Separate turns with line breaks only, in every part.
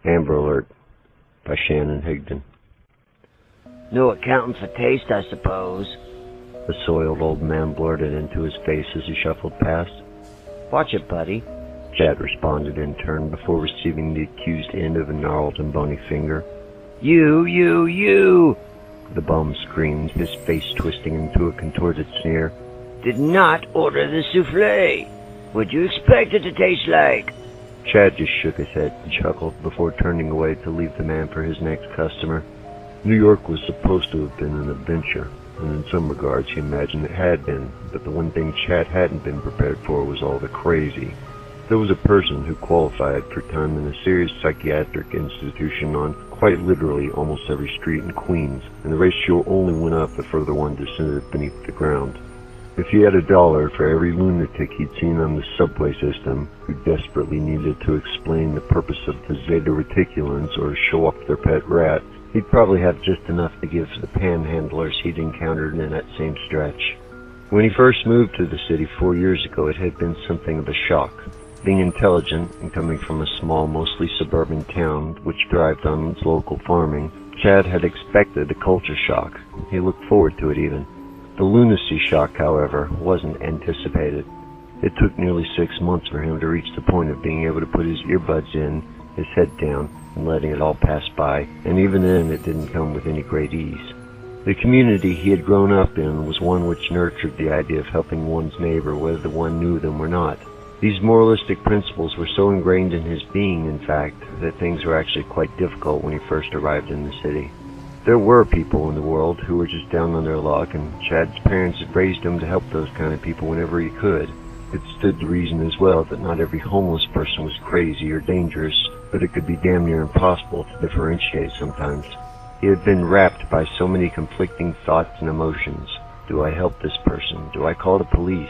Amber Alert by Shannon Higdon.
No accounting for taste, I suppose.
The soiled old man blurted into his face as he shuffled past.
Watch it, buddy.
Chad responded in turn before receiving the accused end of a gnarled and bony finger.
You!
The bum screamed, his face twisting into a contorted sneer.
Did not order the souffle. What'd you expect it to taste like?
Chad just shook his head and chuckled before turning away to leave the man for his next customer. New York was supposed to have been an adventure, and in some regards he imagined it had been, but the one thing Chad hadn't been prepared for was all the crazy. There was a person who qualified for time in a serious psychiatric institution on quite literally almost every street in Queens, and the ratio only went up the further one descended beneath the ground. If he had $1 for every lunatic he'd seen on the subway system who desperately needed to explain the purpose of the zeta reticulans or show off their pet rat, he'd probably have just enough to give the panhandlers he'd encountered in that same stretch. When he first moved to the city 4 years ago, it had been something of a shock. Being intelligent and coming from a small, mostly suburban town which thrived on its local farming, Chad had expected a culture shock. He looked forward to it even. The lunacy shock, however, wasn't anticipated. It took nearly 6 months for him to reach the point of being able to put his earbuds in, his head down, and letting it all pass by, and even then it didn't come with any great ease. The community he had grown up in was one which nurtured the idea of helping one's neighbor whether one knew them or not. These moralistic principles were so ingrained in his being, in fact, that things were actually quite difficult when he first arrived in the city. There were people in the world who were just down on their luck, and Chad's parents had raised him to help those kind of people whenever he could. It stood to reason as well that not every homeless person was crazy or dangerous, but it could be damn near impossible to differentiate sometimes. He had been wrapped by so many conflicting thoughts and emotions. Do I help this person? Do I call the police?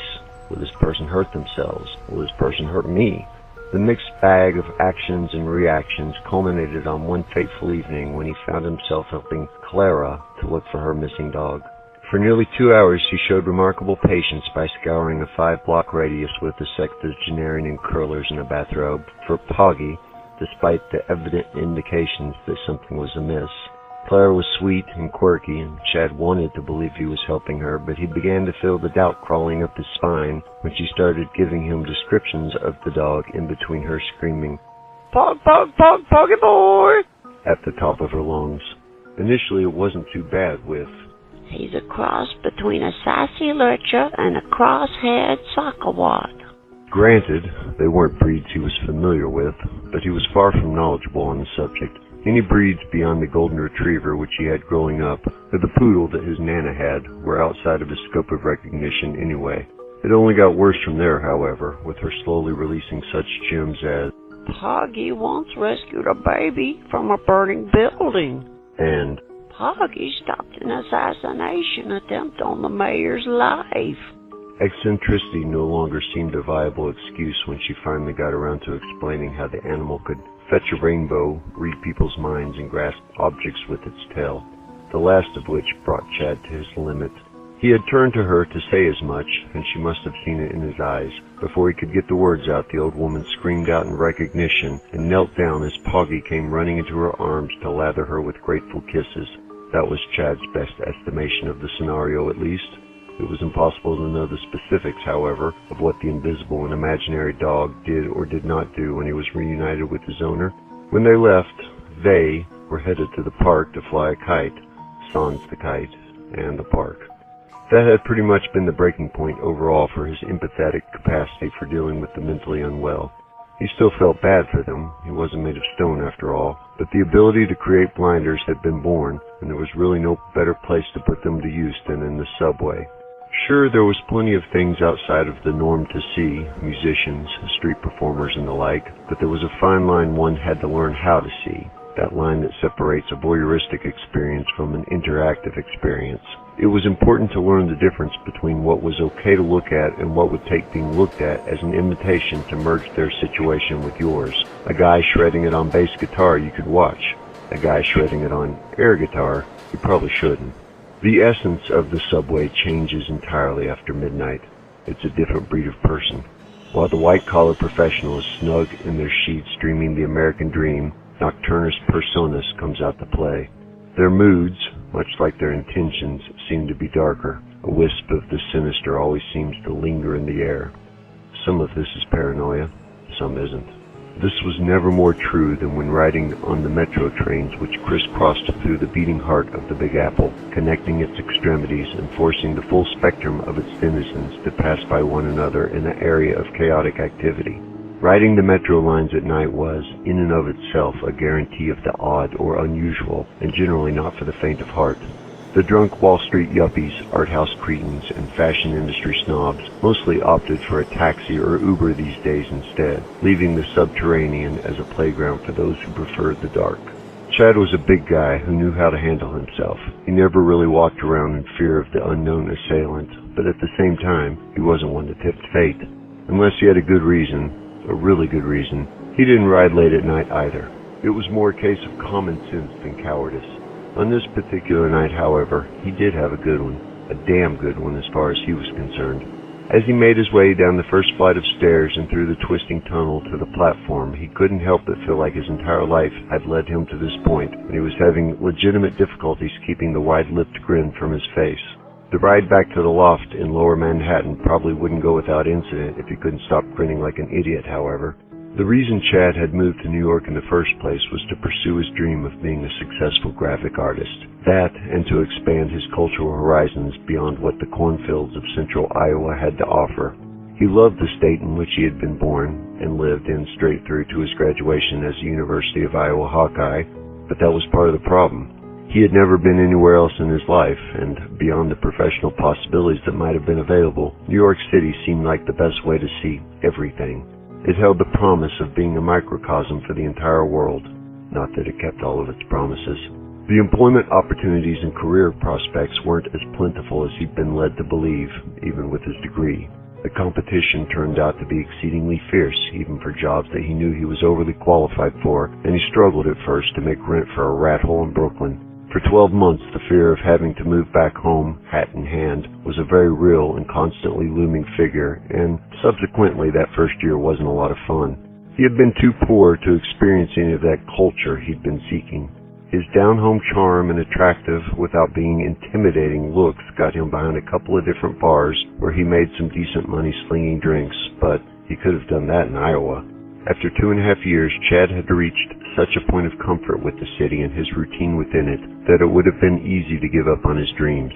Will this person hurt themselves? Will this person hurt me? The mixed bag of actions and reactions culminated on one fateful evening when he found himself helping Clara to look for her missing dog. For nearly 2 hours he showed remarkable patience by scouring a 5-block radius with a sexagenarian in curlers and a bathrobe for Poggy, despite the evident indications that something was amiss. Clara was sweet and quirky, and Chad wanted to believe he was helping her, but he began to feel the doubt crawling up his spine when she started giving him descriptions of the dog in between her screaming, "Pog, pog, pog, poggy boy!" at the top of her lungs. Initially it wasn't too bad with,
"He's a cross between a sassy lurcher and a cross-haired sockawad."
Granted, they weren't breeds he was familiar with, but he was far from knowledgeable on the subject. Any breeds beyond the golden retriever which he had growing up, or the poodle that his nana had, were outside of his scope of recognition anyway. It only got worse from there, however, with her slowly releasing such gems as,
"Poggy once rescued a baby from a burning building."
and
"Poggy stopped an assassination attempt on the mayor's life."
eccentricity no longer seemed a viable excuse when she finally got around to explaining how the animal could fetch a rainbow, read people's minds, and grasp objects with its tail, the last of which brought Chad to his limit. He had turned to her to say as much, and she must have seen it in his eyes. Before he could get the words out, the old woman screamed out in recognition and knelt down as Poggy came running into her arms to lather her with grateful kisses. That was Chad's best estimation of the scenario, at least. It was impossible to know the specifics, however, of what the invisible and imaginary dog did or did not do when he was reunited with his owner. When they left, they were headed to the park to fly a kite, sans the kite, and the park. That had pretty much been the breaking point overall for his empathetic capacity for dealing with the mentally unwell. He still felt bad for them, he wasn't made of stone after all, but the ability to create blinders had been born, and there was really no better place to put them to use than in the subway. Sure, there was plenty of things outside of the norm to see, musicians, street performers, and the like, but there was a fine line one had to learn how to see, that line that separates a voyeuristic experience from an interactive experience. It was important to learn the difference between what was okay to look at and what would take being looked at as an invitation to merge their situation with yours. A guy shredding it on bass guitar you could watch. A guy shredding it on air guitar you probably shouldn't. The essence of the subway changes entirely after midnight. It's a different breed of person. While the white-collar professional is snug in their sheets dreaming the American dream, nocturnus personis comes out to play. Their moods, much like their intentions, seem to be darker. A wisp of the sinister always seems to linger in the air. Some of this is paranoia, some isn't. This was never more true than when riding on the metro trains which crisscrossed through the beating heart of the Big Apple, connecting its extremities and forcing the full spectrum of its denizens to pass by one another in an area of chaotic activity. Riding the metro lines at night was, in and of itself, a guarantee of the odd or unusual, and generally not for the faint of heart. The drunk Wall Street yuppies, art house cretins, and fashion industry snobs mostly opted for a taxi or Uber these days instead, leaving the subterranean as a playground for those who preferred the dark. Chad was a big guy who knew how to handle himself. He never really walked around in fear of the unknown assailant, but at the same time, he wasn't one to tempt fate. Unless he had a good reason, a really good reason, he didn't ride late at night either. It was more a case of common sense than cowardice. On this particular night, however, he did have a good one. A damn good one as far as he was concerned. As he made his way down the first flight of stairs and through the twisting tunnel to the platform, he couldn't help but feel like his entire life had led him to this point, and he was having legitimate difficulties keeping the wide-lipped grin from his face. The ride back to the loft in lower Manhattan probably wouldn't go without incident if he couldn't stop grinning like an idiot, however. The reason Chad had moved to New York in the first place was to pursue his dream of being a successful graphic artist. That, and to expand his cultural horizons beyond what the cornfields of central Iowa had to offer. He loved the state in which he had been born, and lived in straight through to his graduation as a University of Iowa Hawkeye, but that was part of the problem. He had never been anywhere else in his life, and beyond the professional possibilities that might have been available, New York City seemed like the best way to see everything. It held the promise of being a microcosm for the entire world, not that it kept all of its promises. The employment opportunities and career prospects weren't as plentiful as he'd been led to believe, even with his degree. The competition turned out to be exceedingly fierce, even for jobs that he knew he was overly qualified for, and he struggled at first to make rent for a rat hole in Brooklyn. For 12 months, the fear of having to move back home, hat in hand, was a very real and constantly looming figure, and subsequently that first year wasn't a lot of fun. He had been too poor to experience any of that culture he'd been seeking. His down-home charm and attractive, without being intimidating looks got him behind a couple of different bars where he made some decent money slinging drinks, but he could have done that in Iowa. After 2.5 years, Chad had reached such a point of comfort with the city and his routine within it that it would have been easy to give up on his dreams.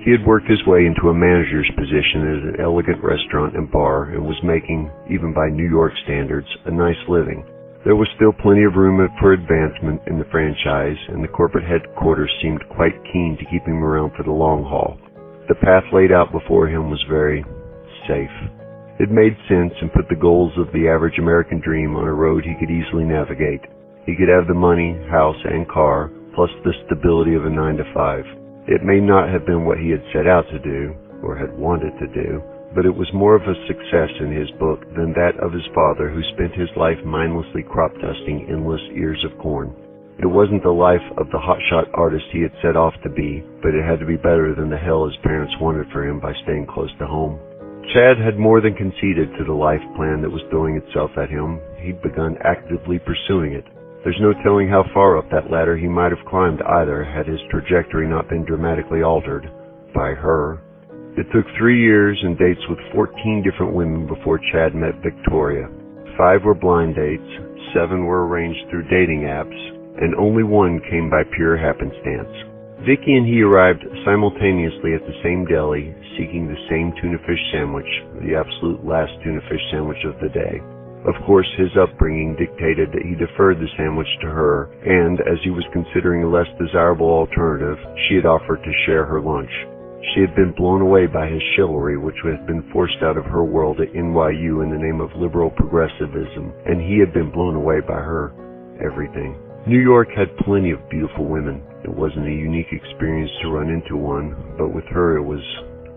He had worked his way into a manager's position at an elegant restaurant and bar and was making, even by New York standards, a nice living. There was still plenty of room for advancement in the franchise, and the corporate headquarters seemed quite keen to keep him around for the long haul. The path laid out before him was very safe. It made sense and put the goals of the average American dream on a road he could easily navigate. He could have the money, house, and car, plus the stability of a 9-to-5. It may not have been what he had set out to do, or had wanted to do, but it was more of a success in his book than that of his father, who spent his life mindlessly crop dusting endless ears of corn. It wasn't the life of the hotshot artist he had set off to be, but it had to be better than the hell his parents wanted for him by staying close to home. Chad had more than conceded to the life plan that was throwing itself at him. He'd begun actively pursuing it. There's no telling how far up that ladder he might have climbed either, had his trajectory not been dramatically altered. By her. It took 3 years and dates with 14 different women before Chad met Victoria. 5 were blind dates, 7 were arranged through dating apps, and only 1 came by pure happenstance. Vicky and he arrived simultaneously at the same deli, seeking the same tuna fish sandwich, the absolute last tuna fish sandwich of the day. Of course, his upbringing dictated that he deferred the sandwich to her, and as he was considering a less desirable alternative, she had offered to share her lunch. She had been blown away by his chivalry, which had been forced out of her world at NYU in the name of liberal progressivism, and he had been blown away by her everything. New York had plenty of beautiful women. It wasn't a unique experience to run into one, but with her it was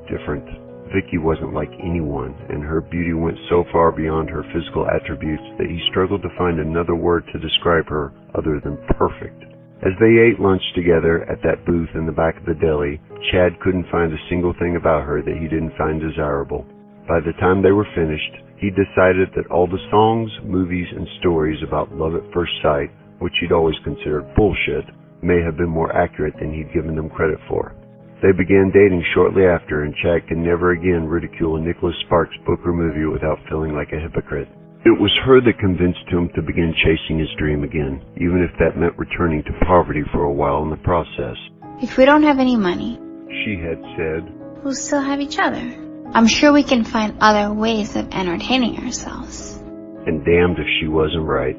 different. Vicky wasn't like anyone, and her beauty went so far beyond her physical attributes that he struggled to find another word to describe her other than perfect. As they ate lunch together at that booth in the back of the deli, Chad couldn't find a single thing about her that he didn't find desirable. By the time they were finished, he decided that all the songs, movies, and stories about love at first sight which he'd always considered bullshit, may have been more accurate than he'd given them credit for. They began dating shortly after, and Chad could never again ridicule a Nicholas Sparks book or movie without feeling like a hypocrite. It was her that convinced him to begin chasing his dream again, even if that meant returning to poverty for a while in the process.
If we don't have any money,
she had said,
we'll still have each other. I'm sure we can find other ways of entertaining ourselves.
And damned if she wasn't right.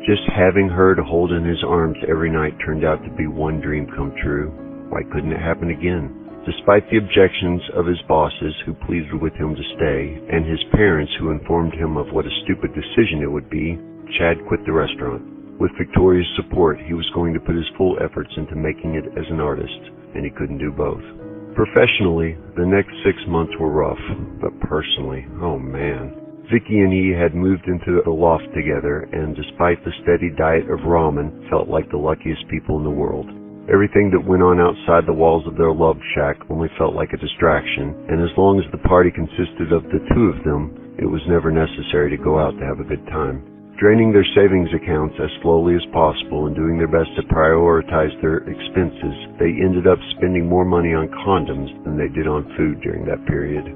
Just having her to hold in his arms every night turned out to be one dream come true. Why couldn't it happen again? Despite the objections of his bosses who pleaded with him to stay, and his parents who informed him of what a stupid decision it would be, Chad quit the restaurant. With Victoria's support, he was going to put his full efforts into making it as an artist, and he couldn't do both. Professionally, the next 6 months were rough, but personally, oh man. Vicky and he had moved into the loft together, and despite the steady diet of ramen, felt like the luckiest people in the world. Everything that went on outside the walls of their love shack only felt like a distraction, and as long as the party consisted of the two of them, it was never necessary to go out to have a good time. Draining their savings accounts as slowly as possible and doing their best to prioritize their expenses, they ended up spending more money on condoms than they did on food during that period.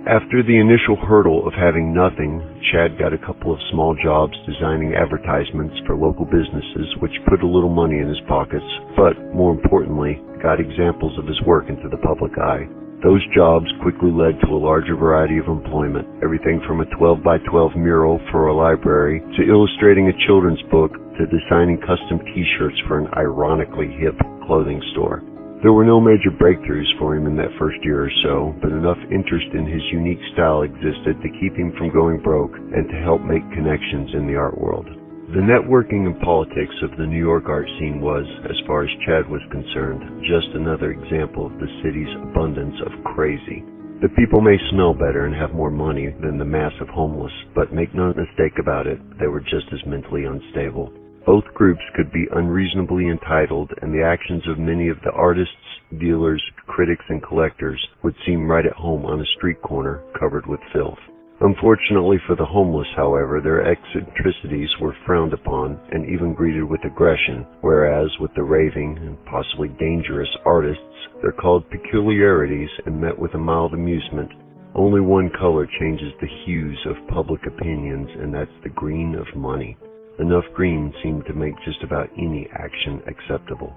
After the initial hurdle of having nothing, Chad got a couple of small jobs designing advertisements for local businesses, which put a little money in his pockets, but more importantly, got examples of his work into the public eye. Those jobs quickly led to a larger variety of employment, everything from a 12-by-12 mural for a library to illustrating a children's book to designing custom t-shirts for an ironically hip clothing store. There were no major breakthroughs for him in that first year or so, but enough interest in his unique style existed to keep him from going broke and to help make connections in the art world. The networking and politics of the New York art scene was, as far as Chad was concerned, just another example of the city's abundance of crazy. The people may smell better and have more money than the mass of homeless, but make no mistake about it, they were just as mentally unstable. Both groups could be unreasonably entitled, and the actions of many of the artists, dealers, critics, and collectors would seem right at home on a street corner covered with filth. Unfortunately for the homeless, however, their eccentricities were frowned upon and even greeted with aggression, whereas with the raving and possibly dangerous artists, they're called peculiarities and met with a mild amusement. Only one color changes the hues of public opinions, and that's the green of money. Enough green seemed to make just about any action acceptable.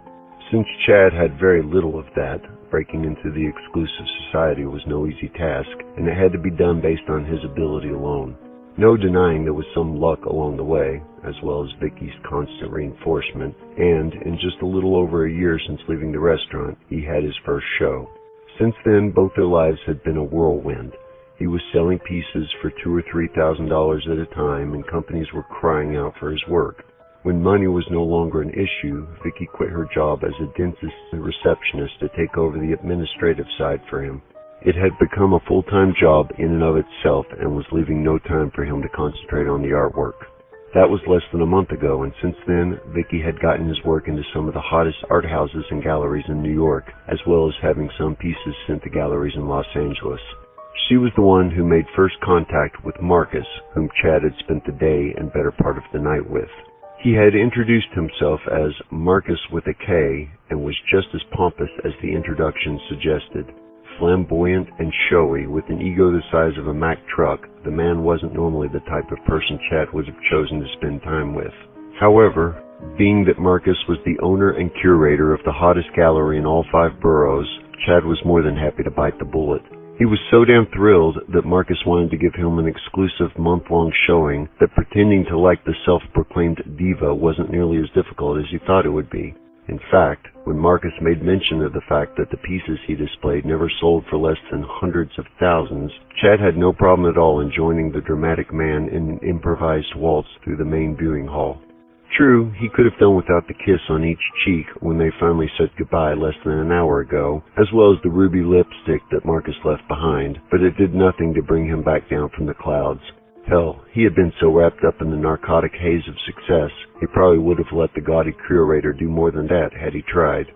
Since Chad had very little of that, breaking into the exclusive society was no easy task, and it had to be done based on his ability alone. No denying there was some luck along the way, as well as Vicky's constant reinforcement, and in just a little over a year since leaving the restaurant, he had his first show. Since then, both their lives had been a whirlwind. He was selling pieces for $2,000 or $3,000 at a time, and companies were crying out for his work. When money was no longer an issue, Vicky quit her job as a dentist and receptionist to take over the administrative side for him. It had become a full-time job in and of itself and was leaving no time for him to concentrate on the artwork. That was less than a month ago, and since then, Vicky had gotten his work into some of the hottest art houses and galleries in New York, as well as having some pieces sent to galleries in Los Angeles. She was the one who made first contact with Marcus, whom Chad had spent the day and better part of the night with. He had introduced himself as Marcus with a K and was just as pompous as the introduction suggested. Flamboyant and showy, with an ego the size of a Mack truck, the man wasn't normally the type of person Chad would have chosen to spend time with. However, being that Marcus was the owner and curator of the hottest gallery in all 5 boroughs, Chad was more than happy to bite the bullet. He was so damn thrilled that Marcus wanted to give him an exclusive month-long showing that pretending to like the self-proclaimed diva wasn't nearly as difficult as he thought it would be. In fact, when Marcus made mention of the fact that the pieces he displayed never sold for less than hundreds of thousands, Chad had no problem at all in joining the dramatic man in an improvised waltz through the main viewing hall. True, he could have done without the kiss on each cheek when they finally said goodbye less than an hour ago, as well as the ruby lipstick that Marcus left behind, but it did nothing to bring him back down from the clouds. Hell, he had been so wrapped up in the narcotic haze of success, he probably would have let the gaudy curator do more than that had he tried.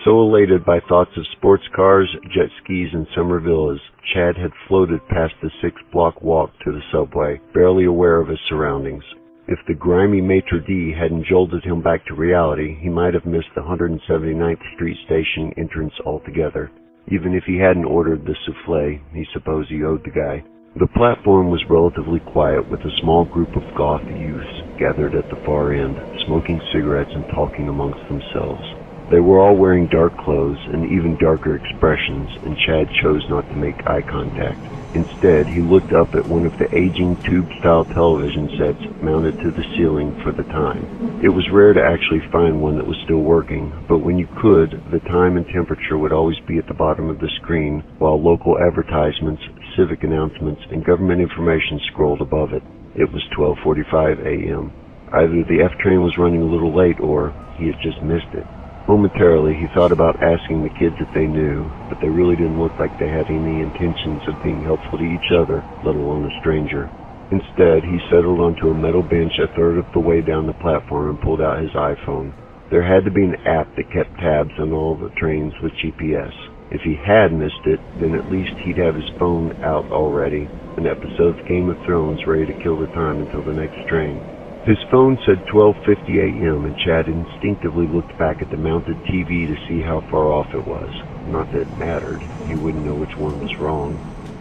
So elated by thoughts of sports cars, jet skis, and summer villas, Chad had floated past the 6-block walk to the subway, barely aware of his surroundings. If the grimy maitre d' hadn't jolted him back to reality, he might have missed the 179th Street station entrance altogether. Even if he hadn't ordered the souffle, he supposed he owed the guy. The platform was relatively quiet, with a small group of goth youths gathered at the far end, smoking cigarettes and talking amongst themselves. They were all wearing dark clothes and even darker expressions, and Chad chose not to make eye contact. Instead, he looked up at one of the aging tube-style television sets mounted to the ceiling for the time. It was rare to actually find one that was still working, but when you could, the time and temperature would always be at the bottom of the screen, while local advertisements, civic announcements, and government information scrolled above it. It was 12:45 a.m. Either the F train was running a little late, or he had just missed it. Momentarily, he thought about asking the kids if they knew, but they really didn't look like they had any intentions of being helpful to each other, let alone a stranger. Instead, he settled onto a metal bench a third of the way down the platform and pulled out his iPhone. There had to be an app that kept tabs on all the trains with GPS. If he had missed it, then at least he'd have his phone out already, an episode of Game of Thrones ready to kill the time until the next train. His phone said 12:50 a.m., and Chad instinctively looked back at the mounted TV to see how far off it was. Not that it mattered. He wouldn't know which one was wrong.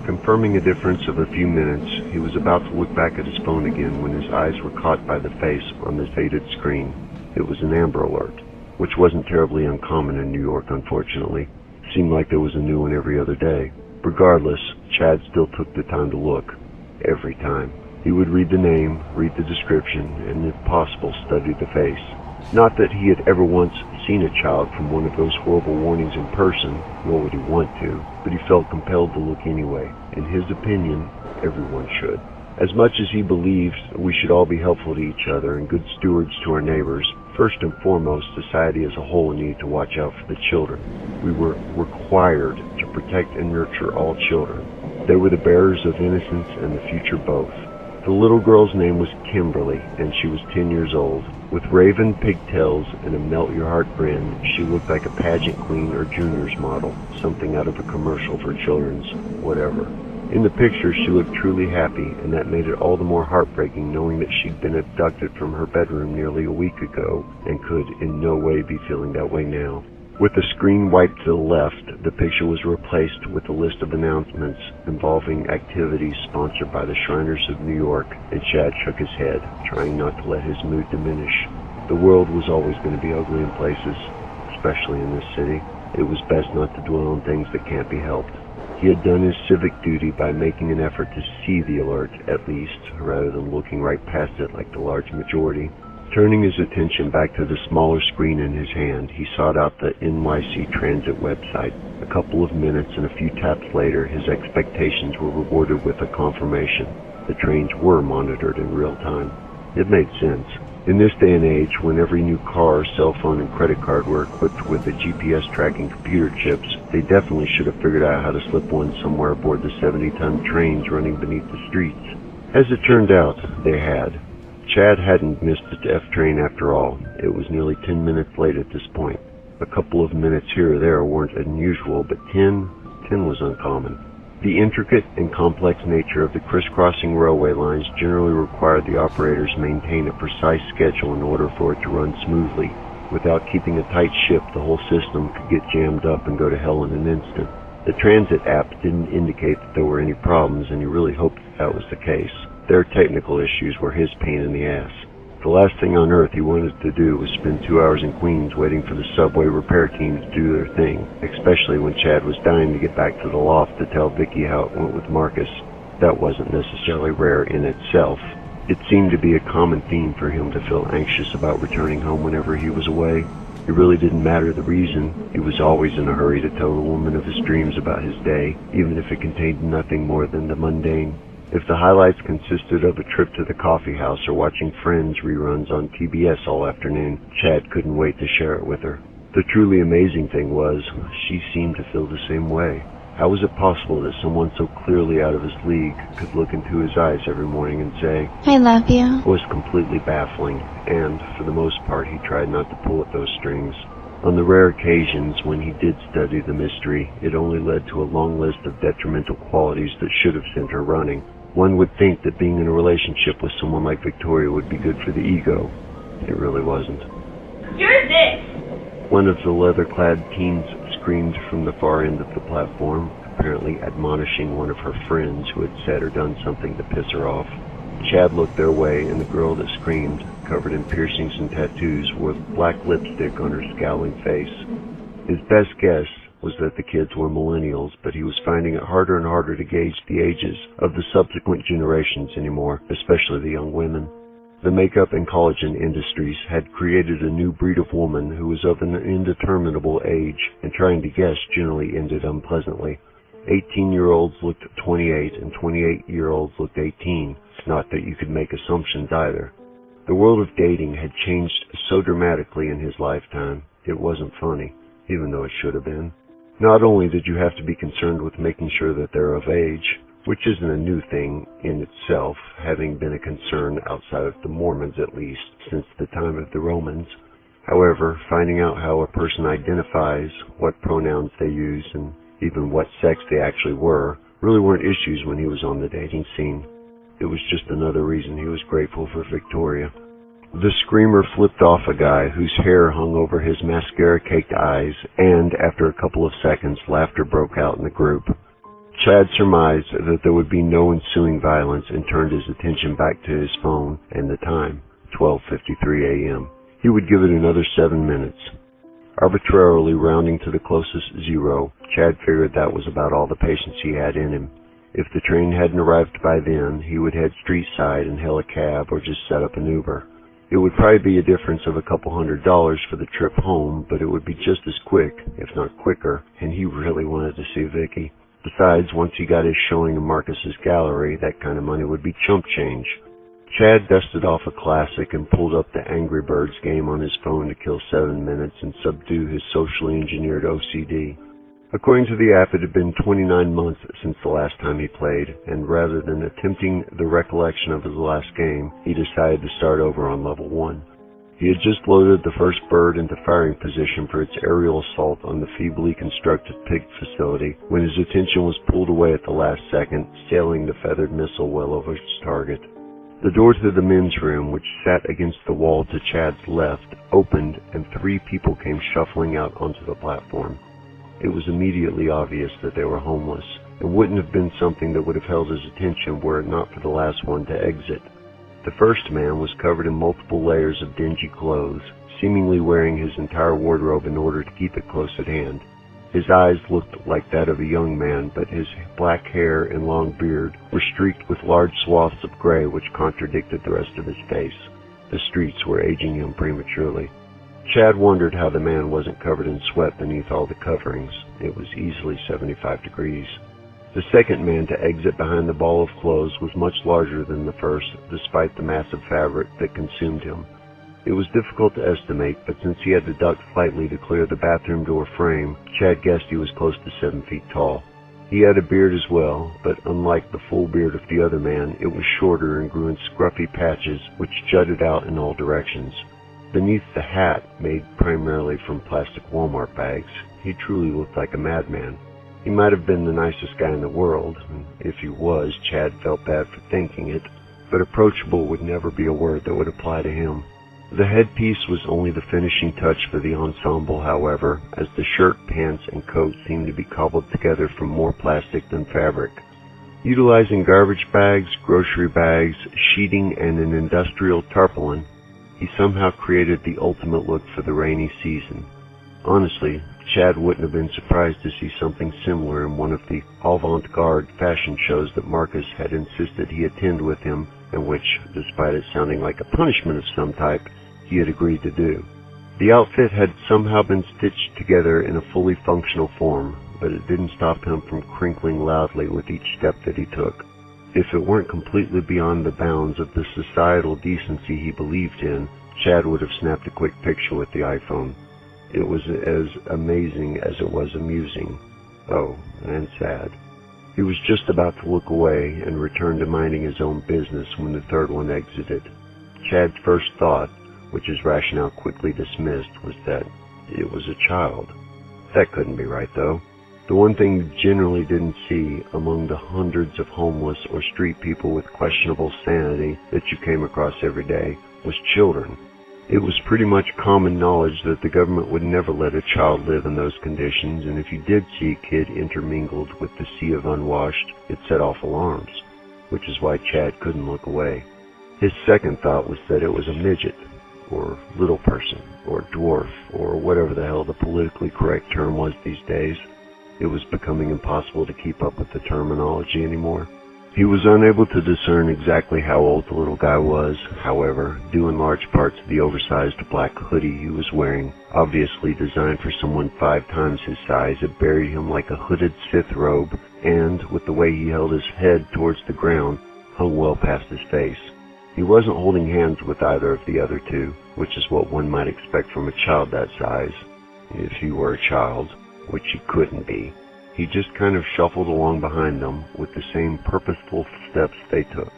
Confirming a difference of a few minutes, he was about to look back at his phone again when his eyes were caught by the face on the faded screen. It was an Amber Alert, which wasn't terribly uncommon in New York, unfortunately. Seemed like there was a new one every other day. Regardless, Chad still took the time to look. Every time. He would read the name, read the description, and if possible, study the face. Not that he had ever once seen a child from one of those horrible warnings in person, nor would he want to, but he felt compelled to look anyway. In his opinion, everyone should. As much as he believes we should all be helpful to each other and good stewards to our neighbors, first and foremost, society as a whole needed to watch out for the children. We were required to protect and nurture all children. They were the bearers of innocence and the future both. The little girl's name was Kimberly, and she was 10 years old. With raven pigtails and a melt-your-heart grin, she looked like a pageant queen or juniors model, something out of a commercial for children's whatever. In the picture, she looked truly happy, and that made it all the more heartbreaking knowing that she'd been abducted from her bedroom nearly a week ago and could in no way be feeling that way now. With the screen wiped to the left, the picture was replaced with a list of announcements involving activities sponsored by the Shriners of New York, and Chad shook his head, trying not to let his mood diminish. The world was always going to be ugly in places, especially in this city. It was best not to dwell on things that can't be helped. He had done his civic duty by making an effort to see the alert, at least, rather than looking right past it like the large majority. Turning his attention back to the smaller screen in his hand, he sought out the NYC Transit website. A couple of minutes and a few taps later, his expectations were rewarded with a confirmation. The trains were monitored in real time. It made sense. In this day and age, when every new car, cell phone, and credit card were equipped with the GPS tracking computer chips, they definitely should have figured out how to slip one somewhere aboard the 70-ton trains running beneath the streets. As it turned out, they had. Chad hadn't missed the F train after all. It was nearly 10 minutes late at this point. A couple of minutes here or there weren't unusual, but 10 was uncommon. The intricate and complex nature of the crisscrossing railway lines generally required the operators maintain a precise schedule in order for it to run smoothly. Without keeping a tight ship, the whole system could get jammed up and go to hell in an instant. The transit app didn't indicate that there were any problems, and he really hoped that was the case. Their technical issues were his pain in the ass. The last thing on earth he wanted to do was spend 2 hours in Queens waiting for the subway repair team to do their thing, especially when Chad was dying to get back to the loft to tell Vicky how it went with Marcus. That wasn't necessarily rare in itself. It seemed to be a common theme for him to feel anxious about returning home whenever he was away. It really didn't matter the reason. He was always in a hurry to tell the woman of his dreams about his day, even if it contained nothing more than the mundane. If the highlights consisted of a trip to the coffee house or watching Friends reruns on PBS all afternoon, Chad couldn't wait to share it with her. The truly amazing thing was, she seemed to feel the same way. How was it possible that someone so clearly out of his league could look into his eyes every morning and say,
I love you?
It was completely baffling, and, for the most part, he tried not to pull at those strings. On the rare occasions when he did study the mystery, it only led to a long list of detrimental qualities that should have sent her running. One would think that being in a relationship with someone like Victoria would be good for the ego. It really wasn't.
You're this!
One of the leather-clad teens screamed from the far end of the platform, apparently admonishing one of her friends who had said or done something to piss her off. Chad looked their way, and the girl that screamed, covered in piercings and tattoos, wore black lipstick on her scowling face. His best guess was that the kids were millennials, but he was finding it harder and harder to gauge the ages of the subsequent generations anymore, especially the young women. The makeup and collagen industries had created a new breed of woman who was of an indeterminable age, and trying to guess generally ended unpleasantly. 18-year-olds looked 28, and 28-year-olds looked 18. Not that you could make assumptions either. The world of dating had changed so dramatically in his lifetime, it wasn't funny, even though it should have been. Not only did you have to be concerned with making sure that they're of age, which isn't a new thing in itself, having been a concern outside of the Mormons at least, since the time of the Romans. However, finding out how a person identifies, what pronouns they use, and even what sex they actually were, really weren't issues when he was on the dating scene. It was just another reason he was grateful for Victoria. The screamer flipped off a guy whose hair hung over his mascara-caked eyes, and after a couple of seconds, laughter broke out in the group. Chad surmised that there would be no ensuing violence and turned his attention back to his phone and the time, 12:53 a.m. He would give it another 7 minutes. Arbitrarily rounding to the closest zero, Chad figured that was about all the patience he had in him. If the train hadn't arrived by then, he would head street side and hail a cab or just set up an Uber. It would probably be a difference of a couple $100 for the trip home, but it would be just as quick, if not quicker, and he really wanted to see Vicky. Besides, once he got his showing in Marcus's gallery, that kind of money would be chump change. Chad dusted off a classic and pulled up the Angry Birds game on his phone to kill 7 minutes and subdue his socially engineered OCD. According to the app, it had been 29 months since the last time he played, and rather than attempting the recollection of his last game, he decided to start over on level 1. He had just loaded the first bird into firing position for its aerial assault on the feebly constructed pig facility when his attention was pulled away at the last second, sailing the feathered missile well over its target. The door to the men's room, which sat against the wall to Chad's left, opened, and 3 people came shuffling out onto the platform. It was immediately obvious that they were homeless. It wouldn't have been something that would have held his attention were it not for the last one to exit. The first man was covered in multiple layers of dingy clothes, seemingly wearing his entire wardrobe in order to keep it close at hand. His eyes looked like that of a young man, but his black hair and long beard were streaked with large swaths of gray which contradicted the rest of his face. The streets were aging him prematurely. Chad wondered how the man wasn't covered in sweat beneath all the coverings. It was easily 75 degrees. The second man to exit behind the ball of clothes was much larger than the first, despite the massive fabric that consumed him. It was difficult to estimate, but since he had to duck slightly to clear the bathroom door frame, Chad guessed he was close to 7 feet tall. He had a beard as well, but unlike the full beard of the other man, it was shorter and grew in scruffy patches which jutted out in all directions. Beneath the hat, made primarily from plastic Walmart bags, he truly looked like a madman. He might have been the nicest guy in the world, and if he was, Chad felt bad for thinking it, but approachable would never be a word that would apply to him. The headpiece was only the finishing touch for the ensemble, however, as the shirt, pants, and coat seemed to be cobbled together from more plastic than fabric. Utilizing garbage bags, grocery bags, sheeting, and an industrial tarpaulin, he somehow created the ultimate look for the rainy season. Honestly, Chad wouldn't have been surprised to see something similar in one of the avant-garde fashion shows that Marcus had insisted he attend with him, and which, despite it sounding like a punishment of some type, he had agreed to do. The outfit had somehow been stitched together in a fully functional form, but it didn't stop him from crinkling loudly with each step that he took. If it weren't completely beyond the bounds of the societal decency he believed in, Chad would have snapped a quick picture with the iPhone. It was as amazing as it was amusing. Oh, and sad. He was just about to look away and return to minding his own business when the third one exited. Chad's first thought, which his rationale quickly dismissed, was that it was a child. That couldn't be right, though. The one thing you generally didn't see among the hundreds of homeless or street people with questionable sanity that you came across every day was children. It was pretty much common knowledge that the government would never let a child live in those conditions, and if you did see a kid intermingled with the sea of unwashed, it set off alarms, which is why Chad couldn't look away. His second thought was that it was a midget, or little person, or dwarf, or whatever the hell the politically correct term was these days. It was becoming impossible to keep up with the terminology anymore. He was unable to discern exactly how old the little guy was, however, due in large part to the oversized black hoodie he was wearing, obviously designed for someone 5 times his size. It buried him like a hooded Sith robe, and, with the way he held his head towards the ground, hung well past his face. He wasn't holding hands with either of the other two, which is what one might expect from a child that size, if he were a child, which he couldn't be. He just kind of shuffled along behind them with the same purposeful steps they took.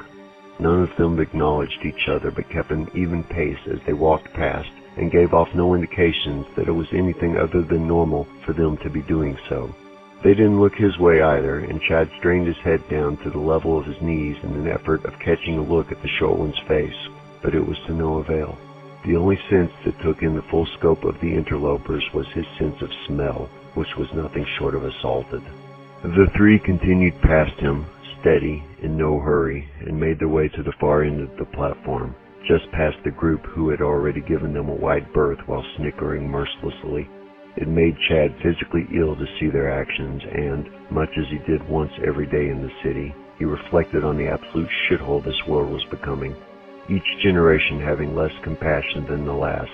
None of them acknowledged each other but kept an even pace as they walked past and gave off no indications that it was anything other than normal for them to be doing so. They didn't look his way either, and Chad strained his head down to the level of his knees in an effort of catching a look at the short one's face, but it was to no avail. The only sense that took in the full scope of the interlopers was his sense of smell, which was nothing short of assaulted. The 3 continued past him, steady, in no hurry, and made their way to the far end of the platform, just past the group who had already given them a wide berth while snickering mercilessly. It made Chad physically ill to see their actions, and, much as he did once every day in the city, he reflected on the absolute shithole this world was becoming, each generation having less compassion than the last.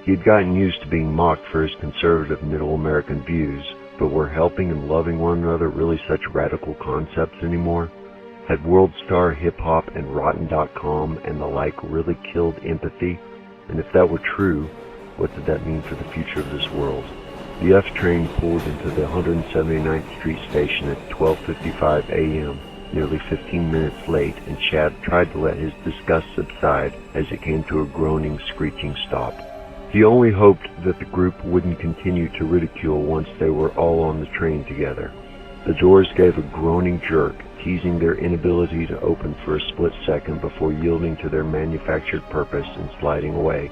He had gotten used to being mocked for his conservative middle American views, but were helping and loving one another really such radical concepts anymore? Had WorldStar, Hip-Hop, and Rotten.com and the like really killed empathy? And if that were true, what did that mean for the future of this world? The F train pulled into the 179th Street station at 12:55 a.m., nearly 15 minutes late, and Chad tried to let his disgust subside as it came to a groaning, screeching stop. He only hoped that the group wouldn't continue to ridicule once they were all on the train together. The doors gave a groaning jerk, teasing their inability to open for a split second before yielding to their manufactured purpose and sliding away.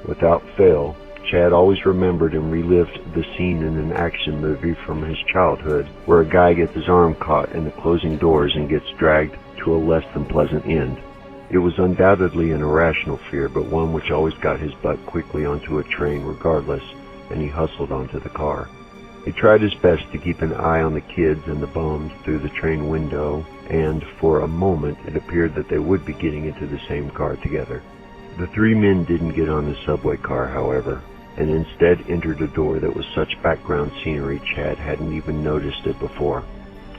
Without fail, Chad always remembered and relived the scene in an action movie from his childhood where a guy gets his arm caught in the closing doors and gets dragged to a less than pleasant end. It was undoubtedly an irrational fear, but one which always got his butt quickly onto a train regardless, and he hustled onto the car. He tried his best to keep an eye on the kids and the bums through the train window, and for a moment it appeared that they would be getting into the same car together. The 3 men didn't get on the subway car, however, and instead entered a door that was such background scenery Chad hadn't even noticed it before.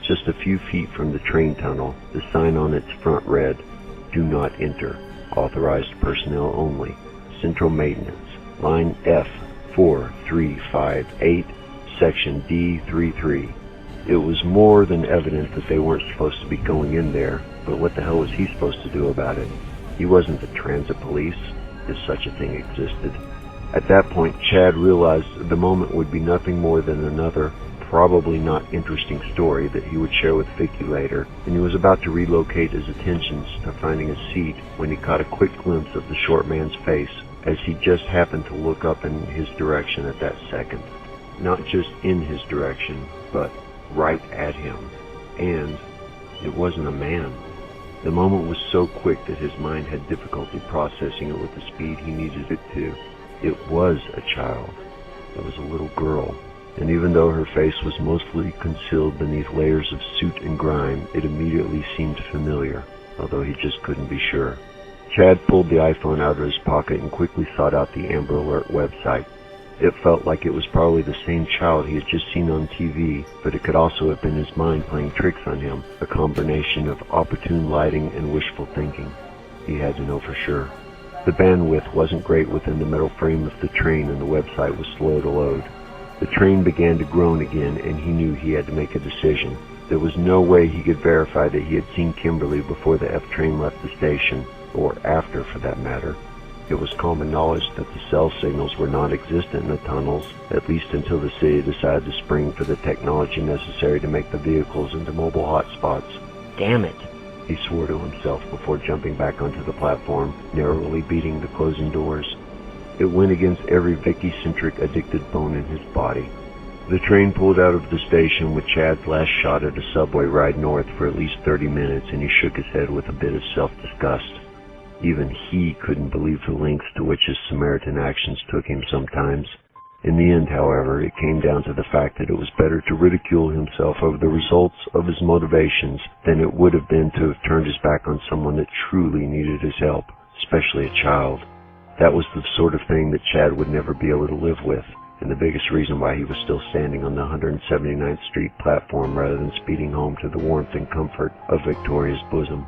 Just a few feet from the train tunnel, the sign on its front read, "Do not enter. Authorized personnel only. Central maintenance. Line F4358, Section D33. It was more than evident that they weren't supposed to be going in there, but what the hell was he supposed to do about it? He wasn't the transit police, if such a thing existed. At that point, Chad realized the moment would be nothing more than another, probably not interesting story that he would share with Vicky later, and he was about to relocate his attentions to finding a seat when he caught a quick glimpse of the short man's face as he just happened to look up in his direction at that second. Not just in his direction, but right at him. And it wasn't a man. The moment was so quick that his mind had difficulty processing it with the speed he needed it to. It was a child. It was a little girl. And even though her face was mostly concealed beneath layers of soot and grime, it immediately seemed familiar, although he just couldn't be sure. Chad pulled the iPhone out of his pocket and quickly sought out the Amber Alert website. It felt like it was probably the same child he had just seen on TV, but it could also have been his mind playing tricks on him, a combination of opportune lighting and wishful thinking. He had to know for sure. The bandwidth wasn't great within the metal frame of the train, and the website was slow to load. The train began to groan again, and he knew he had to make a decision. There was no way he could verify that he had seen Kimberly before the F train left the station, or after for that matter. It was common knowledge that the cell signals were non-existent in the tunnels, at least until the city decided to spring for the technology necessary to make the vehicles into mobile hotspots.
Damn it.
He swore to himself before jumping back onto the platform, narrowly beating the closing doors. It went against every Vicky-centric addicted bone in his body. The train pulled out of the station with Chad's last shot at a subway ride north for at least 30 minutes, and he shook his head with a bit of self-disgust. Even he couldn't believe the lengths to which his Samaritan actions took him sometimes. In the end, however, it came down to the fact that it was better to ridicule himself over the results of his motivations than it would have been to have turned his back on someone that truly needed his help, especially a child. That was the sort of thing that Chad would never be able to live with, and the biggest reason why he was still standing on the 179th Street platform rather than speeding home to the warmth and comfort of Victoria's bosom.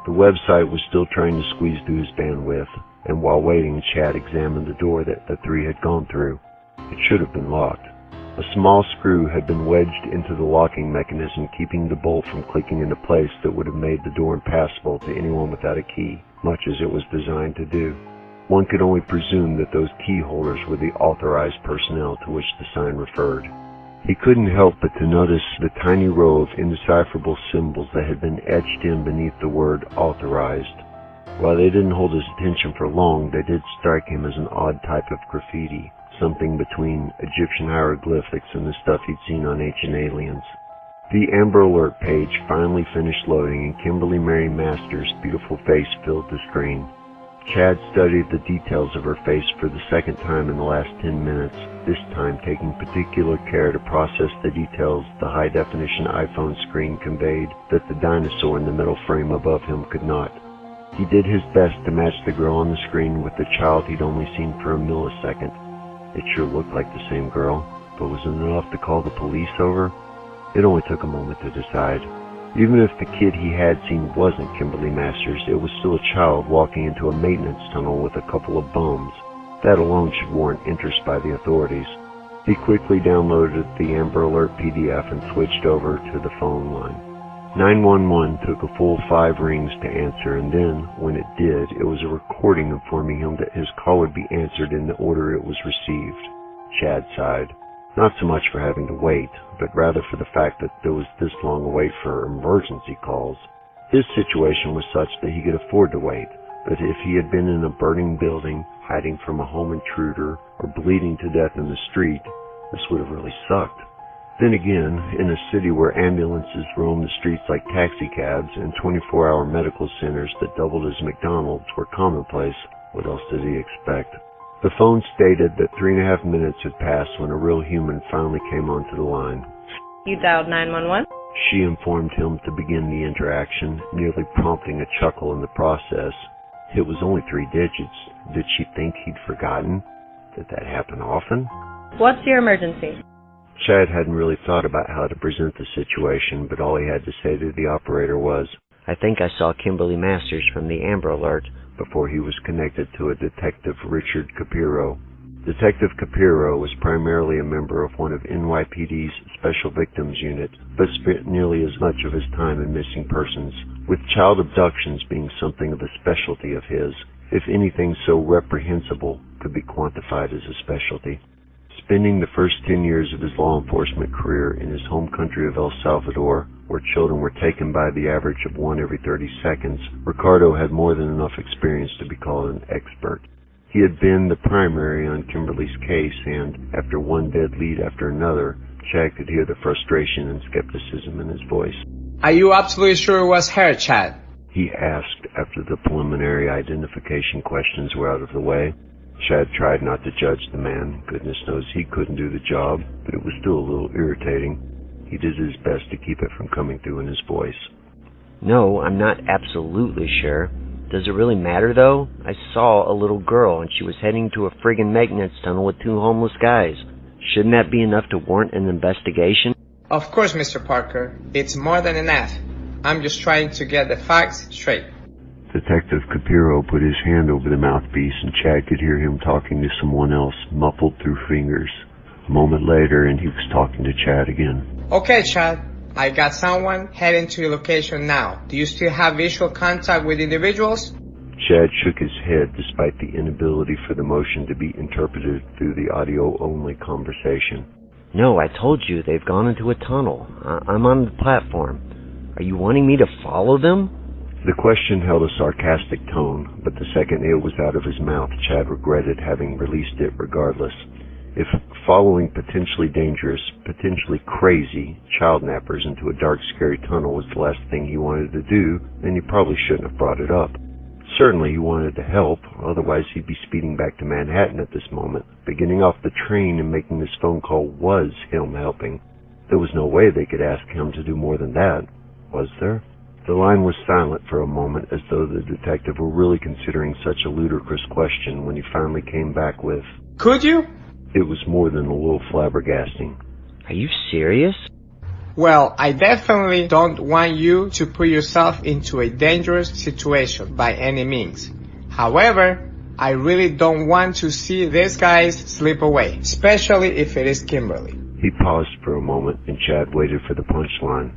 The website was still trying to squeeze through his bandwidth, and while waiting, Chad examined the door that the three had gone through. It should have been locked. A small screw had been wedged into the locking mechanism, keeping the bolt from clicking into place that would have made the door impassable to anyone without a key, much as it was designed to do. One could only presume that those key holders were the authorized personnel to which the sign referred. He couldn't help but to notice the tiny row of indecipherable symbols that had been etched in beneath the word authorized. While they didn't hold his attention for long, they did strike him as an odd type of graffiti, something between Egyptian hieroglyphics and the stuff he'd seen on Ancient Aliens. The Amber Alert page finally finished loading, and Kimberly Mary Masters' beautiful face filled the screen. Chad studied the details of her face for the second time in the last 10 minutes, this time taking particular care to process the details the high-definition iPhone screen conveyed that the dinosaur in the metal frame above him could not. He did his best to match the girl on the screen with the child he'd only seen for a millisecond. It sure looked like the same girl, but was it enough to call the police over? It only took a moment to decide. Even if the kid he had seen wasn't Kimberly Masters, it was still a child walking into a maintenance tunnel with a couple of bums. That alone should warrant interest by the authorities. He quickly downloaded the Amber Alert PDF and switched over to the phone line. 911 took a full 5 rings to answer, and then, when it did, it was a recording informing him that his call would be answered in the order it was received. Chad sighed. Not so much for having to wait, but rather for the fact that there was this long a wait for emergency calls. His situation was such that he could afford to wait, but if he had been in a burning building, hiding from a home intruder, or bleeding to death in the street, this would have really sucked. Then again, in a city where ambulances roamed the streets like taxicabs and 24-hour medical centers that doubled as McDonald's were commonplace, what else did he expect? The phone stated that 3.5 minutes had passed when a real human finally came onto the line.
You dialed 911?
She informed him to begin the interaction, nearly prompting a chuckle in the process. It was only 3 digits. Did she think he'd forgotten? Did that happen often?
What's your emergency?
Chad hadn't really thought about how to present the situation, but all he had to say to the operator was,
I think I saw Kimberly Masters from the Amber Alert,
before he was connected to a Detective Richard Capiro. Detective Capiro was primarily a member of one of NYPD's Special Victims Unit, but spent nearly as much of his time in missing persons, with child abductions being something of a specialty of his, if anything so reprehensible could be quantified as a specialty. Spending the first 10 years of his law enforcement career in his home country of El Salvador, where children were taken by the average of 1 every 30 seconds, Ricardo had more than enough experience to be called an expert. He had been the primary on Kimberly's case, and, after one dead lead after another, Chad could hear the frustration and skepticism in his voice.
Are you absolutely sure it was her, Chad?
He asked after the preliminary identification questions were out of the way. Chad tried not to judge the man. Goodness knows he couldn't do the job, but it was still a little irritating. He did his best to keep it from coming through in his voice.
No, I'm not absolutely sure. Does it really matter, though? I saw a little girl, and she was heading to a friggin' maintenance tunnel with 2 homeless guys. Shouldn't that be enough to warrant an investigation?
Of course, Mr. Parker. It's more than enough. I'm just trying to get the facts straight.
Detective Capiro put his hand over the mouthpiece, and Chad could hear him talking to someone else, muffled through fingers. A moment later, and he was talking to Chad again.
Okay, Chad. I got someone heading to your location now. Do you still have visual contact with individuals?
Chad shook his head despite the inability for the motion to be interpreted through the audio-only conversation.
No, I told you they've gone into a tunnel. I'm on the platform. Are you wanting me to follow them?
The question held a sarcastic tone, but the second it was out of his mouth, Chad regretted having released it regardless. If following potentially dangerous, potentially crazy child nappers into a dark, scary tunnel was the last thing he wanted to do, then he probably shouldn't have brought it up. Certainly he wanted to help, otherwise he'd be speeding back to Manhattan at this moment. But getting off the train and making this phone call was him helping. There was no way they could ask him to do more than that, was there? The line was silent for a moment, as though the detective were really considering such a ludicrous question when he finally came back with,
Could you?
It was more than a little flabbergasting.
Are you serious?
Well, I definitely don't want you to put yourself into a dangerous situation by any means. However, I really don't want to see these guys slip away, especially if it is Kimberly.
He paused for a moment, and Chad waited for the punchline.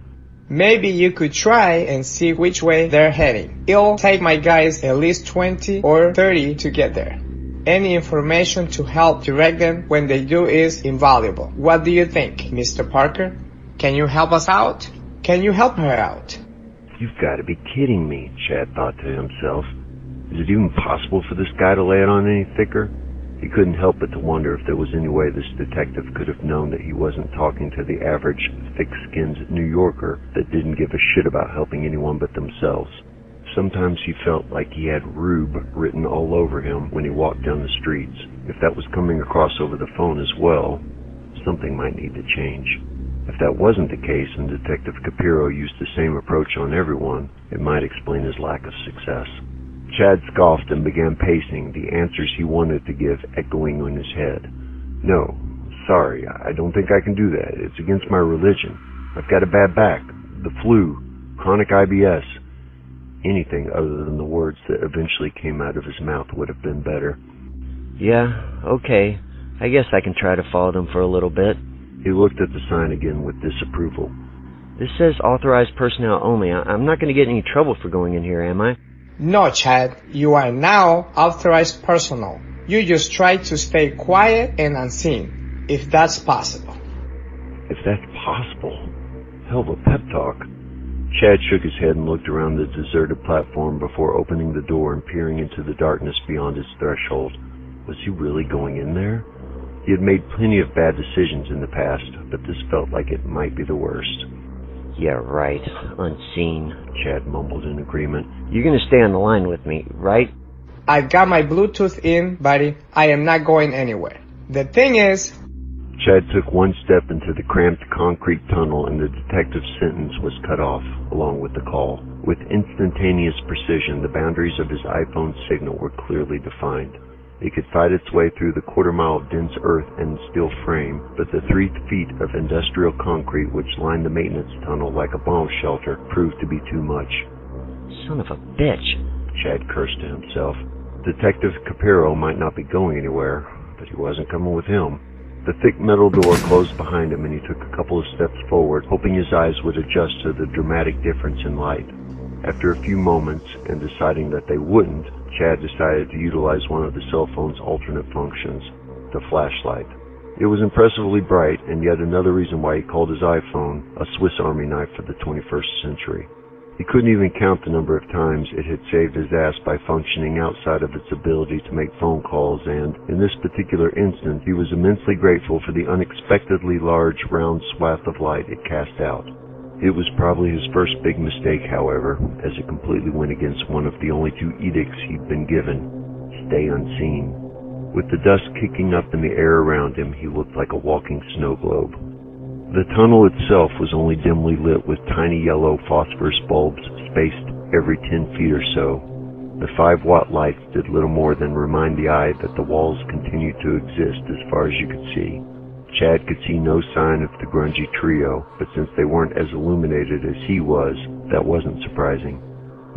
Maybe you could try and see which way they're heading. It'll take my guys at least 20 or 30 to get there. Any information to help direct them when they do is invaluable. What do you think, Mr. Parker? Can you help us out? Can you help her out?
You've got to be kidding me, Chad thought to himself. Is it even possible for this guy to lay it on any thicker? He couldn't help but to wonder if there was any way this detective could have known that he wasn't talking to the average thick-skinned New Yorker that didn't give a shit about helping anyone but themselves. Sometimes he felt like he had Rube written all over him when he walked down the streets. If that was coming across over the phone as well, something might need to change. If that wasn't the case and Detective Capiro used the same approach on everyone, it might explain his lack of success. Chad scoffed and began pacing, the answers he wanted to give echoing in his head. No, sorry, I don't think I can do that. It's against my religion. I've got a bad back, the flu, chronic IBS. Anything other than the words that eventually came out of his mouth would have been better.
Yeah, okay. I guess I can try to follow them for a little bit.
He looked at the sign again with disapproval.
This says authorized personnel only. I'm not going to get in any trouble for going in here, am I?
No, Chad. You are now authorized personnel. You just try to stay quiet and unseen, if that's possible.
If that's possible? Hell of a pep talk. Chad shook his head and looked around the deserted platform before opening the door and peering into the darkness beyond his threshold. Was he really going in there? He had made plenty of bad decisions in the past, but this felt like it might be the worst.
Yeah, right. Unseen.
Chad mumbled in agreement.
You're going to stay on the line with me, right?
I've got my Bluetooth in, buddy. I am not going anywhere. The thing is...
Chad took one step into the cramped concrete tunnel and the detective's sentence was cut off, along with the call. With instantaneous precision, the boundaries of his iPhone signal were clearly defined. It could fight its way through the quarter-mile of dense earth and steel frame, but the 3 feet of industrial concrete which lined the maintenance tunnel like a bomb shelter proved to be too much.
Son of a bitch,
Chad cursed to himself. Detective Capiro might not be going anywhere, but he wasn't coming with him. The thick metal door closed behind him and he took a couple of steps forward, hoping his eyes would adjust to the dramatic difference in light. After a few moments, and deciding that they wouldn't, Chad decided to utilize one of the cell phone's alternate functions, the flashlight. It was impressively bright, and yet another reason why he called his iPhone a Swiss Army knife for the 21st century. He couldn't even count the number of times it had saved his ass by functioning outside of its ability to make phone calls, and, in this particular instance, he was immensely grateful for the unexpectedly large, round swath of light it cast out. It was probably his first big mistake, however, as it completely went against one of the only 2 edicts he'd been given: stay unseen. With the dust kicking up in the air around him, he looked like a walking snow globe. The tunnel itself was only dimly lit with tiny yellow phosphorus bulbs spaced every 10 feet or so. The 5-watt lights did little more than remind the eye that the walls continued to exist as far as you could see. Chad could see no sign of the grungy trio, but since they weren't as illuminated as he was, that wasn't surprising.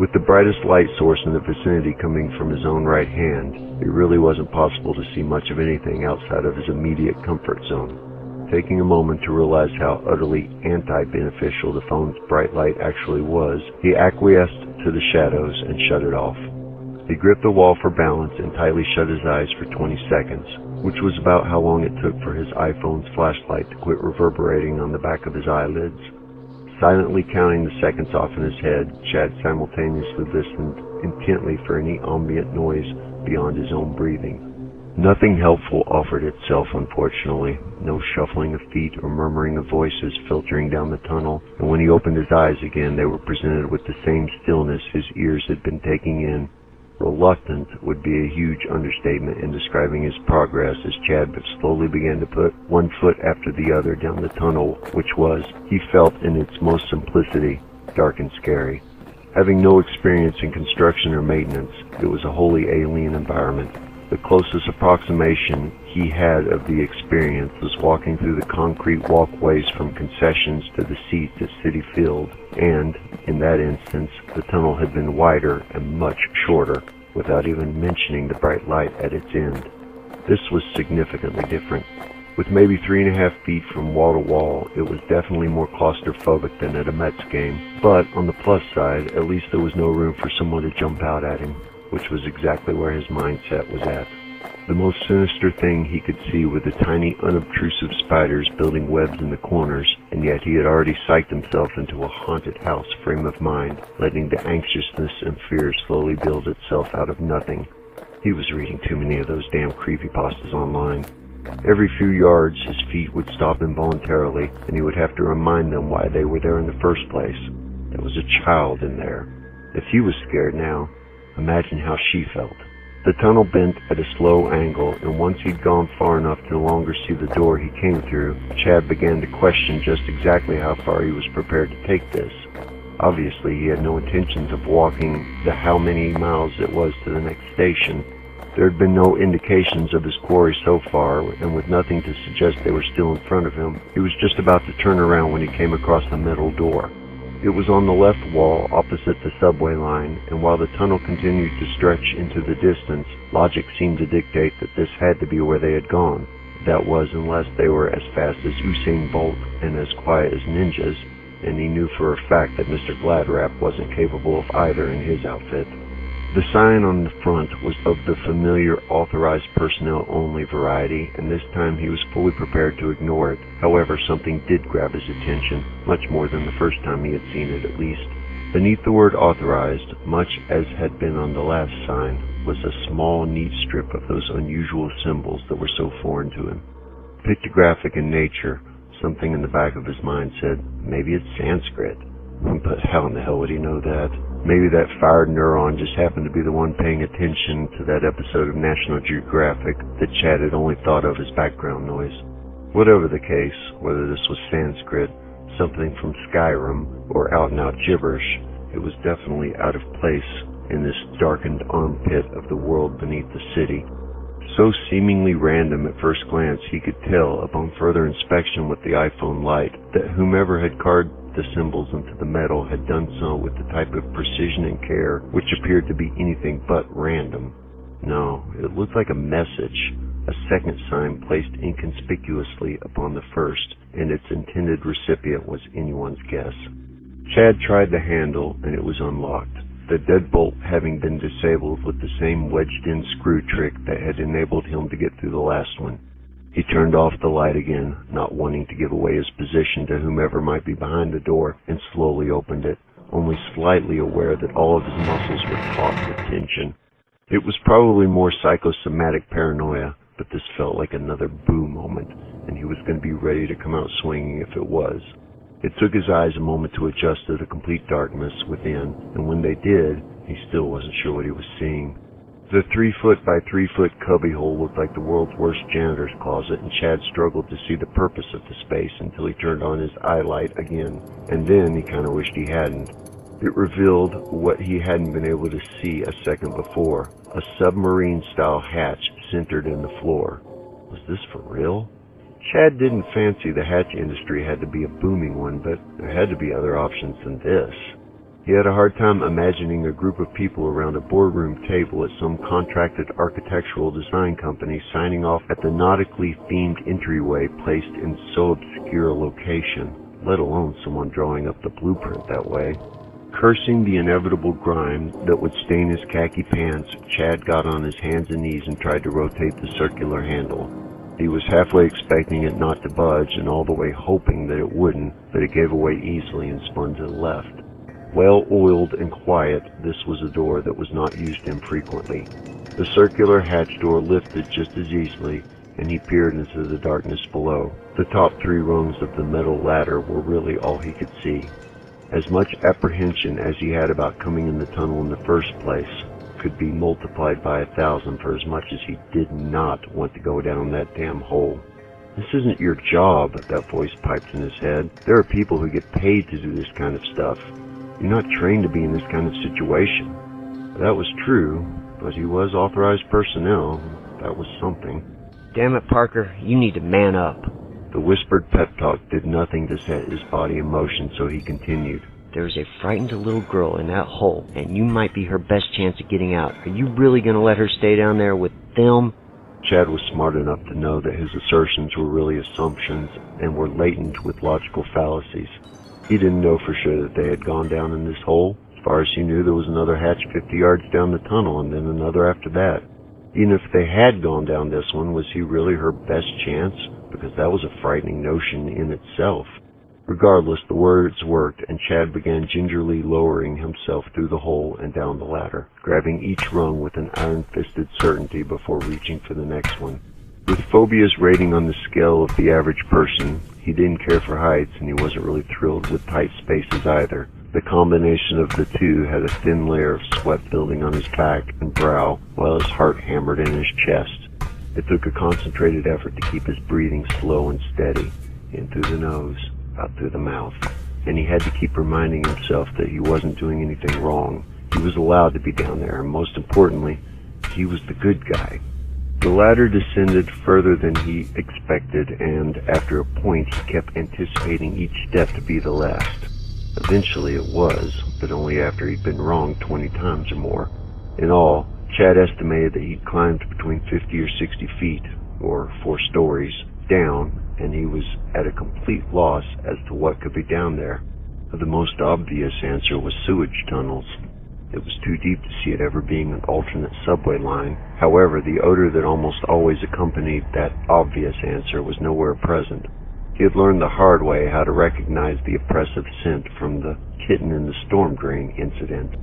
With the brightest light source in the vicinity coming from his own right hand, it really wasn't possible to see much of anything outside of his immediate comfort zone. Taking a moment to realize how utterly anti-beneficial the phone's bright light actually was, he acquiesced to the shadows and shut it off. He gripped the wall for balance and tightly shut his eyes for 20 seconds, which was about how long it took for his iPhone's flashlight to quit reverberating on the back of his eyelids. Silently counting the seconds off in his head, Chad simultaneously listened intently for any ambient noise beyond his own breathing. Nothing helpful offered itself, unfortunately. No shuffling of feet or murmuring of voices filtering down the tunnel, and when he opened his eyes again, they were presented with the same stillness his ears had been taking in. Reluctant would be a huge understatement in describing his progress as Chad slowly began to put one foot after the other down the tunnel, which was, he felt in its most simplicity, dark and scary. Having no experience in construction or maintenance, it was a wholly alien environment. The closest approximation he had of the experience was walking through the concrete walkways from concessions to the seats at Citi Field, and, in that instance, the tunnel had been wider and much shorter, without even mentioning the bright light at its end. This was significantly different. With maybe 3.5 feet from wall to wall, it was definitely more claustrophobic than at a Mets game, but on the plus side, at least there was no room for someone to jump out at him, which was exactly where his mindset was at. The most sinister thing he could see were the tiny, unobtrusive spiders building webs in the corners, and yet he had already psyched himself into a haunted house frame of mind, letting the anxiousness and fear slowly build itself out of nothing. He was reading too many of those damn creepypastas online. Every few yards, his feet would stop involuntarily, and he would have to remind them why they were there in the first place. There was a child in there. If he was scared now, imagine how she felt. The tunnel bent at a slow angle, and once he'd gone far enough to no longer see the door he came through, Chad began to question just exactly how far he was prepared to take this. Obviously, he had no intentions of walking the how many miles it was to the next station. There had been no indications of his quarry so far, and with nothing to suggest they were still in front of him, he was just about to turn around when he came across the metal door. It was on the left wall, opposite the subway line, and while the tunnel continued to stretch into the distance, logic seemed to dictate that this had to be where they had gone. That was, unless they were as fast as Usain Bolt and as quiet as ninjas, and he knew for a fact that Mr. Gladrap wasn't capable of either in his outfit. The sign on the front was of the familiar authorized personnel only variety, and this time he was fully prepared to ignore it. However, something did grab his attention, much more than the first time he had seen it at least. Beneath the word authorized, much as had been on the last sign, was a small, neat strip of those unusual symbols that were so foreign to him. Pictographic in nature, something in the back of his mind said, maybe it's Sanskrit. But how in the hell would he know that? Maybe that fired neuron just happened to be the one paying attention to that episode of National Geographic that Chad had only thought of as background noise. Whatever the case, whether this was Sanskrit, something from Skyrim, or out-and-out gibberish, it was definitely out of place in this darkened armpit of the world beneath the city. So seemingly random at first glance, he could tell, upon further inspection with the iPhone light, that whomever had carved the symbols into the metal had done so with the type of precision and care which appeared to be anything but random. No, it looked like a message, a second sign placed inconspicuously upon the first, and its intended recipient was anyone's guess. Chad tried the handle, and it was unlocked, the deadbolt having been disabled with the same wedged-in screw trick that had enabled him to get through the last one. He turned off the light again, not wanting to give away his position to whomever might be behind the door, and slowly opened it, only slightly aware that all of his muscles were taut with tension. It was probably more psychosomatic paranoia, but this felt like another boo moment, and he was going to be ready to come out swinging if it was. It took his eyes a moment to adjust to the complete darkness within, and when they did, he still wasn't sure what he was seeing. The 3-foot by 3-foot cubbyhole looked like the world's worst janitor's closet, and Chad struggled to see the purpose of the space until he turned on his eye light again, and then he kind of wished he hadn't. It revealed what he hadn't been able to see a second before, a submarine-style hatch centered in the floor. Was this for real? Chad didn't fancy the hatch industry had to be a booming one, but there had to be other options than this. He had a hard time imagining a group of people around a boardroom table at some contracted architectural design company signing off at the nautically themed entryway placed in so obscure a location, let alone someone drawing up the blueprint that way. Cursing the inevitable grime that would stain his khaki pants, Chad got on his hands and knees and tried to rotate the circular handle. He was halfway expecting it not to budge and all the way hoping that it wouldn't, but it gave away easily and spun to the left. Well-oiled and quiet, this was a door that was not used infrequently. The circular hatch door lifted just as easily, and he peered into the darkness below. The top 3 rungs of the metal ladder were really all he could see. As much apprehension as he had about coming in the tunnel in the first place could be multiplied by 1,000 for as much as he did not want to go down that damn hole. "This isn't your job," that voice piped in his head. "There are people who get paid to do this kind of stuff. You're not trained to be in this kind of situation." That was true, but he was authorized personnel. That was something.
"Damn it, Parker, you need to man up."
The whispered pep talk did nothing to set his body in motion, so he continued.
"There's a frightened little girl in that hole, and you might be her best chance of getting out. Are you really going to let her stay down there with them?"
Chad was smart enough to know that his assertions were really assumptions and were latent with logical fallacies. He didn't know for sure that they had gone down in this hole. As far as he knew, there was another hatch 50 yards down the tunnel, and then another after that. Even if they had gone down this one, was he really her best chance? Because that was a frightening notion in itself. Regardless, the words worked, and Chad began gingerly lowering himself through the hole and down the ladder, grabbing each rung with an iron-fisted certainty before reaching for the next one. With phobias rating on the scale of the average person, he didn't care for heights, and he wasn't really thrilled with tight spaces either. The combination of the two had a thin layer of sweat building on his back and brow, while his heart hammered in his chest. It took a concentrated effort to keep his breathing slow and steady, in through the nose, out through the mouth. And he had to keep reminding himself that he wasn't doing anything wrong. He was allowed to be down there, and most importantly, he was the good guy. The ladder descended further than he expected, and after a point he kept anticipating each step to be the last. Eventually it was, but only after he'd been wrong 20 times or more. In all, Chad estimated that he'd climbed between 50 or 60 feet, or 4 stories, down, and he was at a complete loss as to what could be down there. The most obvious answer was sewage tunnels. It was too deep to see it ever being an alternate subway line. However, the odor that almost always accompanied that obvious answer was nowhere present. He had learned the hard way how to recognize the oppressive scent from the kitten in the storm drain incident.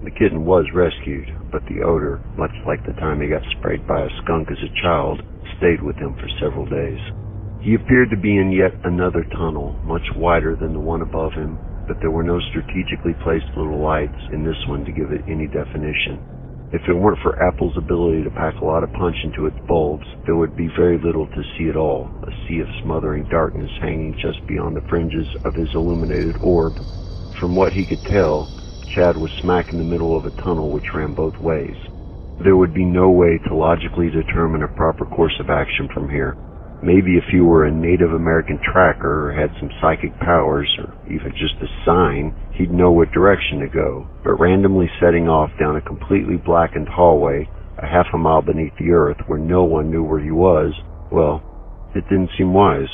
The kitten was rescued, but the odor, much like the time he got sprayed by a skunk as a child, stayed with him for several days. He appeared to be in yet another tunnel, much wider than the one above him, but there were no strategically placed little lights in this one to give it any definition. If it weren't for Apple's ability to pack a lot of punch into its bulbs, there would be very little to see at all, a sea of smothering darkness hanging just beyond the fringes of his illuminated orb. From what he could tell, Chad was smack in the middle of a tunnel which ran both ways. There would be no way to logically determine a proper course of action from here. Maybe if he were a Native American tracker or had some psychic powers, or even just a sign, he'd know what direction to go. But randomly setting off down a completely blackened hallway, a half a mile beneath the earth, where no one knew where he was, well, it didn't seem wise.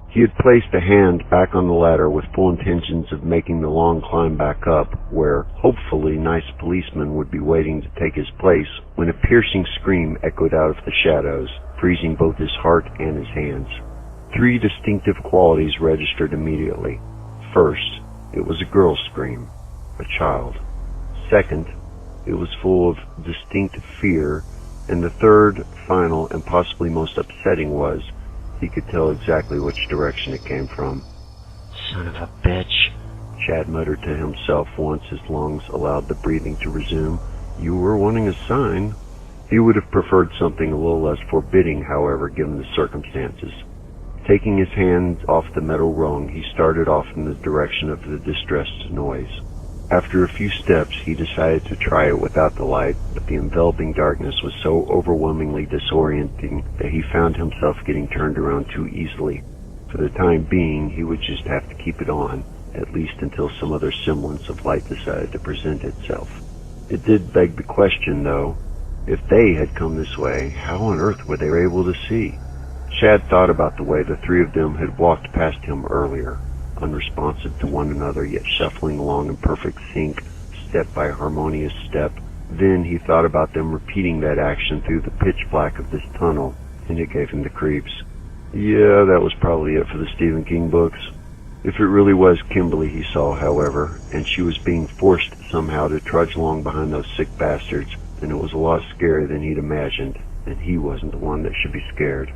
He had placed a hand back on the ladder with full intentions of making the long climb back up, where hopefully nice policemen would be waiting to take his place, when a piercing scream echoed out of the shadows, freezing both his heart and his hands. 3 distinctive qualities registered immediately. First, it was a girl's scream, a child. Second, it was full of distinct fear, and the third, final, and possibly most upsetting was, he could tell exactly which direction it came from.
"Son of a bitch,"
Chad muttered to himself once his lungs allowed the breathing to resume. You were wanting a sign. He would have preferred something a little less forbidding, however, given the circumstances. Taking his hand off the metal rung, he started off in the direction of the distressed noise. After a few steps, he decided to try it without the light, but the enveloping darkness was so overwhelmingly disorienting that he found himself getting turned around too easily. For the time being, he would just have to keep it on, at least until some other semblance of light decided to present itself. It did beg the question, though, if they had come this way, how on earth were they able to see? Chad thought about the way the 3 of them had walked past him earlier. unresponsive to one another, yet shuffling along in perfect sync, step by harmonious step. Then he thought about them repeating that action through the pitch black of this tunnel, and it gave him the creeps. Yeah, that was probably it for the Stephen King books. If it really was Kimberly he saw, however, and she was being forced somehow to trudge along behind those sick bastards, then it was a lot scarier than he'd imagined, and he wasn't the one that should be scared.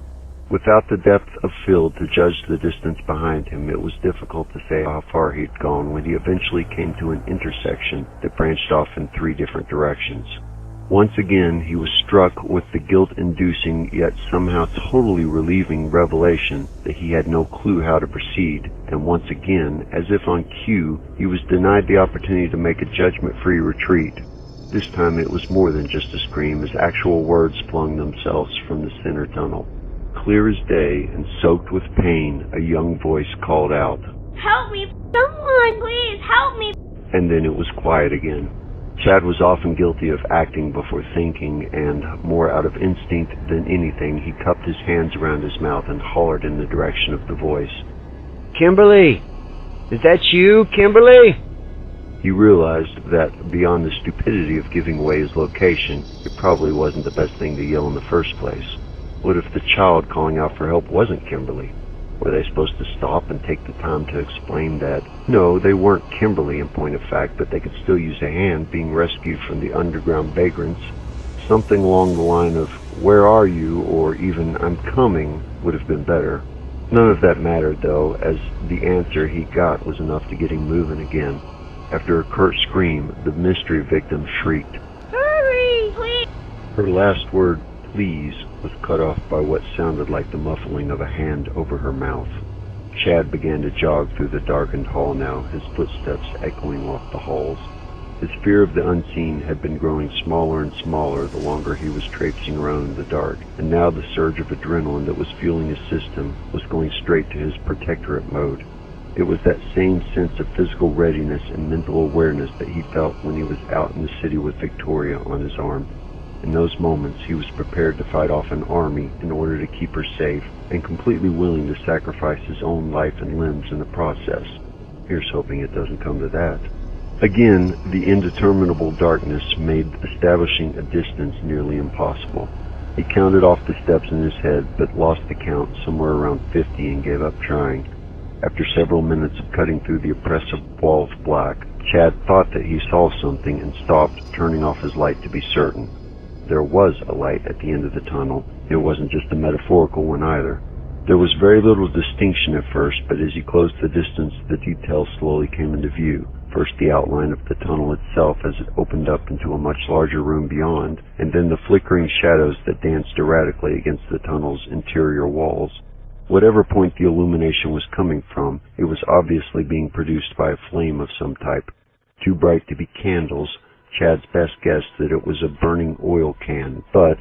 Without the depth of field to judge the distance behind him, it was difficult to say how far he'd gone when he eventually came to an intersection that branched off in 3 different directions. Once again, he was struck with the guilt-inducing yet somehow totally relieving revelation that he had no clue how to proceed, and once again, as if on cue, he was denied the opportunity to make a judgment-free retreat. This time it was more than just a scream, as actual words flung themselves from the center tunnel. Clear as day and soaked with pain, a young voice called out,
"Help me! Someone, please help me!"
And then it was quiet again. Chad was often guilty of acting before thinking, and, more out of instinct than anything, he cupped his hands around his mouth and hollered in the direction of the voice.
Kimberly! Is that you, Kimberly?
He realized that, beyond the stupidity of giving away his location, it probably wasn't the best thing to yell in the first place. What if the child calling out for help wasn't Kimberly? Were they supposed to stop and take the time to explain that, no, they weren't Kimberly in point of fact, but they could still use a hand being rescued from the underground vagrants? Something along the line of, "Where are you?" or even, "I'm coming," would have been better. None of that mattered, though, as the answer he got was enough to get him moving again. After a curt scream, the mystery victim shrieked,
"Hurry, please!"
Her last word, "please," was cut off by what sounded like the muffling of a hand over her mouth. Chad began to jog through the darkened hall now, his footsteps echoing off the halls. His fear of the unseen had been growing smaller and smaller the longer he was traipsing around in the dark, and now the surge of adrenaline that was fueling his system was going straight to his protectorate mode. It was that same sense of physical readiness and mental awareness that he felt when he was out in the city with Victoria on his arm. In those moments, he was prepared to fight off an army in order to keep her safe, and completely willing to sacrifice his own life and limbs in the process. Here's hoping it doesn't come to that. Again, the indeterminable darkness made establishing a distance nearly impossible. He counted off the steps in his head, but lost the count somewhere around 50 and gave up trying. After several minutes of cutting through the oppressive wall of black, Chad thought that he saw something and stopped, turning off his light to be certain. There was a light at the end of the tunnel. It wasn't just a metaphorical one either. There was very little distinction at first, but as he closed the distance, the details slowly came into view. First the outline of the tunnel itself as it opened up into a much larger room beyond, and then the flickering shadows that danced erratically against the tunnel's interior walls. Whatever point the illumination was coming from, it was obviously being produced by a flame of some type. Too bright to be candles, Chad's best guess that it was a burning oil can, but,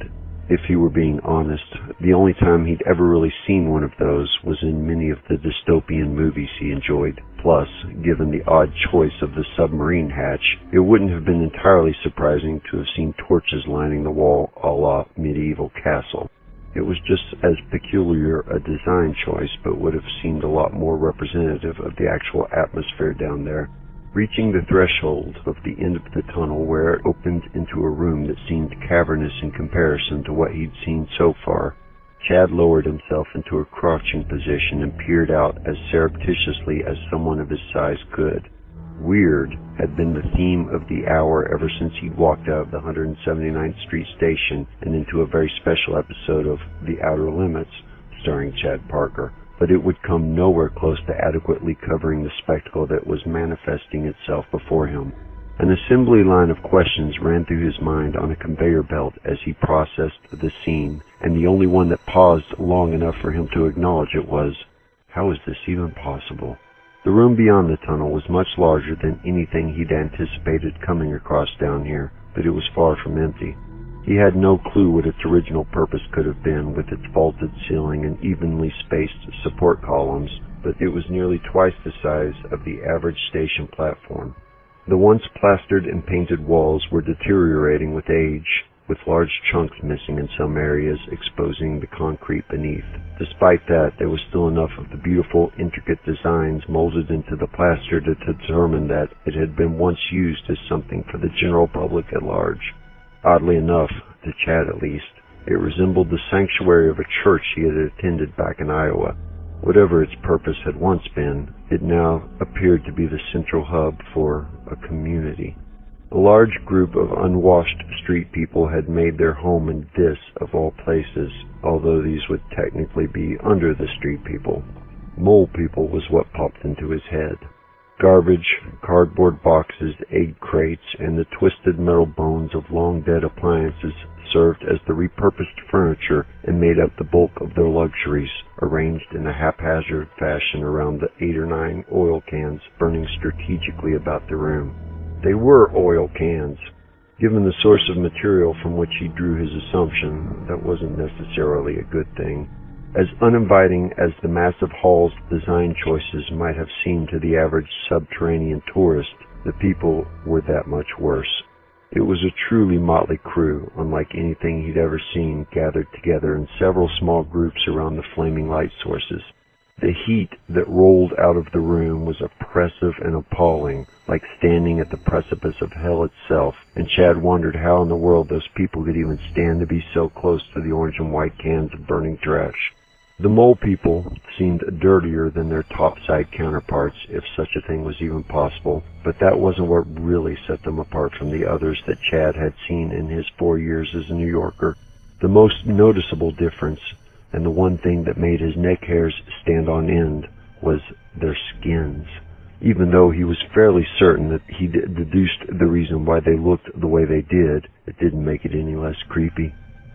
if he were being honest, the only time he'd ever really seen one of those was in many of the dystopian movies he enjoyed. Plus, given the odd choice of the submarine hatch, it wouldn't have been entirely surprising to have seen torches lining the wall a la medieval castle. It was just as peculiar a design choice, but would have seemed a lot more representative of the actual atmosphere down there. Reaching the threshold of the end of the tunnel where it opened into a room that seemed cavernous in comparison to what he'd seen so far, Chad lowered himself into a crouching position and peered out as surreptitiously as someone of his size could. Weird had been the theme of the hour ever since he'd walked out of the 179th Street station and into a very special episode of The Outer Limits, starring Chad Parker. But it would come nowhere close to adequately covering the spectacle that was manifesting itself before him. An assembly line of questions ran through his mind on a conveyor belt as he processed the scene, and the only one that paused long enough for him to acknowledge it was, how is this even possible? The room beyond the tunnel was much larger than anything he'd anticipated coming across down here, but it was far from empty. He had no clue what its original purpose could have been with its vaulted ceiling and evenly spaced support columns, but it was nearly twice the size of the average station platform. The once plastered and painted walls were deteriorating with age, with large chunks missing in some areas, exposing the concrete beneath. Despite that, there was still enough of the beautiful, intricate designs molded into the plaster to determine that it had been once used as something for the general public at large. Oddly enough, to Chad at least, it resembled the sanctuary of a church he had attended back in Iowa. Whatever its purpose had once been, it now appeared to be the central hub for a community. A large group of unwashed street people had made their home in this, of all places, although these would technically be under the street people. Mole people was what popped into his head. Garbage, cardboard boxes, egg crates, and the twisted metal bones of long-dead appliances served as the repurposed furniture and made up the bulk of their luxuries, arranged in a haphazard fashion around the 8 or 9 oil cans burning strategically about the room. They were oil cans. Given the source of material from which he drew his assumption, that wasn't necessarily a good thing. As uninviting as the massive hall's design choices might have seemed to the average subterranean tourist, the people were that much worse. It was a truly motley crew, unlike anything he'd ever seen, gathered together in several small groups around the flaming light sources. The heat that rolled out of the room was oppressive and appalling, like standing at the precipice of hell itself, and Chad wondered how in the world those people could even stand to be so close to the orange and white cans of burning trash. The mole people seemed dirtier than their topside counterparts, if such a thing was even possible, but that wasn't what really set them apart from the others that Chad had seen in his 4 years as a New Yorker. The most noticeable difference, and the one thing that made his neck hairs stand on end, was their skins. Even though he was fairly certain that he'd deduced the reason why they looked the way they did, it didn't make it any less creepy.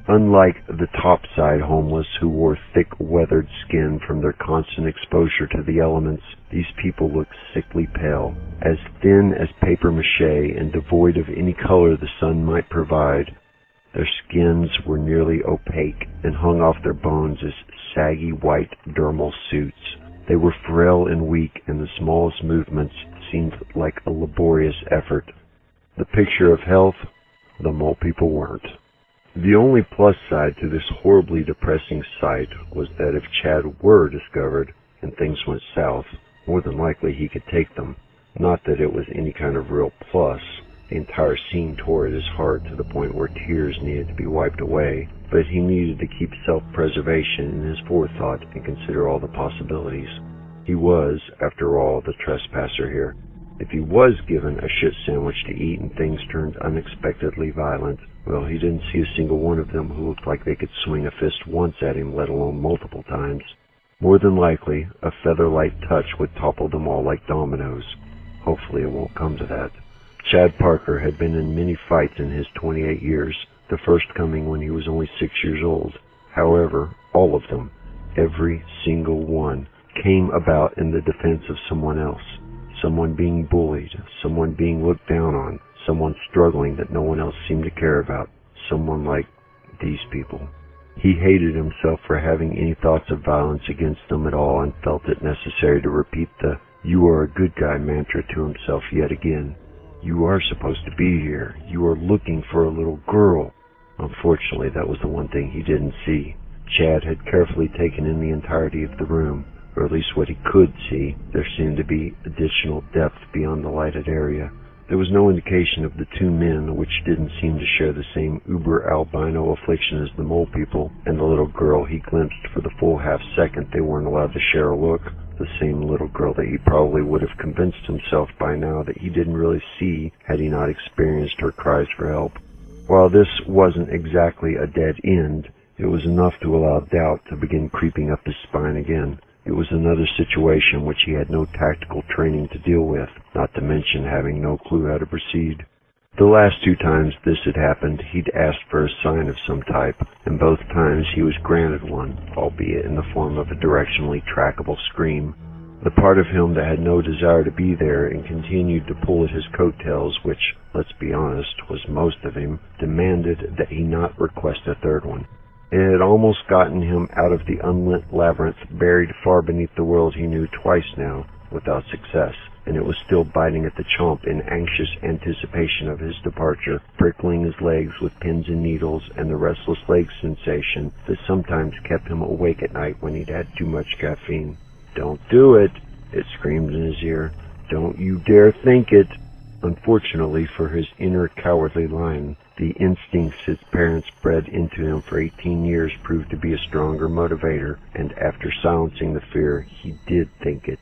Unlike the topside homeless who wore thick, weathered skin from their constant exposure to the elements, these people looked sickly pale, as thin as paper mache and devoid of any color the sun might provide. Their skins were nearly opaque and hung off their bones as saggy white dermal suits. They were frail and weak, and the smallest movements seemed like a laborious effort. The picture of health, the mole people weren't. The only plus side to this horribly depressing sight was that if Chad were discovered and things went south, more than likely he could take them. Not that it was any kind of real plus. The entire scene tore at his heart to the point where tears needed to be wiped away, but he needed to keep self-preservation in his forethought and consider all the possibilities. He was, after all, the trespasser here. If he was given a shit sandwich to eat and things turned unexpectedly violent, well, he didn't see a single one of them who looked like they could swing a fist once at him, let alone multiple times. More than likely, a feather-light touch would topple them all like dominoes. Hopefully it won't come to that. Chad Parker had been in many fights in his 28 years, the first coming when he was only 6 years old. However, all of them, every single one, came about in the defense of someone else. Someone being bullied, someone being looked down on, someone struggling that no one else seemed to care about, someone like these people. He hated himself for having any thoughts of violence against them at all and felt it necessary to repeat the "you are a good guy" mantra to himself yet again. You are supposed to be here. You are looking for a little girl. Unfortunately, that was the one thing he didn't see. Chad had carefully taken in the entirety of the room, or at least what he could see. There seemed to be additional depth beyond the lighted area. There was no indication of the two men, which didn't seem to share the same uber-albino affliction as the mole people, and the little girl he glimpsed for the full half-second they weren't allowed to share a look. The same little girl that he probably would have convinced himself by now that he didn't really see had he not experienced her cries for help. While this wasn't exactly a dead end, it was enough to allow doubt to begin creeping up his spine again. It was another situation which he had no tactical training to deal with, not to mention having no clue how to proceed. The last 2 times this had happened, he'd asked for a sign of some type, and both times he was granted one, albeit in the form of a directionally trackable scream. The part of him that had no desire to be there and continued to pull at his coattails, which, let's be honest, was most of him, demanded that he not request a third one. It had almost gotten him out of the unlit labyrinth buried far beneath the world he knew twice now, without success, and it was still biting at the chomp in anxious anticipation of his departure, prickling his legs with pins and needles, and the restless leg sensation that sometimes kept him awake at night when he'd had too much caffeine. "Don't do it," it screamed in his ear. "Don't you dare think it." Unfortunately for his inner cowardly lion, the instincts his parents bred into him for 18 years proved to be a stronger motivator, and after silencing the fear, he did think it.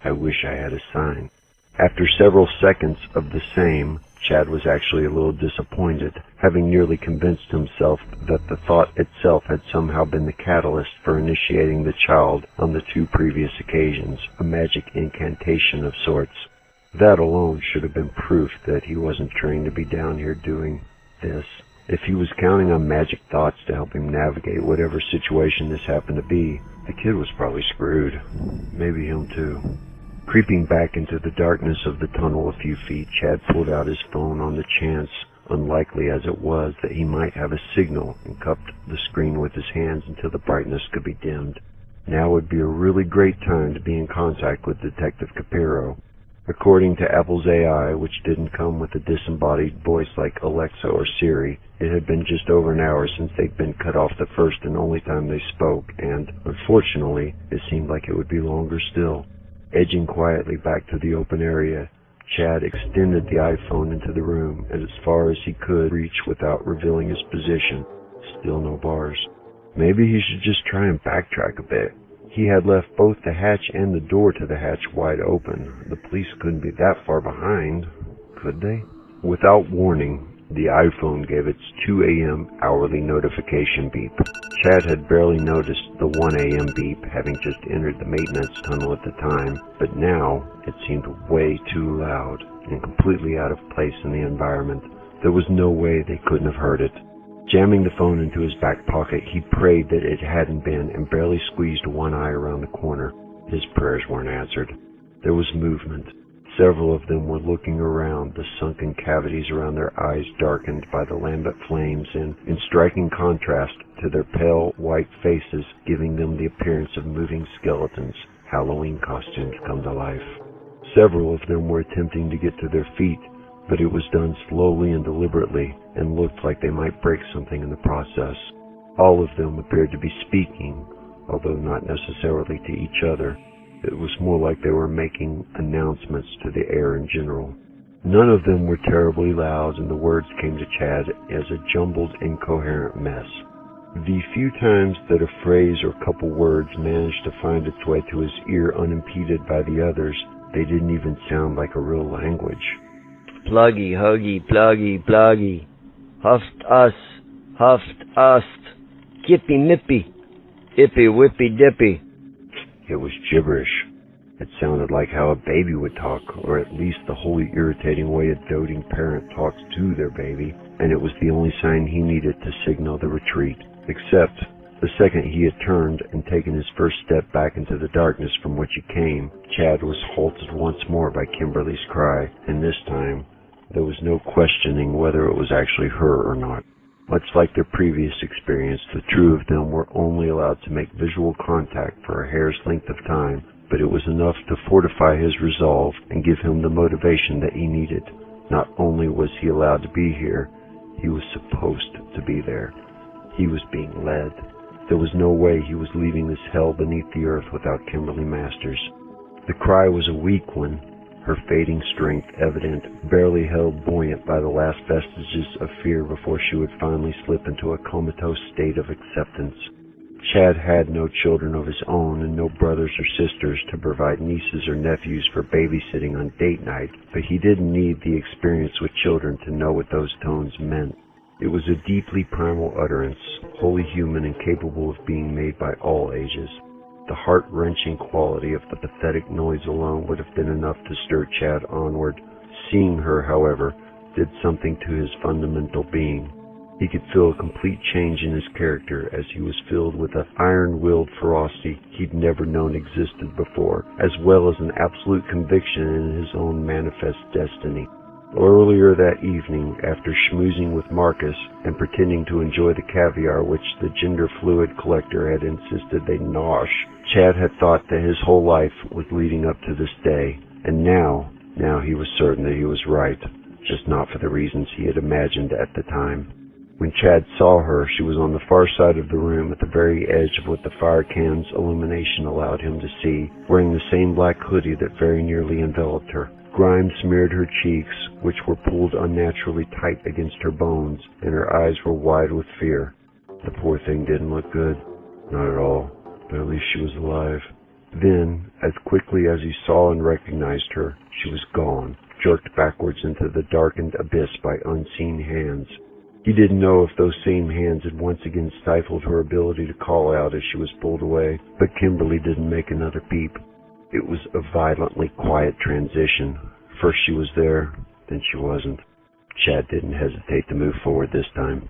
"I wish I had a sign." After several seconds of the same, Chad was actually a little disappointed, having nearly convinced himself that the thought itself had somehow been the catalyst for initiating the child on the 2 previous occasions, a magic incantation of sorts. That alone should have been proof that he wasn't trained to be down here doing this. If he was counting on magic thoughts to help him navigate whatever situation this happened to be, the kid was probably screwed. Maybe him too. Creeping back into the darkness of the tunnel a few feet, Chad pulled out his phone on the chance, unlikely as it was, that he might have a signal, and cupped the screen with his hands until the brightness could be dimmed. Now would be a really great time to be in contact with Detective Capiro. According to Apple's AI, which didn't come with a disembodied voice like Alexa or Siri, it had been just over an hour since they'd been cut off the first and only time they spoke, and, unfortunately, it seemed like it would be longer still. Edging quietly back to the open area, Chad extended the iPhone into the room and as far as he could reach without revealing his position. Still no bars. Maybe he should just try and backtrack a bit. He had left both the hatch and the door to the hatch wide open. The police couldn't be that far behind, could they? Without warning, the iPhone gave its 2 a.m. hourly notification beep. Chad had barely noticed the 1 a.m. beep, having just entered the maintenance tunnel at the time, but now it seemed way too loud and completely out of place in the environment. There was no way they couldn't have heard it. Jamming the phone into his back pocket, he prayed that it hadn't been and barely squeezed one eye around the corner. His prayers weren't answered. There was movement. Several of them were looking around, the sunken cavities around their eyes darkened by the lambent flames and, in striking contrast to their pale white faces, giving them the appearance of moving skeletons, Halloween costumes come to life. Several of them were attempting to get to their feet, but it was done slowly and deliberately, and looked like they might break something in the process. All of them appeared to be speaking, although not necessarily to each other. It was more like they were making announcements to the air in general. None of them were terribly loud, and the words came to Chad as a jumbled, incoherent mess. The few times that a phrase or couple words managed to find its way to his ear unimpeded by the others, they didn't even sound like a real language.
Pluggy, huggy, pluggy, pluggy. Huffed us, kippy mippy, ippy whippy dippy.
It was gibberish. It sounded like how a baby would talk, or at least the wholly irritating way a doting parent talks to their baby, and it was the only sign he needed to signal the retreat. Except, the second he had turned and taken his first step back into the darkness from which he came, Chad was halted once more by Kimberly's cry, and this time, there was no questioning whether it was actually her or not. Much like their previous experience, the two of them were only allowed to make visual contact for a hair's length of time, but it was enough to fortify his resolve and give him the motivation that he needed. Not only was he allowed to be here, he was supposed to be there. He was being led. There was no way he was leaving this hell beneath the earth without Kimberly Masters. The cry was a weak one, her fading strength evident, barely held buoyant by the last vestiges of fear before she would finally slip into a comatose state of acceptance. Chad had no children of his own and no brothers or sisters to provide nieces or nephews for babysitting on date night, but he didn't need the experience with children to know what those tones meant. It was a deeply primal utterance, wholly human and capable of being made by all ages. The heart-wrenching quality of the pathetic noise alone would have been enough to stir Chad onward. Seeing her, however, did something to his fundamental being. He could feel a complete change in his character as he was filled with an iron-willed ferocity he'd never known existed before, as well as an absolute conviction in his own manifest destiny. Earlier that evening, after schmoozing with Marcus and pretending to enjoy the caviar which the gender-fluid collector had insisted they nosh, Chad had thought that his whole life was leading up to this day, and now he was certain that he was right, just not for the reasons he had imagined at the time. When Chad saw her, she was on the far side of the room at the very edge of what the fire can's illumination allowed him to see, wearing the same black hoodie that very nearly enveloped her. Grime smeared her cheeks, which were pulled unnaturally tight against her bones, and her eyes were wide with fear. The poor thing didn't look good. Not at all, but at least she was alive. Then, as quickly as he saw and recognized her, she was gone, jerked backwards into the darkened abyss by unseen hands. He didn't know if those same hands had once again stifled her ability to call out as she was pulled away, but Kimberly didn't make another peep. It was a violently quiet transition. First she was there, then she wasn't. Chad didn't hesitate to move forward this time.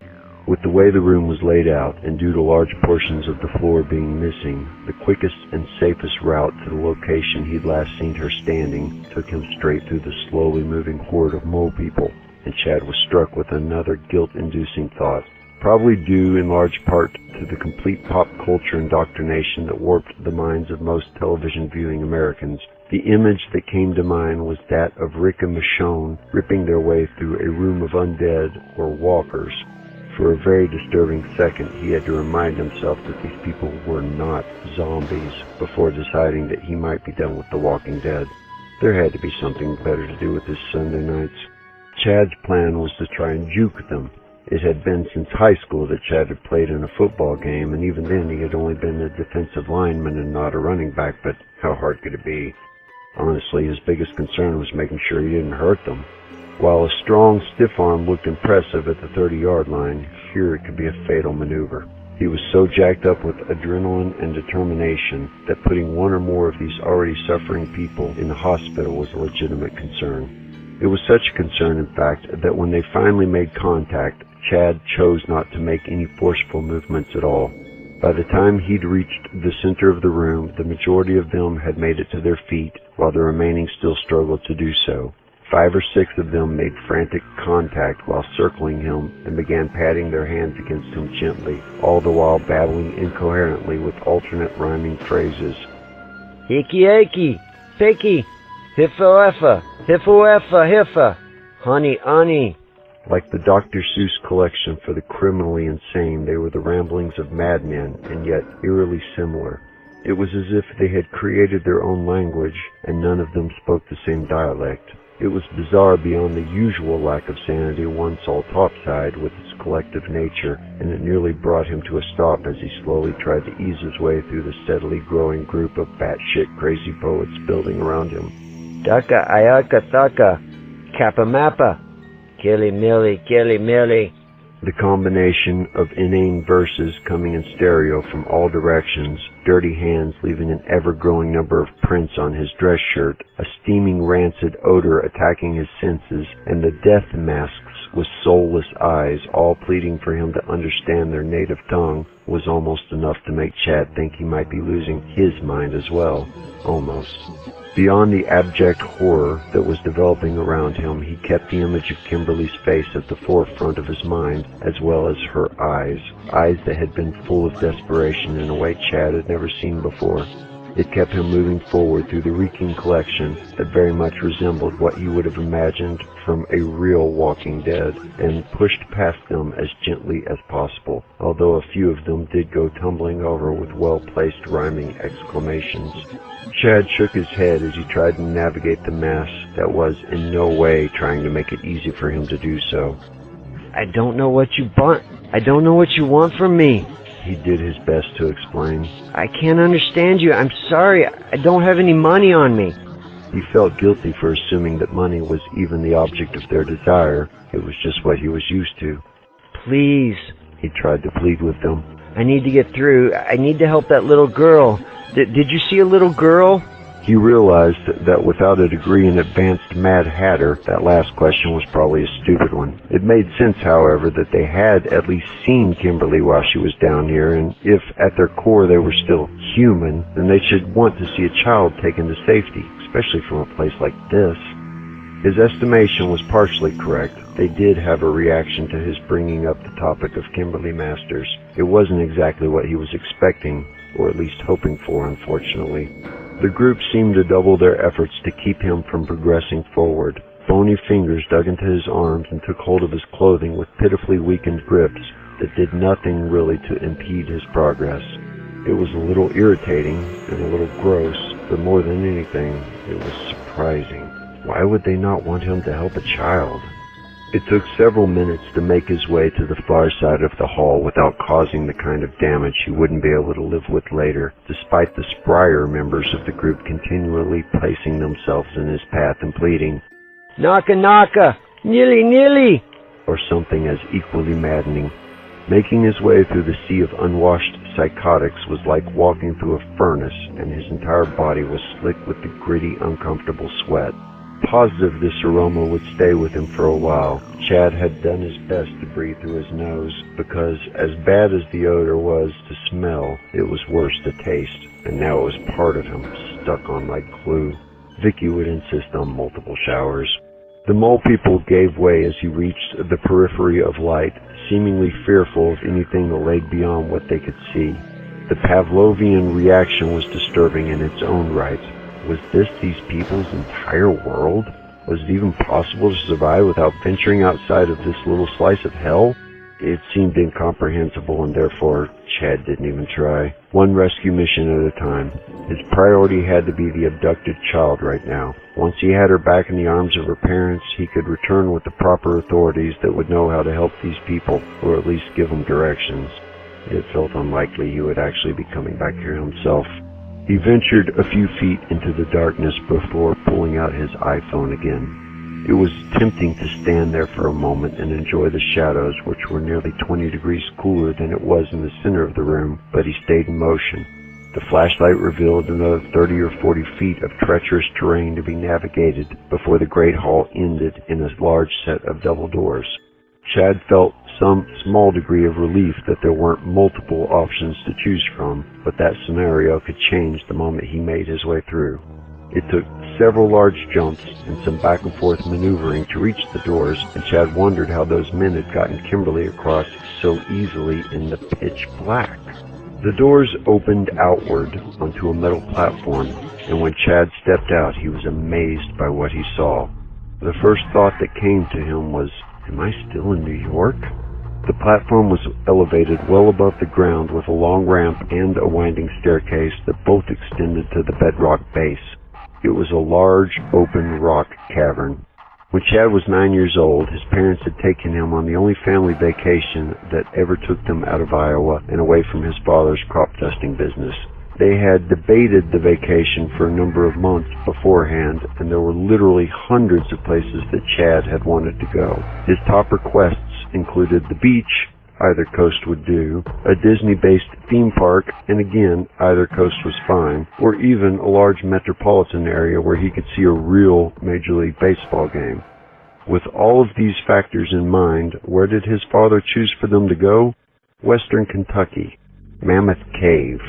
With the way the room was laid out, and due to large portions of the floor being missing, the quickest and safest route to the location he'd last seen her standing took him straight through the slowly moving horde of mole people, and Chad was struck with another guilt-inducing thought. Probably due in large part to the complete pop culture indoctrination that warped the minds of most television-viewing Americans. The image that came to mind was that of Rick and Michonne ripping their way through a room of undead, or walkers. For a very disturbing second, he had to remind himself that these people were not zombies before deciding that he might be done with The Walking Dead. There had to be something better to do with his Sunday nights. Chad's plan was to try and juke them. It had been since high school that Chad had played in a football game, and even then he had only been a defensive lineman and not a running back, but how hard could it be? Honestly, his biggest concern was making sure he didn't hurt them. While a strong, stiff arm looked impressive at the 30-yard line, here it could be a fatal maneuver. He was so jacked up with adrenaline and determination that putting one or more of these already suffering people in the hospital was a legitimate concern. It was such a concern, in fact, that when they finally made contact, Chad chose not to make any forceful movements at all. By the time he'd reached the center of the room, the majority of them had made it to their feet, while the remaining still struggled to do so. 5 or 6 of them made frantic contact while circling him and began patting their hands against him gently, all the while babbling incoherently with alternate rhyming phrases.
Hickey achy, picky, hiffo effa, hiffo effa, hiffa, honey, honey.
Like the Dr. Seuss collection for the criminally insane, they were the ramblings of madmen, and yet eerily similar. It was as if they had created their own language, and none of them spoke the same dialect. It was bizarre beyond the usual lack of sanity one saw topside with its collective nature, and it nearly brought him to a stop as he slowly tried to ease his way through the steadily growing group of batshit crazy poets building around him.
Daka ayaka thaka, kappa mappa. Killy Milly, Killy Milly.
The combination of inane verses coming in stereo from all directions, dirty hands leaving an ever-growing number of prints on his dress shirt, a steaming rancid odor attacking his senses, and the death masks with soulless eyes all pleading for him to understand their native tongue was almost enough to make Chad think he might be losing his mind as well. Almost. Beyond the abject horror that was developing around him, he kept the image of Kimberly's face at the forefront of his mind, as well as her eyes that had been full of desperation in a way Chad had never seen before. It kept him moving forward through the reeking collection that very much resembled what he would have imagined from a real Walking Dead, and pushed past them as gently as possible, although a few of them did go tumbling over with well-placed rhyming exclamations. Chad shook his head as he tried to navigate the mess that was in no way trying to make it easy for him to do so.
I don't know what you want. I don't know what you want from me.
He did his best to explain.
I can't understand you. I'm sorry. I don't have any money on me.
He felt guilty for assuming that money was even the object of their desire. It was just what he was used to.
Please.
He tried to plead with them.
I need to get through. I need to help that little girl. Did you see a little girl?
He realized that without a degree in advanced Mad Hatter, that last question was probably a stupid one. It made sense, however, that they had at least seen Kimberly while she was down here, and if at their core they were still human, then they should want to see a child taken to safety, especially from a place like this. His estimation was partially correct. They did have a reaction to his bringing up the topic of Kimberly Masters. It wasn't exactly what he was expecting, or at least hoping for, unfortunately. The group seemed to double their efforts to keep him from progressing forward. Bony fingers dug into his arms and took hold of his clothing with pitifully weakened grips that did nothing really to impede his progress. It was a little irritating and a little gross, but more than anything, it was surprising. Why would they not want him to help a child? It took several minutes to make his way to the far side of the hall without causing the kind of damage he wouldn't be able to live with later, despite the sprier members of the group continually placing themselves in his path and pleading,
"Naka naka! Nearly, nearly!"
or something as equally maddening. Making his way through the sea of unwashed psychotics was like walking through a furnace, and his entire body was slick with the gritty, uncomfortable sweat. Positive this aroma would stay with him for a while, Chad had done his best to breathe through his nose, because as bad as the odor was to smell, it was worse to taste, and now it was part of him, stuck on like glue. Vicky would insist on multiple showers. The mole people gave way as he reached the periphery of light, seemingly fearful of anything that lay beyond what they could see. The Pavlovian reaction was disturbing in its own right. Was this these people's entire world? Was it even possible to survive without venturing outside of this little slice of hell? It seemed incomprehensible, and therefore Chad didn't even try. One rescue mission at a time. His priority had to be the abducted child right now. Once he had her back in the arms of her parents, he could return with the proper authorities that would know how to help these people, or at least give them directions. It felt unlikely he would actually be coming back here himself. He ventured a few feet into the darkness before pulling out his iPhone again. It was tempting to stand there for a moment and enjoy the shadows, which were nearly 20 degrees cooler than it was in the center of the room, but he stayed in motion. The flashlight revealed another 30 or 40 feet of treacherous terrain to be navigated before the great hall ended in a large set of double doors. Chad felt some small degree of relief that there weren't multiple options to choose from, but that scenario could change the moment he made his way through. It took several large jumps and some back and forth maneuvering to reach the doors, and Chad wondered how those men had gotten Kimberly across so easily in the pitch black. The doors opened outward onto a metal platform, and when Chad stepped out, he was amazed by what he saw. The first thought that came to him was, am I still in New York? The platform was elevated well above the ground with a long ramp and a winding staircase that both extended to the bedrock base. It was a large, open rock cavern. When Chad was 9 years old, his parents had taken him on the only family vacation that ever took them out of Iowa and away from his father's crop dusting business. They had debated the vacation for a number of months beforehand, and there were literally hundreds of places that Chad had wanted to go. His top requests included the beach, either coast would do, a Disney-based theme park, and again, either coast was fine, or even a large metropolitan area where he could see a real Major League Baseball game. With all of these factors in mind, where did his father choose for them to go? Western Kentucky. Mammoth Cave.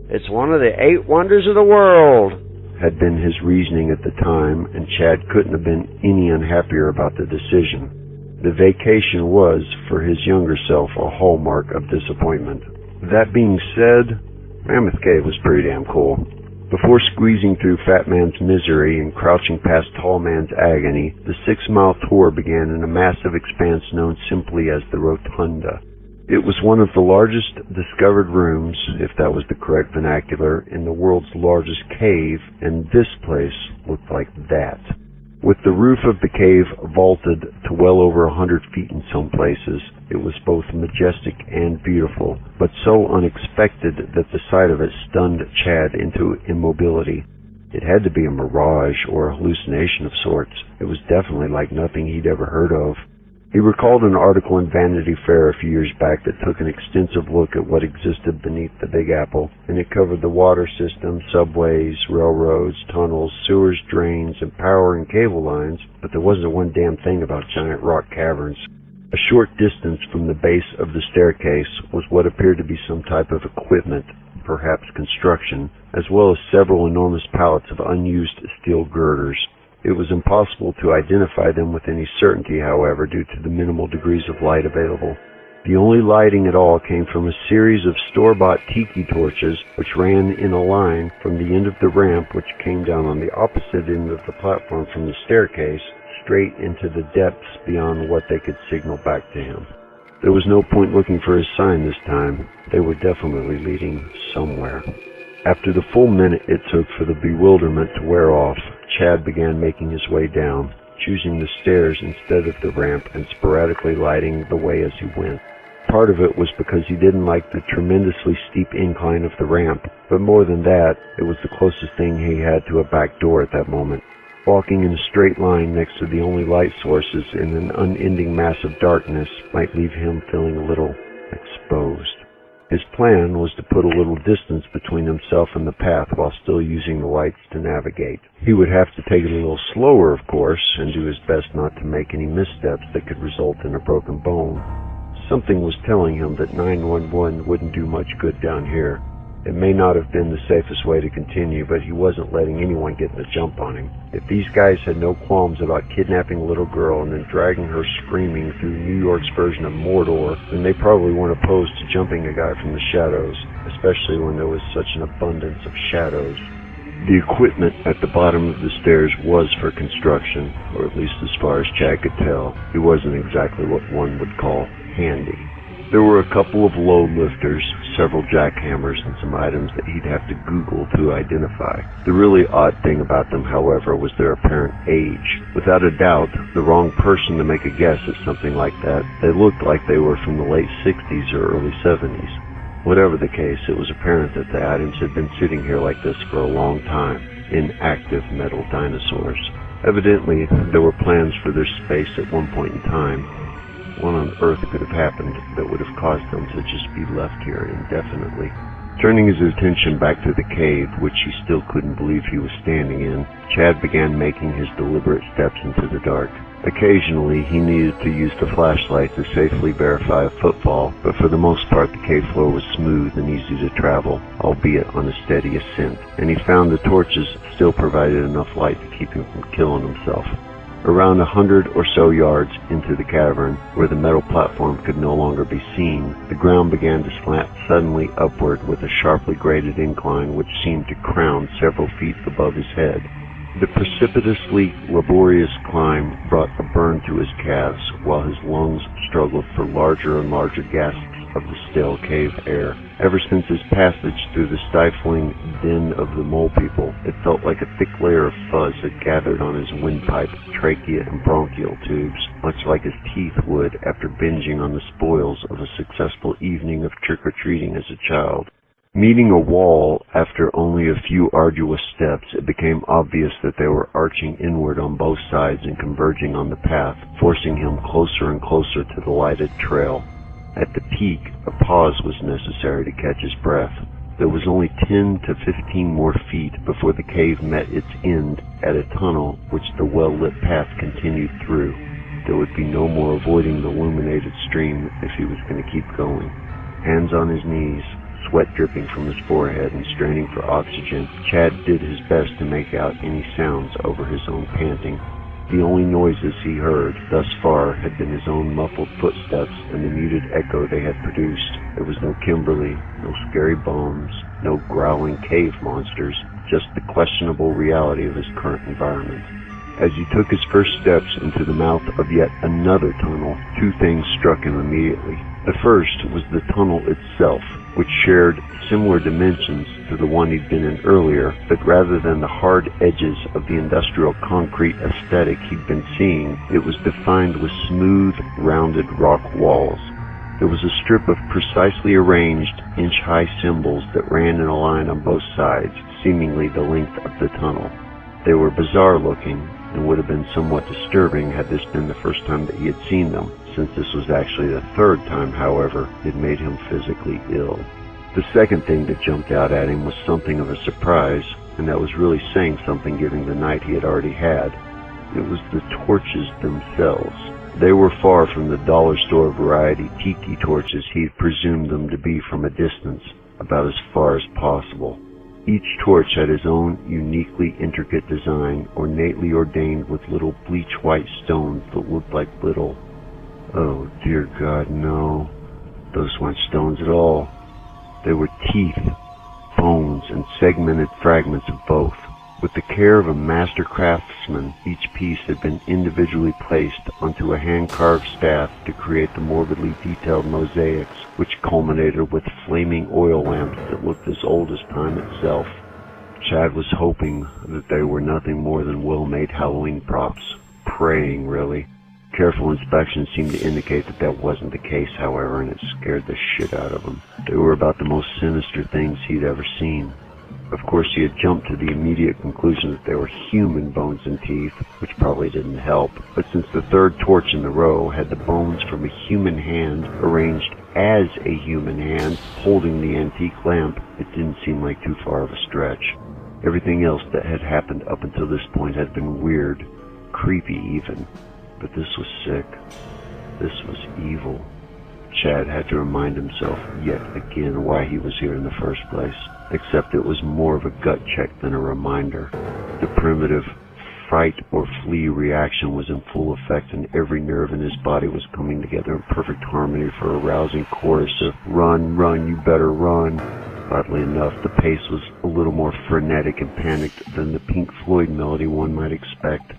It's one of the 8 wonders of the world,
had been his reasoning at the time, and Chad couldn't have been any unhappier about the decision. The vacation was, for his younger self, a hallmark of disappointment. That being said, Mammoth Cave was pretty damn cool. Before squeezing through Fat Man's misery and crouching past Tall Man's agony, the 6-mile tour began in a massive expanse known simply as the Rotunda. It was one of the largest discovered rooms, if that was the correct vernacular, in the world's largest cave, and this place looked like that. With the roof of the cave vaulted to well over 100 feet in some places, it was both majestic and beautiful, but so unexpected that the sight of it stunned Chad into immobility. It had to be a mirage or a hallucination of sorts. It was definitely like nothing he'd ever heard of. He recalled an article in Vanity Fair a few years back that took an extensive look at what existed beneath the Big Apple, and it covered the water system, subways, railroads, tunnels, sewers, drains, and power and cable lines, but there wasn't one damn thing about giant rock caverns. A short distance from the base of the staircase was what appeared to be some type of equipment, perhaps construction, as well as several enormous pallets of unused steel girders. It was impossible to identify them with any certainty, however, due to the minimal degrees of light available. The only lighting at all came from a series of store-bought tiki torches which ran in a line from the end of the ramp, which came down on the opposite end of the platform from the staircase, straight into the depths beyond what they could signal back to him. There was no point looking for his sign this time. They were definitely leading somewhere. After the full minute it took for the bewilderment to wear off, Chad began making his way down, choosing the stairs instead of the ramp and sporadically lighting the way as he went. Part of it was because he didn't like the tremendously steep incline of the ramp, but more than that, it was the closest thing he had to a back door at that moment. Walking in a straight line next to the only light sources in an unending mass of darkness might leave him feeling a little exposed. His plan was to put a little distance between himself and the path while still using the lights to navigate. He would have to take it a little slower, of course, and do his best not to make any missteps that could result in a broken bone. Something was telling him that 911 wouldn't do much good down here. It may not have been the safest way to continue, but he wasn't letting anyone get the jump on him. If these guys had no qualms about kidnapping a little girl and then dragging her screaming through New York's version of Mordor, then they probably weren't opposed to jumping a guy from the shadows, especially when there was such an abundance of shadows. The equipment at the bottom of the stairs was for construction, or at least as far as Chad could tell. It wasn't exactly what one would call handy. There were a couple of load lifters, several jackhammers, and some items that he'd have to Google to identify. The really odd thing about them, however, was their apparent age. Without a doubt, the wrong person to make a guess at something like that. They looked like they were from the late 60s or early 70s. Whatever the case, it was apparent that the items had been sitting here like this for a long time, inactive metal dinosaurs. Evidently, there were plans for their space at one point in time. What on earth could have happened that would have caused them to just be left here indefinitely? Turning his attention back to the cave, which he still couldn't believe he was standing in, Chad began making his deliberate steps into the dark. Occasionally, he needed to use the flashlight to safely verify a footfall, but for the most part the cave floor was smooth and easy to travel, albeit on a steady ascent, and he found the torches still provided enough light to keep him from killing himself. Around 100 or so yards into the cavern, where the metal platform could no longer be seen, the ground began to slant suddenly upward with a sharply graded incline which seemed to crown several feet above his head. The precipitously laborious climb brought a burn to his calves, while his lungs struggled for larger and larger gasps of the stale cave air. Ever since his passage through the stifling den of the mole people, it felt like a thick layer of fuzz had gathered on his windpipe, trachea, and bronchial tubes, much like his teeth would after binging on the spoils of a successful evening of trick-or-treating as a child. Meeting a wall after only a few arduous steps, it became obvious that they were arching inward on both sides and converging on the path, forcing him closer and closer to the lighted trail. At the peak, a pause was necessary to catch his breath. There was only 10 to 15 more feet before the cave met its end at a tunnel which the well-lit path continued through. There would be no more avoiding the illuminated stream if he was going to keep going. Hands on his knees, sweat dripping from his forehead and straining for oxygen, Chad did his best to make out any sounds over his own panting. The only noises he heard thus far had been his own muffled footsteps and the muted echo they had produced. There was no Kimberly, no scary bones, no growling cave monsters, just the questionable reality of his current environment. As he took his first steps into the mouth of yet another tunnel, two things struck him immediately. The first was the tunnel itself, which shared similar dimensions to the one he'd been in earlier, but rather than the hard edges of the industrial concrete aesthetic he'd been seeing, it was defined with smooth, rounded rock walls. There was a strip of precisely arranged, inch-high symbols that ran in a line on both sides, seemingly the length of the tunnel. They were bizarre-looking, and would have been somewhat disturbing had this been the first time that he had seen them. Since this was actually the third time, however, it made him physically ill. The second thing that jumped out at him was something of a surprise, and that was really saying something given the night he had already had. It was the torches themselves. They were far from the dollar store variety tiki torches he had presumed them to be from a distance, about as far as possible. Each torch had his own uniquely intricate design, ornately ordained with little bleach-white stones that looked like little... Oh, dear God, no. Those weren't stones at all. They were teeth, bones, and segmented fragments of both. With the care of a master craftsman, each piece had been individually placed onto a hand-carved staff to create the morbidly detailed mosaics, which culminated with flaming oil lamps that looked as old as time itself. Chad was hoping that they were nothing more than well-made Halloween props. Praying, really. Careful inspection seemed to indicate that that wasn't the case, however, and it scared the shit out of him. They were about the most sinister things he'd ever seen. Of course, he had jumped to the immediate conclusion that they were human bones and teeth, which probably didn't help. But since the third torch in the row had the bones from a human hand arranged as a human hand holding the antique lamp, it didn't seem like too far of a stretch. Everything else that had happened up until this point had been weird, creepy even. But this was sick. This was evil. Chad had to remind himself yet again why he was here in the first place. Except it was more of a gut check than a reminder. The primitive fight or flee reaction was in full effect, and every nerve in his body was coming together in perfect harmony for a rousing chorus of "Run, run, you better run." Oddly enough, the pace was a little more frenetic and panicked than the Pink Floyd melody one might expect.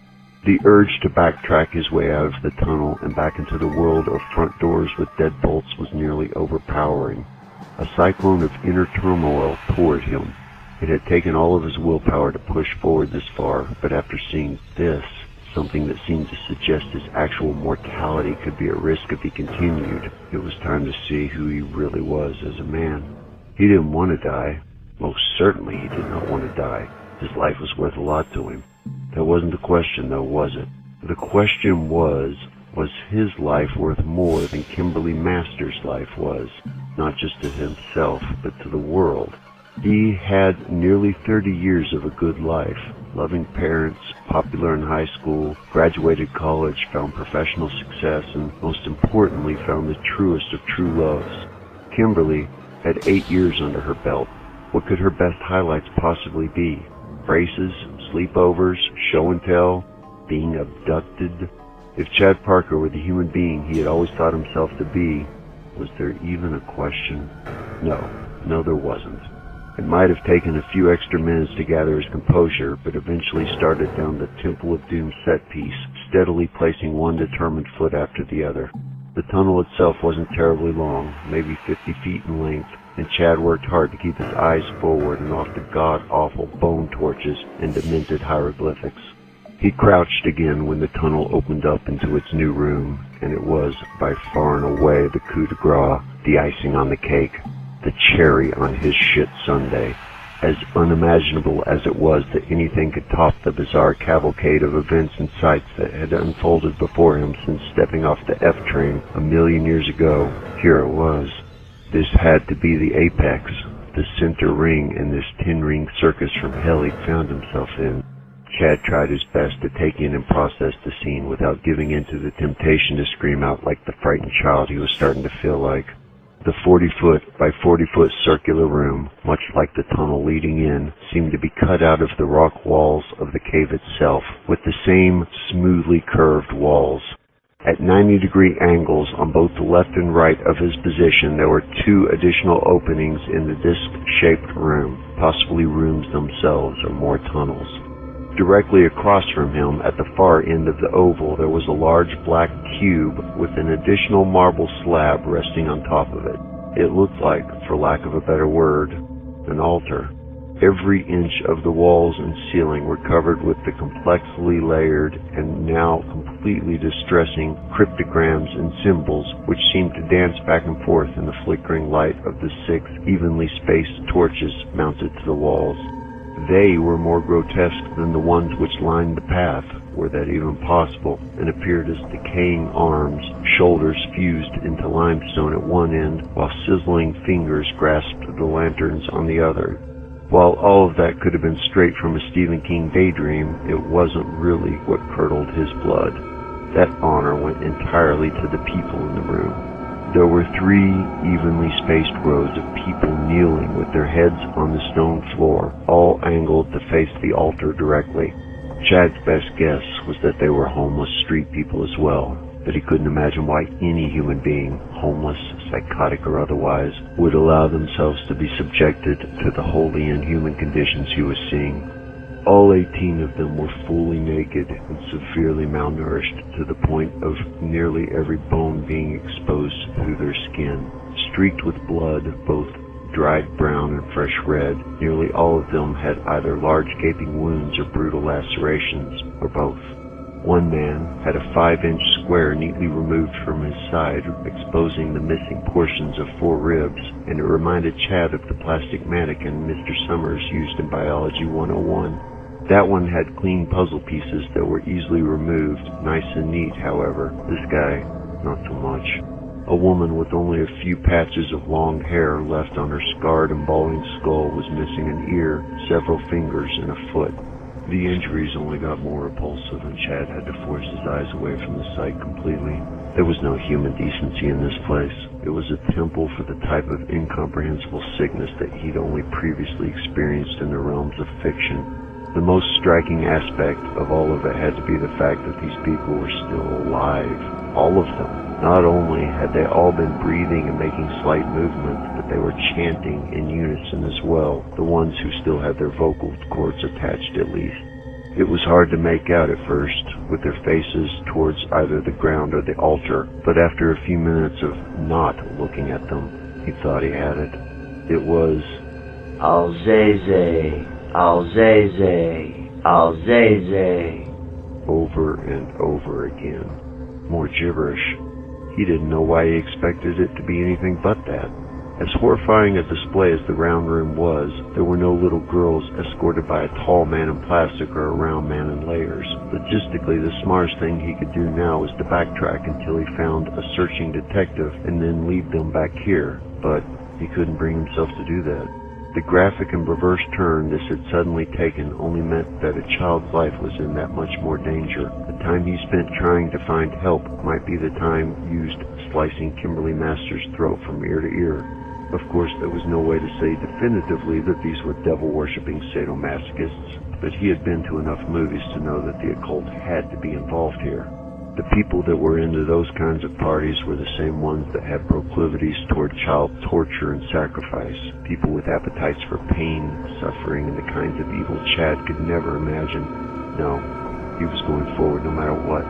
The urge to backtrack his way out of the tunnel and back into the world of front doors with deadbolts was nearly overpowering. A cyclone of inner turmoil tore at him. It had taken all of his willpower to push forward this far, but after seeing this, something that seemed to suggest his actual mortality could be at risk if he continued, it was time to see who he really was as a man. He didn't want to die. Most certainly he did not want to die. His life was worth a lot to him. That wasn't the question, though, was it? The question was his life worth more than Kimberly Masters' life was? Not just to himself, but to the world. He had nearly 30 years of a good life. Loving parents, popular in high school, graduated college, found professional success, and most importantly found the truest of true loves. Kimberly had 8 years under her belt. What could her best highlights possibly be? Braces, sleepovers, show and tell, being abducted? If Chad Parker were the human being he had always thought himself to be, was there even a question? No, there wasn't. It might have taken a few extra minutes to gather his composure, but eventually started down the Temple of Doom set piece, steadily placing one determined foot after the other. The tunnel itself wasn't terribly long, maybe 50 feet in length, and Chad worked hard to keep his eyes forward and off the god-awful bone torches and demented hieroglyphics. He crouched again when the tunnel opened up into its new room, and it was, by far and away, the coup de grace, the icing on the cake, the cherry on his shit sundae. As unimaginable as it was that anything could top the bizarre cavalcade of events and sights that had unfolded before him since stepping off the F-train a million years ago, here it was. This had to be the apex, the center ring in this 10-ring circus from hell he'd found himself in. Chad tried his best to take in and process the scene without giving in to the temptation to scream out like the frightened child he was starting to feel like. The 40-foot by 40-foot circular room, much like the tunnel leading in, seemed to be cut out of the rock walls of the cave itself, with the same smoothly curved walls. At 90-degree angles on both the left and right of his position, there were 2 additional openings in the disc-shaped room, possibly rooms themselves or more tunnels. Directly across from him, at the far end of the oval, there was a large black cube with an additional marble slab resting on top of it. It looked like, for lack of a better word, an altar. Every inch of the walls and ceiling were covered with the complexly layered and now completely distressing cryptograms and symbols which seemed to dance back and forth in the flickering light of the 6 evenly spaced torches mounted to the walls. They were more grotesque than the ones which lined the path, were that even possible, and appeared as decaying arms, shoulders fused into limestone at one end, while sizzling fingers grasped the lanterns on the other. While all of that could have been straight from a Stephen King daydream, it wasn't really what curdled his blood. That honor went entirely to the people in the room. There were 3 evenly spaced rows of people kneeling with their heads on the stone floor, all angled to face the altar directly. Chad's best guess was that they were homeless street people as well, but he couldn't imagine why any human being, homeless, psychotic or otherwise, would allow themselves to be subjected to the wholly inhuman conditions he was seeing. All 18 of them were fully naked and severely malnourished to the point of nearly every bone being exposed through their skin. Streaked with blood, both dried brown and fresh red, nearly all of them had either large gaping wounds or brutal lacerations, or both. One man had a 5-inch square neatly removed from his side, exposing the missing portions of 4 ribs, and it reminded Chad of the plastic mannequin Mr. Summers used in Biology 101. That one had clean puzzle pieces that were easily removed, nice and neat, however. This guy, not so much. A woman with only a few patches of long hair left on her scarred and balding skull was missing an ear, several fingers, and a foot. The injuries only got more repulsive, and Chad had to force his eyes away from the sight completely. There was no human decency in this place. It was a temple for the type of incomprehensible sickness that he'd only previously experienced in the realms of fiction. The most striking aspect of all of it had to be the fact that these people were still alive. All of them. Not only had they all been breathing and making slight movements, but they were chanting in unison as well, the ones who still had their vocal cords attached at least. It was hard to make out at first, with their faces towards either the ground or the altar, but after a few minutes of not looking at them, he thought he had it. It was
Alzeze, Alzeze, Alzeze,
over and over again. More gibberish. He didn't know why he expected it to be anything but that. As horrifying a display as the round room was, there were no little girls escorted by a tall man in plastic or a round man in layers. Logistically, the smartest thing he could do now was to backtrack until he found a searching detective and then lead them back here, but he couldn't bring himself to do that. The graphic and reverse turn this had suddenly taken only meant that a child's life was in that much more danger. The time he spent trying to find help might be the time used slicing Kimberly Masters' throat from ear to ear. Of course, there was no way to say definitively that these were devil-worshipping sadomasochists, but he had been to enough movies to know that the occult had to be involved here. The people that were into those kinds of parties were the same ones that had proclivities toward child torture and sacrifice, people with appetites for pain, suffering, and the kinds of evil Chad could never imagine. No, he was going forward no matter what.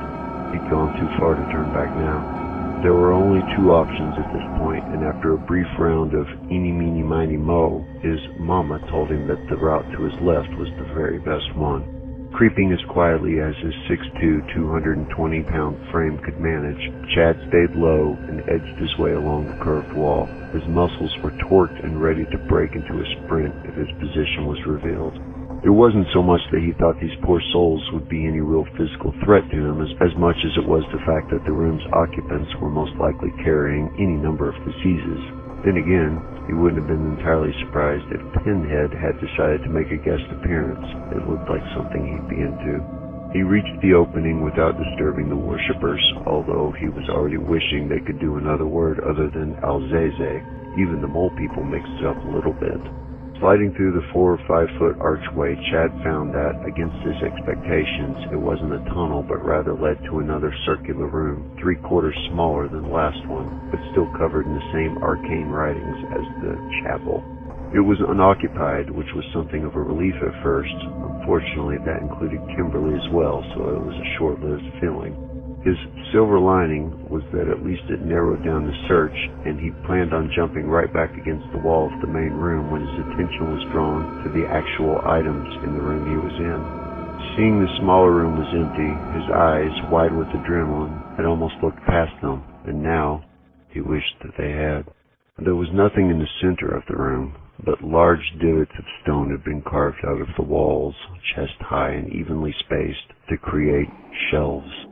He'd gone too far to turn back now. There were only 2 options at this point, and after a brief round of eeny, meeny, miny, mo, his mama told him that the route to his left was the very best one. Creeping as quietly as his 6'2", 220-pound frame could manage, Chad stayed low and edged his way along the curved wall. His muscles were torqued and ready to break into a sprint if his position was revealed. It wasn't so much that he thought these poor souls would be any real physical threat to him as much as it was the fact that the room's occupants were most likely carrying any number of diseases. Then again, he wouldn't have been entirely surprised if Pinhead had decided to make a guest appearance. It looked like something he'd be into. He reached the opening without disturbing the worshippers, although he was already wishing they could do another word other than Alzeze. Even the mole people mixed it up a little bit. Sliding through the 4 or 5 foot archway, Chad found that, against his expectations, it wasn't a tunnel but rather led to another circular room, 3/4 smaller than the last one, but still covered in the same arcane writings as the chapel. It was unoccupied, which was something of a relief at first. Unfortunately, that included Kimberly as well, so it was a short-lived feeling. His silver lining was that at least it narrowed down the search, and he planned on jumping right back against the wall of the main room when his attention was drawn to the actual items in the room he was in. Seeing the smaller room was empty, his eyes, wide with adrenaline, had almost looked past them, and now he wished that they had. There was nothing in the center of the room, but large divots of stone had been carved out of the walls, chest high and evenly spaced, to create shelves.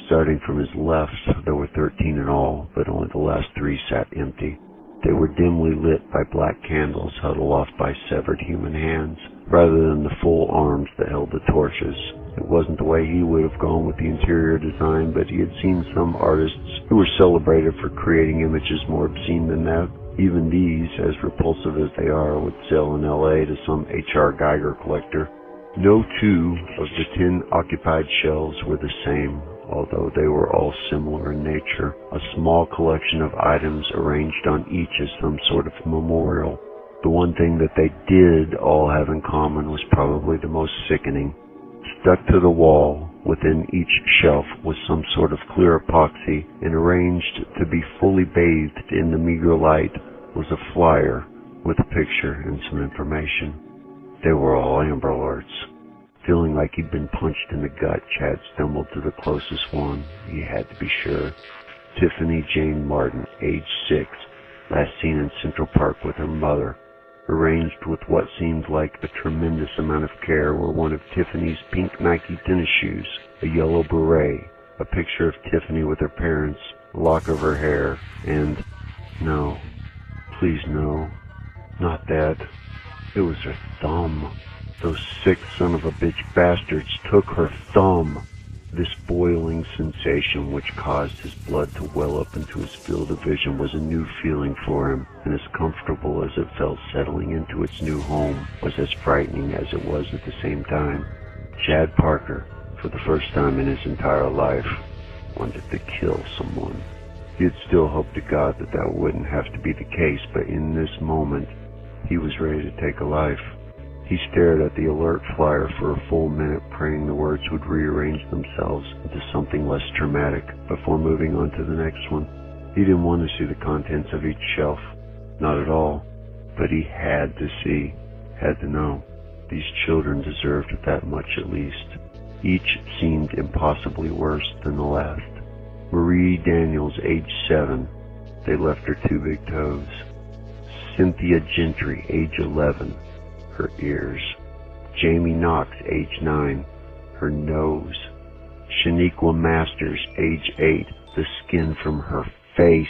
Starting from his left, there were 13 in all, but only the last 3 sat empty. They were dimly lit by black candles held aloft by severed human hands, rather than the full arms that held the torches. It wasn't the way he would have gone with the interior design, but he had seen some artists who were celebrated for creating images more obscene than that. Even these, as repulsive as they are, would sell in L.A. to some H.R. Geiger collector. No two of the 10 occupied shelves were the same, although they were all similar in nature, a small collection of items arranged on each as some sort of memorial. The one thing that they did all have in common was probably the most sickening. Stuck to the wall within each shelf was some sort of clear epoxy, and arranged to be fully bathed in the meager light was a flyer with a picture and some information. They were all Amber Alerts. Feeling like he'd been punched in the gut, Chad stumbled to the closest one. He had to be sure. Tiffany Jane Martin, age 6, last seen in Central Park with her mother. Arranged with what seemed like a tremendous amount of care were one of Tiffany's pink Nike tennis shoes, a yellow beret, a picture of Tiffany with her parents, a lock of her hair, and, no, please no, not that. It was her thumb. Those sick son of a bitch bastards took her thumb. This boiling sensation which caused his blood to well up into his field of vision was a new feeling for him, and as comfortable as it felt settling into its new home was as frightening as it was at the same time. Chad Parker, for the first time in his entire life, wanted to kill someone. He had still hoped to God that that wouldn't have to be the case, but in this moment, he was ready to take a life. He stared at the alert flyer for a full minute, praying the words would rearrange themselves into something less traumatic before moving on to the next one. He didn't want to see the contents of each shelf. Not at all. But he had to see, had to know. These children deserved that much at least. Each seemed impossibly worse than the last. Marie Daniels, age 7. They left her 2 big toes. Cynthia Gentry, age 11. Her ears. Jamie Knox, age 9. Her nose. Shaniqua Masters, age 8. The skin from her face.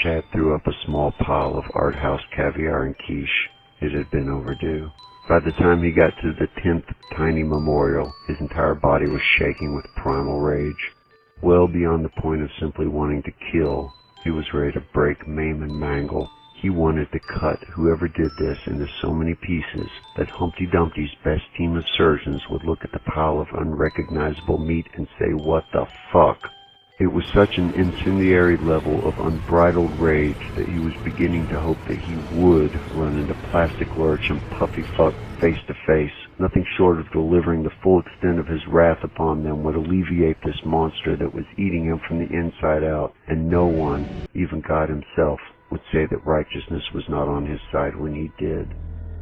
Chad threw up a small pile of art house caviar and quiche. It had been overdue. By the time he got to the 10th tiny memorial, his entire body was shaking with primal rage. Well beyond the point of simply wanting to kill, he was ready to break, maim, and mangle. He wanted to cut whoever did this into so many pieces that Humpty Dumpty's best team of surgeons would look at the pile of unrecognizable meat and say, "What the fuck?" It was such an incendiary level of unbridled rage that he was beginning to hope that he would run into Plastic Lurch and Puffy Fuck face to face. Nothing short of delivering the full extent of his wrath upon them would alleviate this monster that was eating him from the inside out, and no one, even God himself, would say that righteousness was not on his side when he did.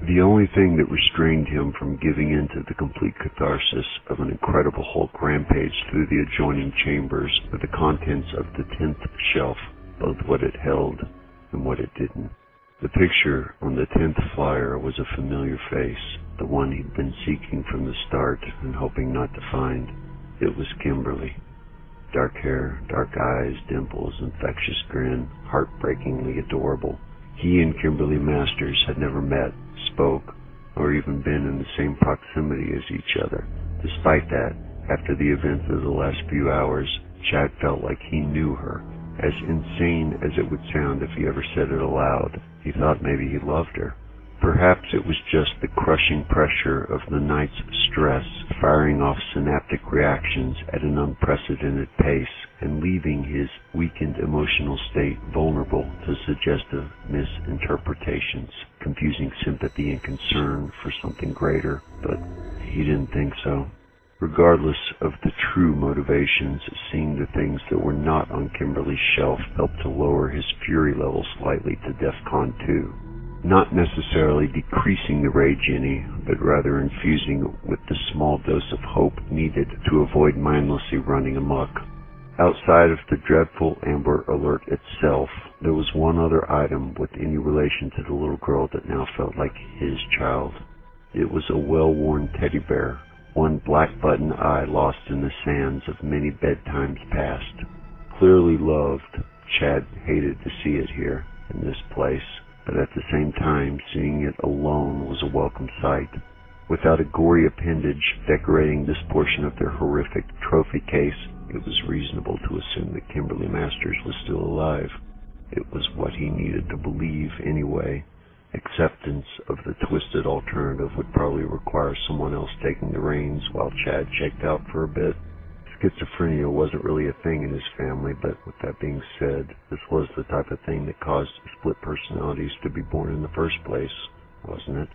The only thing that restrained him from giving in to the complete catharsis of an incredible Hulk rampage through the adjoining chambers were the contents of the 10th shelf, both what it held and what it didn't. The picture on the 10th flyer was a familiar face, the one he'd been seeking from the start and hoping not to find. It was Kimberly. Dark hair, dark eyes, dimples, infectious grin, heartbreakingly adorable. He and Kimberly Masters had never met, spoke, or even been in the same proximity as each other. Despite that, after the events of the last few hours, Chad felt like he knew her. As insane as it would sound if he ever said it aloud, he thought maybe he loved her. Perhaps it was just the crushing pressure of the night's stress firing off synaptic reactions at an unprecedented pace and leaving his weakened emotional state vulnerable to suggestive misinterpretations, confusing sympathy and concern for something greater, but he didn't think so. Regardless of the true motivations, seeing the things that were not on Kimberly's shelf helped to lower his fury level slightly to DEFCON 2. Not necessarily decreasing the rage any, but rather infusing it with the small dose of hope needed to avoid mindlessly running amok. Outside of the dreadful Amber Alert itself, there was one other item with any relation to the little girl that now felt like his child. It was a well-worn teddy bear, one black button eye lost in the sands of many bedtimes past. Clearly loved, Chad hated to see it here, in this place, but at the same time, seeing it alone was a welcome sight. Without a gory appendage decorating this portion of their horrific trophy case, it was reasonable to assume that Kimberly Masters was still alive. It was what he needed to believe anyway. Acceptance of the twisted alternative would probably require someone else taking the reins while Chad checked out for a bit. Schizophrenia wasn't really a thing in his family, but with that being said, this was the type of thing that caused split personalities to be born in the first place, wasn't it?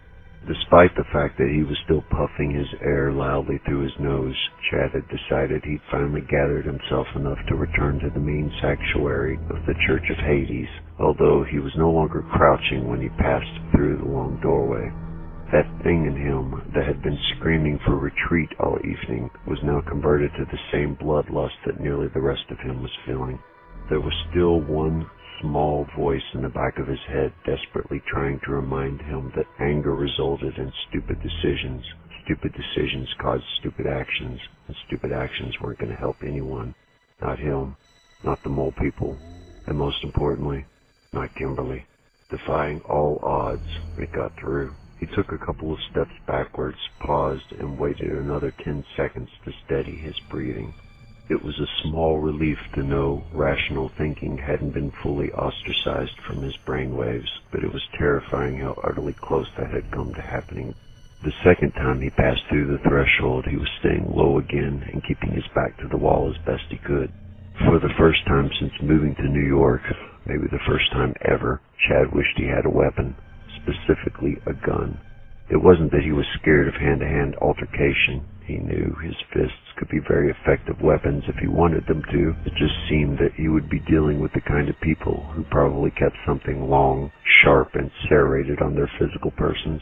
Despite the fact that he was still puffing his air loudly through his nose, Chad had decided he'd finally gathered himself enough to return to the main sanctuary of the Church of Hades, although he was no longer crouching when he passed through the long doorway. That thing in him that had been screaming for retreat all evening was now converted to the same bloodlust that nearly the rest of him was feeling. There was still one small voice in the back of his head desperately trying to remind him that anger resulted in stupid decisions. Stupid decisions caused stupid actions, and stupid actions weren't going to help anyone. Not him, not the mole people, and most importantly, not Kimberly. Defying all odds, it got through. He took a couple of steps backwards, paused, and waited another 10 seconds to steady his breathing. It was a small relief to know rational thinking hadn't been fully ostracized from his brainwaves, but it was terrifying how utterly close that had come to happening. The second time he passed through the threshold, he was staying low again and keeping his back to the wall as best he could. For the first time since moving to New York, maybe the first time ever, Chad wished he had a weapon, specifically a gun. It wasn't that he was scared of hand-to-hand altercation. He knew his fists could be very effective weapons if he wanted them to. It just seemed that he would be dealing with the kind of people who probably kept something long, sharp, and serrated on their physical persons.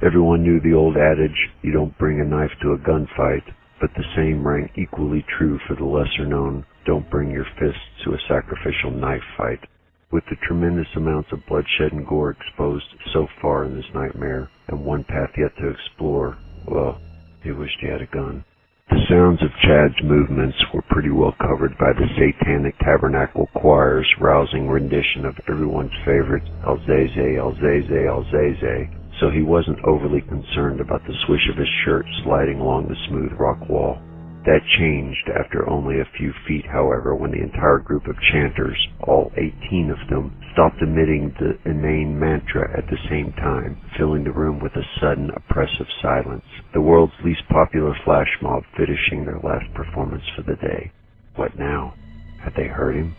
Everyone knew the old adage, you don't bring a knife to a gunfight, but the same rang equally true for the lesser-known, don't bring your fists to a sacrificial knife fight. With the tremendous amounts of bloodshed and gore exposed so far in this nightmare, and one path yet to explore, well, he wished he had a gun. The sounds of Chad's movements were pretty well covered by the satanic tabernacle choir's rousing rendition of everyone's favorite Alzaze, Alzaze, Alzaze, so he wasn't overly concerned about the swish of his shirt sliding along the smooth rock wall. That changed after only a few feet, however, when the entire group of chanters, all 18 of them, stopped emitting the inane mantra at the same time, filling the room with a sudden, oppressive silence. The world's least popular flash mob finishing their last performance for the day. What now? Had they heard him?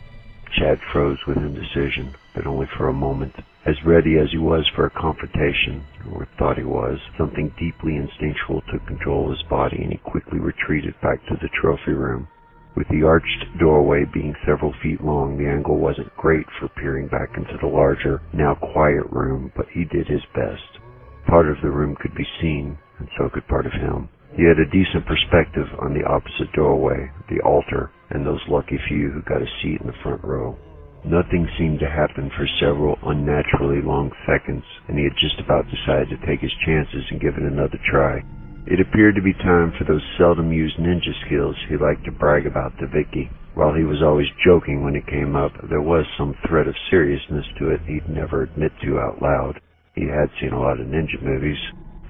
Chad froze with indecision, but only for a moment. As ready as he was for a confrontation, or thought he was, something deeply instinctual took control of his body, and he quickly retreated back to the trophy room. With the arched doorway being several feet long, the angle wasn't great for peering back into the larger, now quiet room, but he did his best. Part of the room could be seen, and so could part of him. He had a decent perspective on the opposite doorway, the altar, and those lucky few who got a seat in the front row. Nothing seemed to happen for several unnaturally long seconds, and he had just about decided to take his chances and give it another try. It appeared to be time for those seldom-used ninja skills he liked to brag about to Vicky. While he was always joking when it came up, there was some thread of seriousness to it he'd never admit to out loud. He had seen a lot of ninja movies.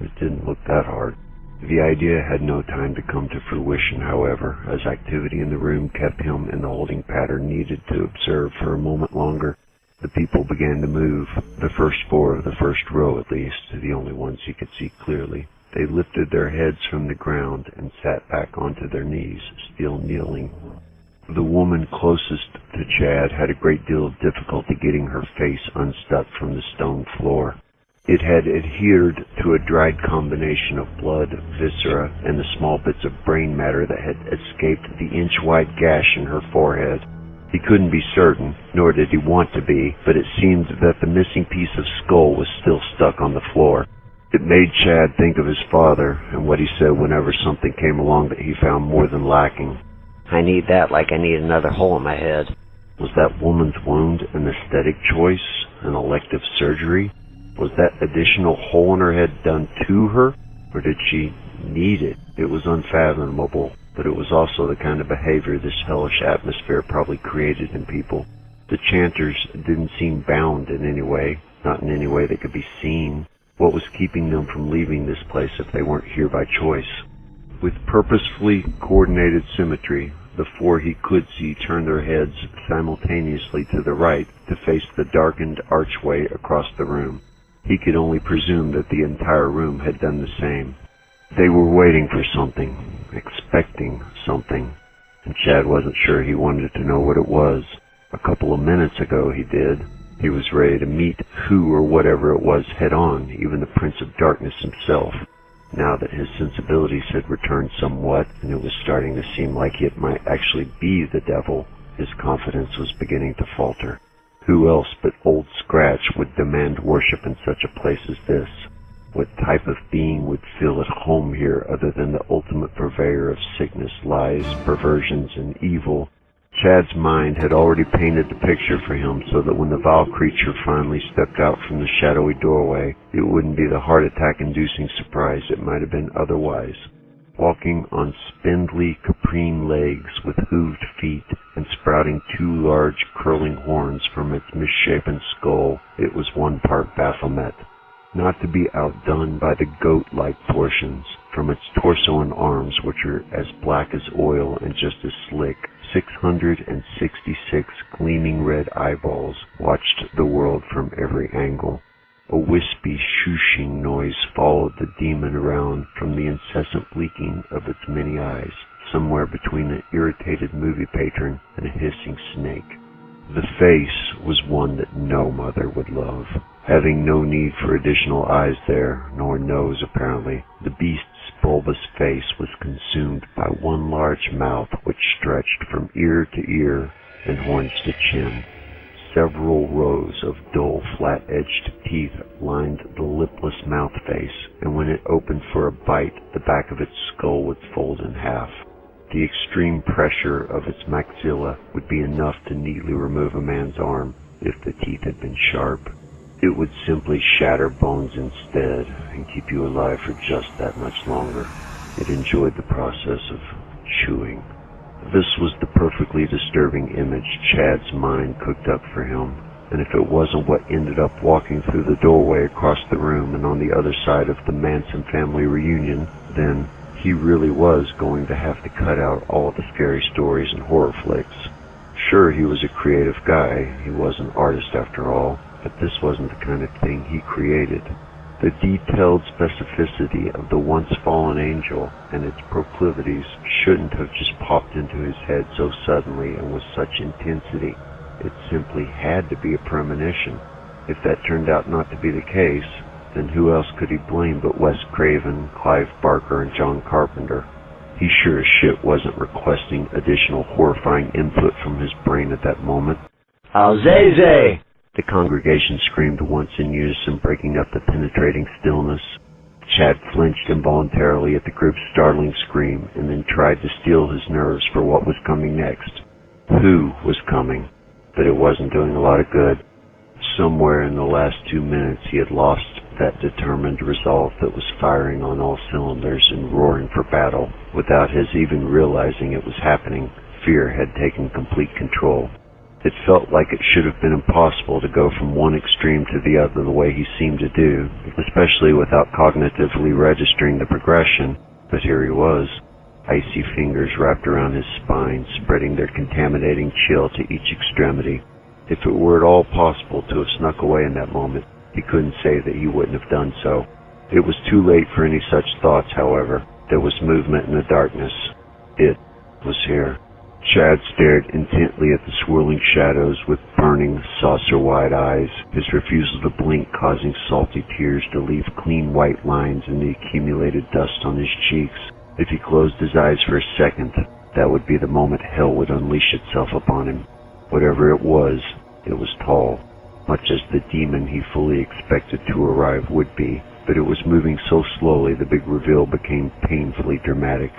It didn't look that hard. The idea had no time to come to fruition, however, as activity in the room kept him in the holding pattern needed to observe for a moment longer. The people began to move, the first four of the first row at least, the only ones he could see clearly. They lifted their heads from the ground and sat back onto their knees, still kneeling. The woman closest to Chad had a great deal of difficulty getting her face unstuck from the stone floor. It had adhered to a dried combination of blood, viscera, and the small bits of brain matter that had escaped the inch-wide gash in her forehead. He couldn't be certain, nor did he want to be, but it seemed that the missing piece of skull was still stuck on the floor. It made Chad think of his father and what he said whenever something came along that he found more than lacking.
I need that like I need another hole in my head.
Was that woman's wound an aesthetic choice, an elective surgery? Was that additional hole in her head done to her, or did she need it? It was unfathomable, but it was also the kind of behavior this hellish atmosphere probably created in people. The chanters didn't seem bound in any way, not in any way that could be seen. What was keeping them from leaving this place if they weren't here by choice? With purposefully coordinated symmetry, the four he could see turned their heads simultaneously to the right to face the darkened archway across the room. He could only presume that the entire room had done the same. They were waiting for something, expecting something, and Chad wasn't sure he wanted to know what it was. A couple of minutes ago he did. He was ready to meet who or whatever it was head on, even the Prince of Darkness himself. Now that his sensibilities had returned somewhat, and it was starting to seem like it might actually be the devil, his confidence was beginning to falter. Who else but Old Scratch would demand worship in such a place as this? What type of being would feel at home here other than the ultimate purveyor of sickness, lies, perversions, and evil? Chad's mind had already painted the picture for him so that when the vile creature finally stepped out from the shadowy doorway, it wouldn't be the heart attack-inducing surprise it might have been otherwise. Walking on spindly caprine legs with hooved feet and sprouting two large curling horns from its misshapen skull, it was one part Baphomet. Not to be outdone by the goat-like portions from its torso and arms, which were as black as oil and just as slick. 666 gleaming red eyeballs watched the world from every angle. A wispy shooshing noise followed the demon around from the incessant blinking of its many eyes, somewhere between an irritated movie patron and a hissing snake. The face was one that no mother would love. Having no need for additional eyes there, nor nose apparently, the beast's bulbous face was consumed by one large mouth which stretched from ear to ear and horns to chin. Several rows of dull, flat-edged teeth lined the lipless mouth face, and when it opened for a bite, the back of its skull would fold in half. The extreme pressure of its maxilla would be enough to neatly remove a man's arm if the teeth had been sharp. It would simply shatter bones instead and keep you alive for just that much longer. It enjoyed the process of chewing. This was the perfectly disturbing image Chad's mind cooked up for him, and if it wasn't what ended up walking through the doorway across the room and on the other side of the Manson family reunion, then he really was going to have to cut out all the scary stories and horror flicks. Sure, he was a creative guy. He was an artist after all. But this wasn't the kind of thing he created. The detailed specificity of the once fallen angel and its proclivities shouldn't have just popped into his head so suddenly and with such intensity. It simply had to be a premonition. If that turned out not to be the case, then who else could he blame but Wes Craven, Clive Barker, and John Carpenter? He sure as shit wasn't requesting additional horrifying input from his brain at that moment.
Alzeze!
The congregation screamed once in unison, breaking up the penetrating stillness. Chad flinched involuntarily at the group's startling scream, and then tried to steel his nerves for what was coming next. Who was coming? But it wasn't doing a lot of good. Somewhere in the last 2 minutes he had lost that determined resolve that was firing on all cylinders and roaring for battle. Without his even realizing it was happening, fear had taken complete control. It felt like it should have been impossible to go from one extreme to the other the way he seemed to do, especially without cognitively registering the progression. But here he was. Icy fingers wrapped around his spine, spreading their contaminating chill to each extremity. If it were at all possible to have snuck away in that moment, he couldn't say that he wouldn't have done so. It was too late for any such thoughts, however. There was movement in the darkness. It was here. Chad stared intently at the swirling shadows with burning, saucer-wide eyes, his refusal to blink causing salty tears to leave clean white lines in the accumulated dust on his cheeks. If he closed his eyes for a second, that would be the moment hell would unleash itself upon him. Whatever it was tall, much as the demon he fully expected to arrive would be, but it was moving so slowly the big reveal became painfully dramatic.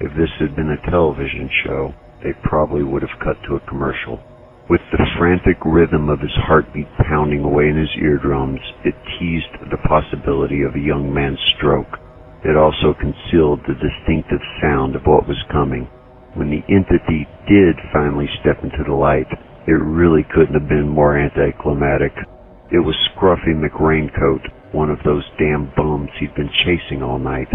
If this had been a television show, they probably would have cut to a commercial. With the frantic rhythm of his heartbeat pounding away in his eardrums, it teased the possibility of a young man's stroke. It also concealed the distinctive sound of what was coming. When the entity did finally step into the light, it really couldn't have been more anticlimactic. It was Scruffy McRaincoat, one of those damn bums he'd been chasing all night.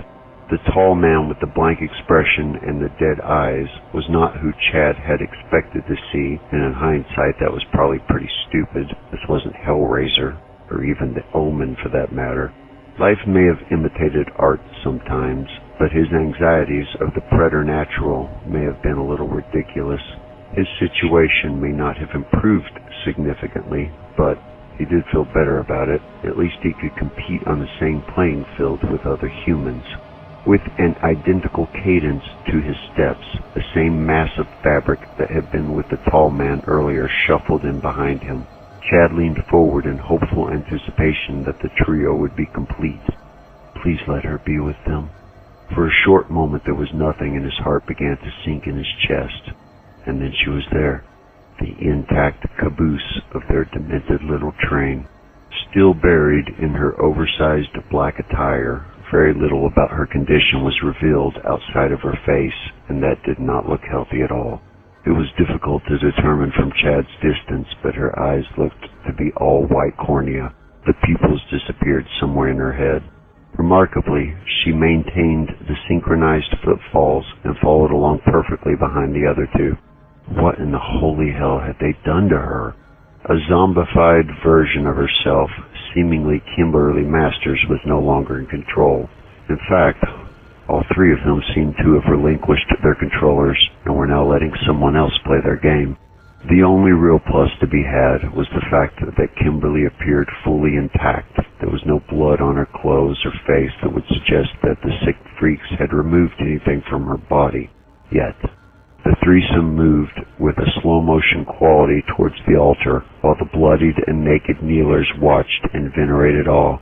The tall man with the blank expression and the dead eyes was not who Chad had expected to see, and in hindsight that was probably pretty stupid. This wasn't Hellraiser, or even The Omen for that matter. Life may have imitated art sometimes, but his anxieties of the preternatural may have been a little ridiculous. His situation may not have improved significantly, but he did feel better about it. At least he could compete on the same playing field with other humans. With an identical cadence to his steps, the same mass of fabric that had been with the tall man earlier shuffled in behind him. Chad leaned forward in hopeful anticipation that the trio would be complete. Please let her be with them. For a short moment there was nothing, and his heart began to sink in his chest. And then she was there, the intact caboose of their demented little train. Still buried in her oversized black attire, very little about her condition was revealed outside of her face, and that did not look healthy at all. It was difficult to determine from Chad's distance, but her eyes looked to be all white cornea. The pupils disappeared somewhere in her head. Remarkably, she maintained the synchronized footfalls and followed along perfectly behind the other two. What in the holy hell had they done to her? A zombified version of herself, seemingly Kimberly Masters, was no longer in control. In fact, all three of them seemed to have relinquished their controllers and were now letting someone else play their game. The only real plus to be had was the fact that Kimberly appeared fully intact. There was no blood on her clothes or face that would suggest that the sick freaks had removed anything from her body. Yet, the threesome moved with a slow-motion quality towards the altar, while the bloodied and naked kneelers watched in venerated awe.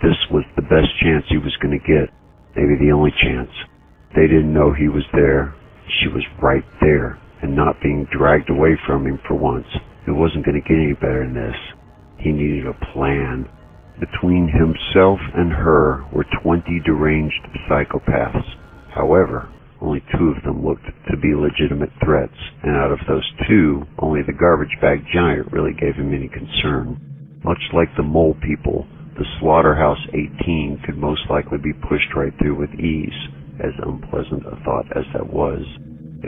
This was the best chance he was going to get, maybe the only chance. They didn't know he was there. She was right there, and not being dragged away from him for once. It wasn't going to get any better than this. He needed a plan. Between himself and her were 20 deranged psychopaths. However, only 2 of them looked to be legitimate threats, and out of those 2, only the garbage bag giant really gave him any concern. Much like the mole people, the Slaughterhouse 18 could most likely be pushed right through with ease, as unpleasant a thought as that was.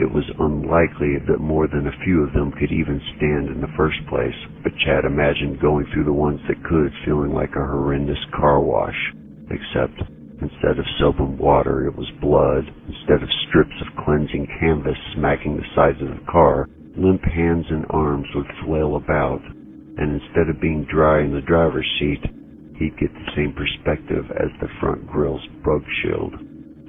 It was unlikely that more than a few of them could even stand in the first place, but Chad imagined going through the ones that could, feeling like a horrendous car wash. Except, instead of soap and water, it was blood. Instead of strips of cleansing canvas smacking the sides of the car, limp hands and arms would flail about, and instead of being dry in the driver's seat, he'd get the same perspective as the front grill's bug shield.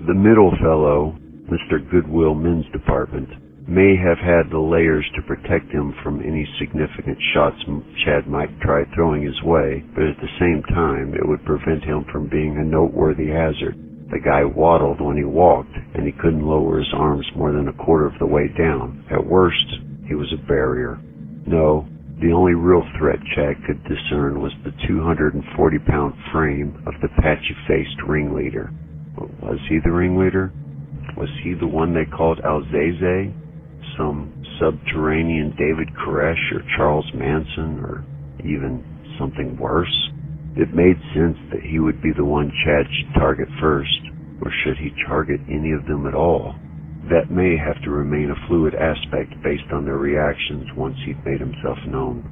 The middle fellow, Mr. Goodwill Men's Department, may have had the layers to protect him from any significant shots Chad might try throwing his way, but at the same time it would prevent him from being a noteworthy hazard. The guy waddled when he walked, and he couldn't lower his arms more than a quarter of the way down. At worst, he was a barrier. No, the only real threat Chad could discern was the 240-pound frame of the patchy-faced ringleader. Was he the ringleader? Was he the one they called Alzaze? Some subterranean David Koresh or Charles Manson, or even something worse? It made sense that he would be the one Chad should target first, or should he target any of them at all? That may have to remain a fluid aspect based on their reactions once he'd made himself known.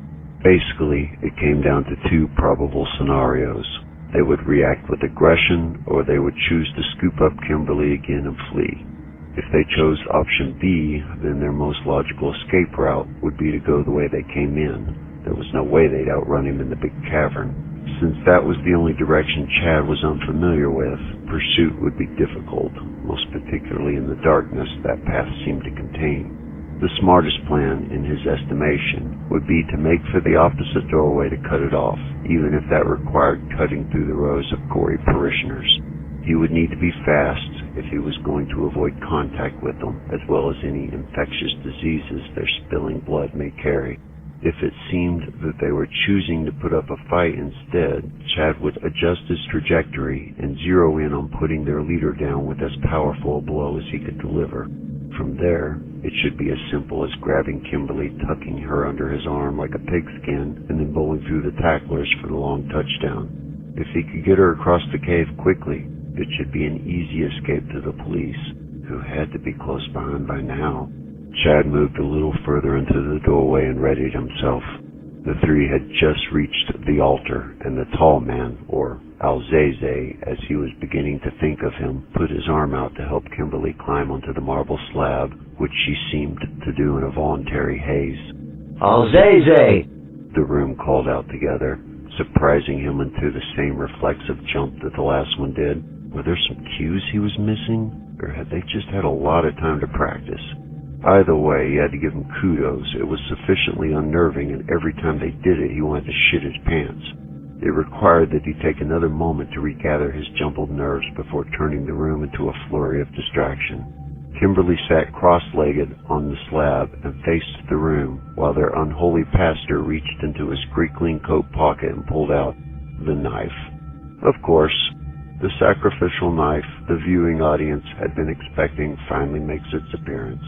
Basically, it came down to 2 probable scenarios. They would react with aggression, or they would choose to scoop up Kimberly again and flee. If they chose option B, then their most logical escape route would be to go the way they came in. There was no way they'd outrun him in the big cavern. Since that was the only direction Chad was unfamiliar with, pursuit would be difficult, most particularly in the darkness that path seemed to contain. The smartest plan, in his estimation, would be to make for the opposite doorway to cut it off, even if that required cutting through the rows of gory parishioners. He would need to be fast if he was going to avoid contact with them, as well as any infectious diseases their spilling blood may carry. If it seemed that they were choosing to put up a fight instead, Chad would adjust his trajectory and zero in on putting their leader down with as powerful a blow as he could deliver. From there, it should be as simple as grabbing Kimberly, tucking her under his arm like a pigskin, and then bowling through the tacklers for the long touchdown. If he could get her across the cave quickly, it should be an easy escape to the police, who had to be close behind by now. Chad moved a little further into the doorway and readied himself. The three had just reached the altar, and the tall man, or Alzeze, as he was beginning to think of him, put his arm out to help Kimberly climb onto the marble slab, which she seemed to do in a voluntary haze.
Alzeze!
The room called out together, surprising him into the same reflexive jump that the last one did. Were there some cues he was missing, or had they just had a lot of time to practice? Either way, he had to give him kudos. It was sufficiently unnerving, and every time they did it, he wanted to shit his pants. It required that he take another moment to regather his jumbled nerves before turning the room into a flurry of distraction. Kimberly sat cross-legged on the slab and faced the room, while their unholy pastor reached into his creakling coat pocket and pulled out the knife. Of course, the sacrificial knife the viewing audience had been expecting finally makes its appearance.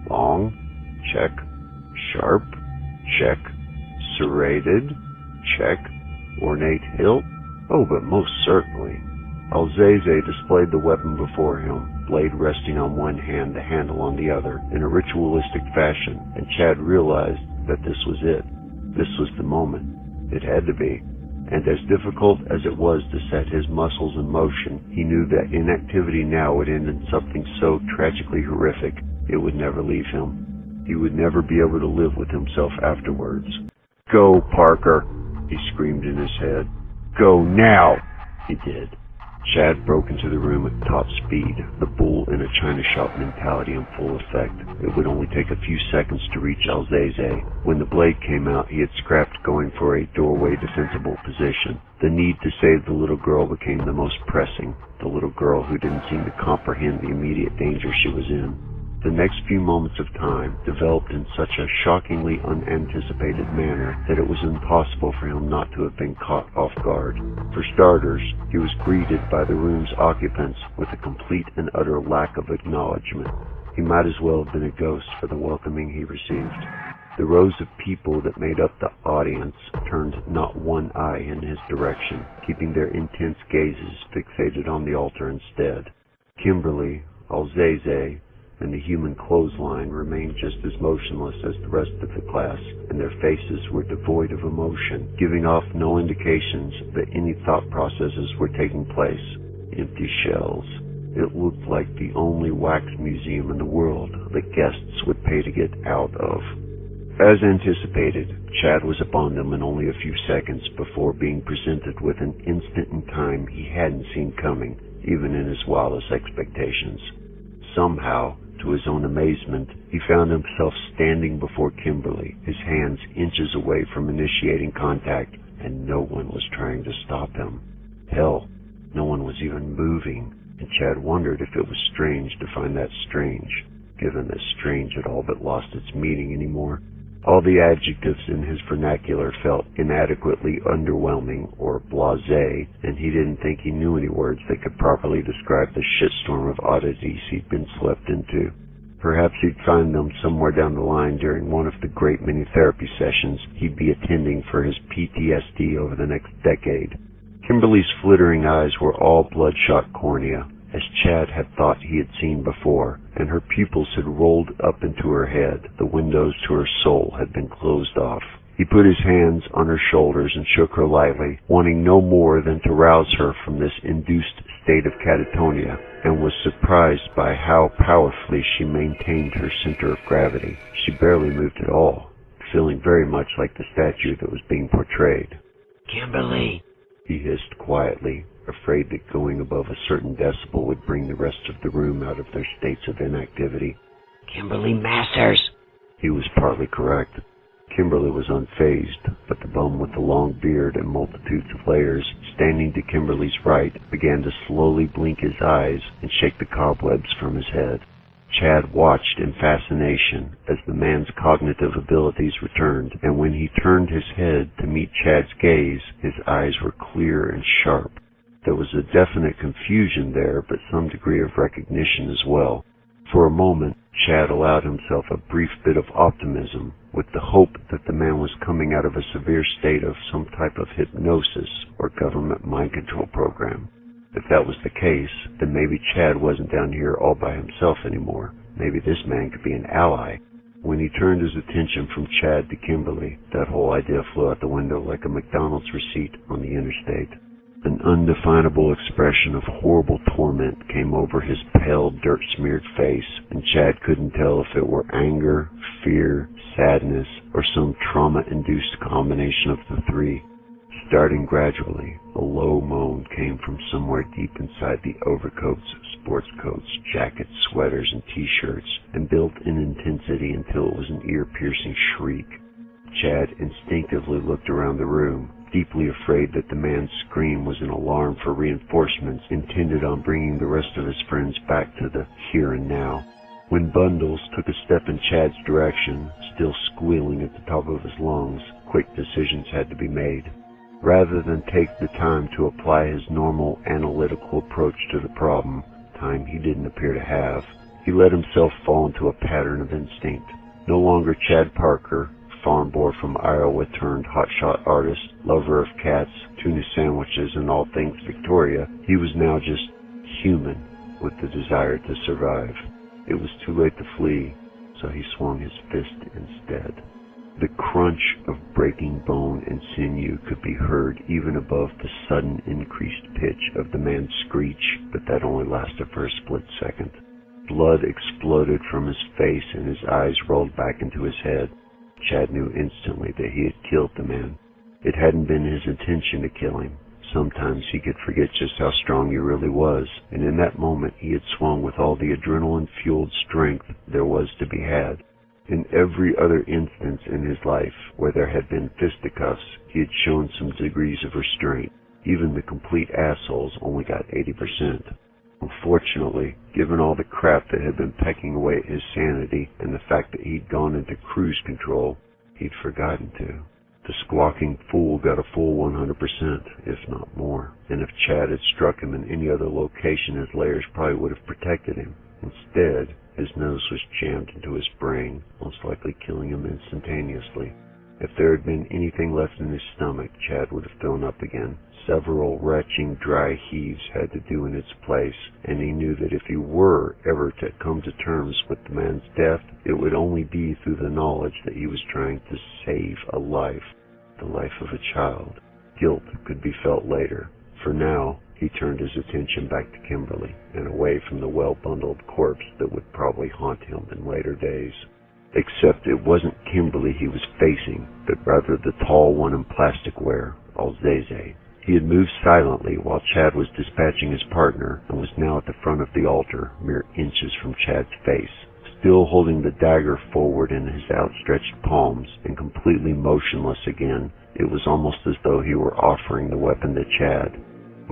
Long? Check. Sharp? Check. Serrated? Check. Ornate hilt? Oh, but most certainly. Alzeze displayed the weapon before him, blade resting on one hand, the handle on the other, in a ritualistic fashion, and Chad realized that this was it. This was the moment. It had to be. And as difficult as it was to set his muscles in motion, he knew that inactivity now would end in something so tragically horrific it would never leave him. He would never be able to live with himself afterwards. "Go, Parker," he screamed in his head. "Go now!" He did. Chad broke into the room at top speed, the bull in a china shop mentality in full effect. It would only take a few seconds to reach Alzeze. When the blade came out, he had scrapped going for a doorway defensible position. The need to save the little girl became the most pressing, the little girl who didn't seem to comprehend the immediate danger she was in. The next few moments of time developed in such a shockingly unanticipated manner that it was impossible for him not to have been caught off guard. For starters, he was greeted by the room's occupants with a complete and utter lack of acknowledgement. He might as well have been a ghost for the welcoming he received. The rows of people that made up the audience turned not one eye in his direction, keeping their intense gazes fixated on the altar instead. Kimberly, Alzeze, and the human clothesline remained just as motionless as the rest of the class, and their faces were devoid of emotion, giving off no indications that any thought processes were taking place. Empty shells. It looked like the only wax museum in the world that guests would pay to get out of. As anticipated, Chad was upon them in only a few seconds before being presented with an instant in time he hadn't seen coming, even in his wildest expectations. Somehow, to his own amazement, he found himself standing before Kimberly, his hands inches away from initiating contact, and no one was trying to stop him. Hell, no one was even moving, and Chad wondered if it was strange to find that strange, given that strange had all but lost its meaning anymore. All the adjectives in his vernacular felt inadequately underwhelming or blasé, and he didn't think he knew any words that could properly describe the shitstorm of oddities he'd been swept into. Perhaps he'd find them somewhere down the line during one of the great many therapy sessions he'd be attending for his PTSD over the next decade. Kimberly's flittering eyes were all bloodshot cornea, as Chad had thought he had seen before, and her pupils had rolled up into her head. The windows to her soul had been closed off. He put his hands on her shoulders and shook her lightly, wanting no more than to rouse her from this induced state of catatonia, and was surprised by how powerfully she maintained her center of gravity. She barely moved at all, feeling very much like the statue that was being portrayed.
"Kimberly,"
he hissed quietly, afraid that going above a certain decibel would bring the rest of the room out of their states of inactivity.
"Kimberly Masters."
He was partly correct. Kimberly was unfazed, but the bum with the long beard and multitudes of layers, standing to Kimberly's right, began to slowly blink his eyes and shake the cobwebs from his head. Chad watched in fascination as the man's cognitive abilities returned, and when he turned his head to meet Chad's gaze, his eyes were clear and sharp. There was a definite confusion there, but some degree of recognition as well. For a moment, Chad allowed himself a brief bit of optimism, with the hope that the man was coming out of a severe state of some type of hypnosis or government mind control program. If that was the case, then maybe Chad wasn't down here all by himself anymore. Maybe this man could be an ally. When he turned his attention from Chad to Kimberly, that whole idea flew out the window like a McDonald's receipt on the interstate. An undefinable expression of horrible torment came over his pale, dirt-smeared face, and Chad couldn't tell if it were anger, fear, sadness, or some trauma-induced combination of the three. Starting gradually, a low moan came from somewhere deep inside the overcoats, sports coats, jackets, sweaters, and t-shirts, and built in intensity until it was an ear-piercing shriek. Chad instinctively looked around the room, deeply afraid that the man's scream was an alarm for reinforcements intended on bringing the rest of his friends back to the here and now. When Bundles took a step in Chad's direction, still squealing at the top of his lungs, quick decisions had to be made. Rather than take the time to apply his normal analytical approach to the problem, time he didn't appear to have, he let himself fall into a pattern of instinct. No longer Chad Parker, farm boy from Iowa turned hotshot artist, lover of cats, tuna sandwiches, and all things Victoria, he was now just human with the desire to survive. It was too late to flee, so he swung his fist instead. The crunch of breaking bone and sinew could be heard even above the sudden increased pitch of the man's screech, but that only lasted for a split second. Blood exploded from his face and his eyes rolled back into his head. Chad knew instantly that he had killed the man. It hadn't been his intention to kill him. Sometimes he could forget just how strong he really was, and in that moment he had swung with all the adrenaline-fueled strength there was to be had. In every other instance in his life where there had been fisticuffs, he had shown some degrees of restraint. Even the complete assholes only got 80%. Unfortunately, given all the crap that had been pecking away at his sanity and the fact that he'd gone into cruise control, he'd forgotten to. The squawking fool got a full 100%, if not more. And if Chad had struck him in any other location, his layers probably would have protected him. Instead, his nose was jammed into his brain, most likely killing him instantaneously. If there had been anything left in his stomach, Chad would have thrown up again. Several retching dry heaves had to do in its place, and he knew that if he were ever to come to terms with the man's death, it would only be through the knowledge that he was trying to save a life, the life of a child. Guilt could be felt later. For now, he turned his attention back to Kimberly, and away from the well-bundled corpse that would probably haunt him in later days. Except it wasn't Kimberly he was facing, but rather the tall one in plasticware, Alzaze. He had moved silently while Chad was dispatching his partner, and was now at the front of the altar, mere inches from Chad's face. Still holding the dagger forward in his outstretched palms, and completely motionless again, it was almost as though he were offering the weapon to Chad.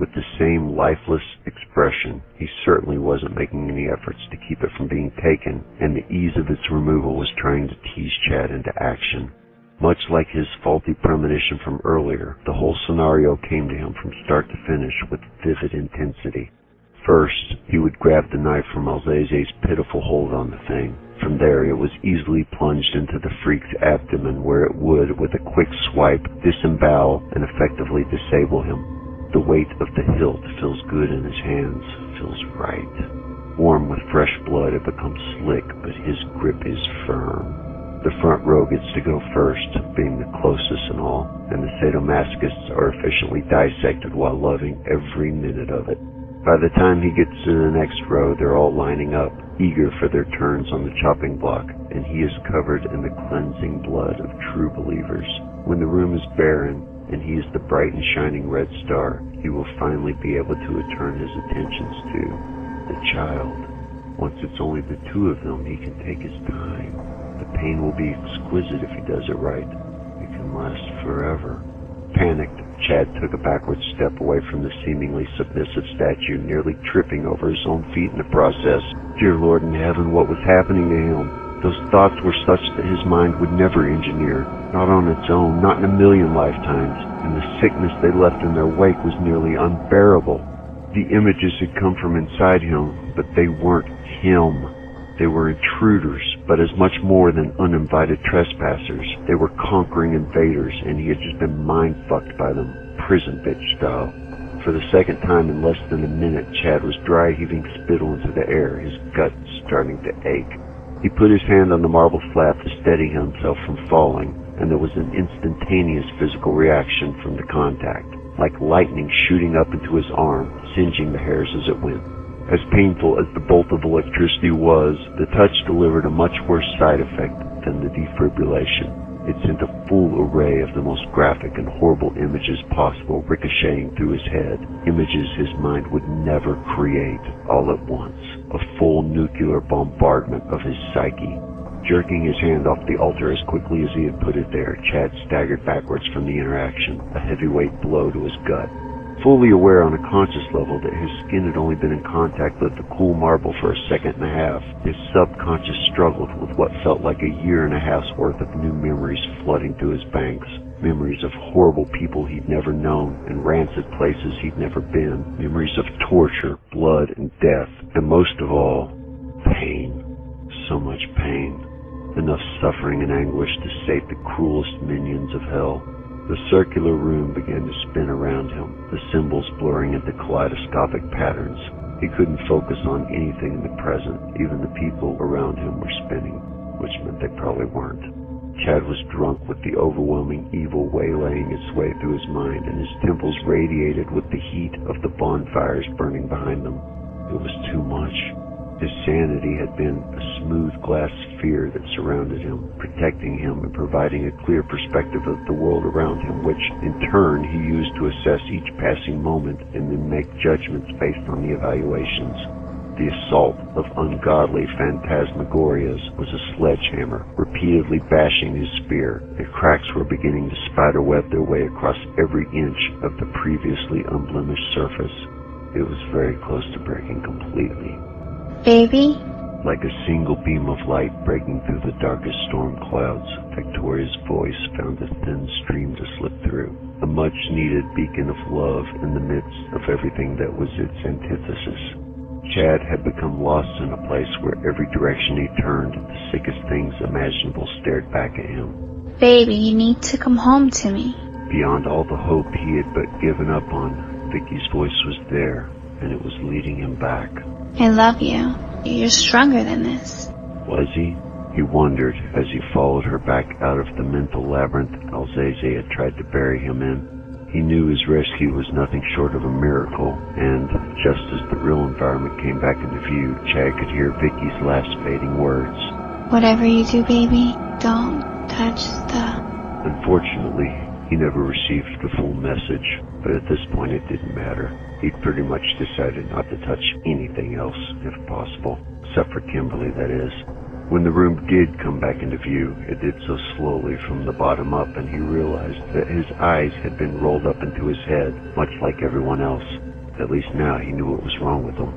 With the same lifeless expression, he certainly wasn't making any efforts to keep it from being taken, and the ease of its removal was trying to tease Chad into action. Much like his faulty premonition from earlier, the whole scenario came to him from start to finish with vivid intensity. First, he would grab the knife from Alzaze's pitiful hold on the thing. From there, it was easily plunged into the freak's abdomen, where it would, with a quick swipe, disembowel and effectively disable him. The weight of the hilt feels good in his hands, feels right. Warm with fresh blood, it becomes slick, but his grip is firm. The front row gets to go first, being the closest and all, and the sadomasochists are efficiently dissected while loving every minute of it. By the time he gets to the next row, they're all lining up, eager for their turns on the chopping block, and he is covered in the cleansing blood of true believers. When the room is barren, and he is the bright and shining red star, he will finally be able to turn his attentions to the child. Once it's only the two of them, he can take his time. The pain will be exquisite if he does it right. It can last forever. Panicked, Chad took a backward step away from the seemingly submissive statue, nearly tripping over his own feet in the process. Dear Lord in heaven, what was happening to him? Those thoughts were such that his mind would never engineer, not on its own, not in a million lifetimes, and the sickness they left in their wake was nearly unbearable. The images had come from inside him, but they weren't him. They were intruders, but as much more than uninvited trespassers. They were conquering invaders, and he had just been mind-fucked by them, prison bitch style. For the second time in less than a minute, Chad was dry-heaving spittle into the air, his gut starting to ache. He put his hand on the marble slab to steady himself from falling, and there was an instantaneous physical reaction from the contact, like lightning shooting up into his arm, singeing the hairs as it went. As painful as the bolt of electricity was, the touch delivered a much worse side effect than the defibrillation. It sent a full array of the most graphic and horrible images possible ricocheting through his head, images his mind would never create all at once, a full nuclear bombardment of his psyche. Jerking his hand off the altar as quickly as he had put it there, Chad staggered backwards from the interaction, a heavyweight blow to his gut. Fully aware on a conscious level that his skin had only been in contact with the cool marble for a second and a half, his subconscious struggled with what felt like a year and a half's worth of new memories flooding through his banks. Memories of horrible people he'd never known and rancid places he'd never been. Memories of torture, blood, and death. And most of all, pain. So much pain. Enough suffering and anguish to sate the cruelest minions of hell. The circular room began to spin around him, the symbols blurring into kaleidoscopic patterns. He couldn't focus on anything in the present. Even the people around him were spinning, which meant they probably weren't. Chad was drunk with the overwhelming evil waylaying its way through his mind, and his temples radiated with the heat of the bonfires burning behind them. It was too much. His sanity had been a smooth glass sphere that surrounded him, protecting him and providing a clear perspective of the world around him, which, in turn, he used to assess each passing moment and then make judgments based on the evaluations. The assault of ungodly phantasmagorias was a sledgehammer, repeatedly bashing his sphere, and cracks were beginning to spiderweb their way across every inch of the previously unblemished surface. It was very close to breaking completely.
Baby?
Like a single beam of light breaking through the darkest storm clouds, Victoria's voice found a thin stream to slip through, a much-needed beacon of love in the midst of everything that was its antithesis. Chad had become lost in a place where every direction he turned, the sickest things imaginable stared back at him.
Baby, you need to come home to me.
Beyond all the hope he had but given up on, Vicky's voice was there, and it was leading him back.
I love you. You're stronger than this.
Was he? He wondered as he followed her back out of the mental labyrinth Alzaze had tried to bury him in. He knew his rescue was nothing short of a miracle, and just as the real environment came back into view, Chad could hear Vicky's last fading words.
Whatever you do, baby, don't touch the...
Unfortunately, he never received the full message, but at this point it didn't matter. He'd pretty much decided not to touch anything else, if possible, except for Kimberly, that is. When the room did come back into view, it did so slowly from the bottom up, and he realized that his eyes had been rolled up into his head, much like everyone else. At least now he knew what was wrong with him.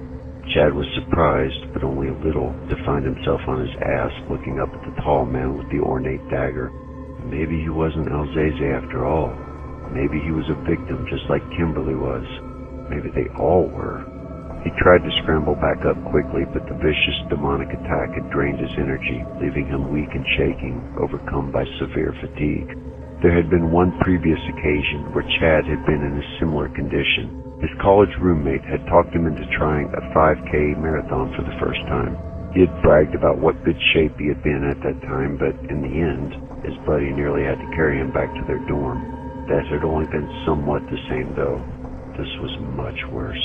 Chad was surprised, but only a little, to find himself on his ass looking up at the tall man with the ornate dagger. Maybe he wasn't Alzaze after all. Maybe he was a victim just like Kimberly was. Maybe they all were. He tried to scramble back up quickly, but the vicious demonic attack had drained his energy, leaving him weak and shaking, overcome by severe fatigue. There had been one previous occasion where Chad had been in a similar condition. His college roommate had talked him into trying a 5K marathon for the first time. He had bragged about what good shape he had been at that time, but in the end, his buddy nearly had to carry him back to their dorm. That had only been somewhat the same, though. This was much worse.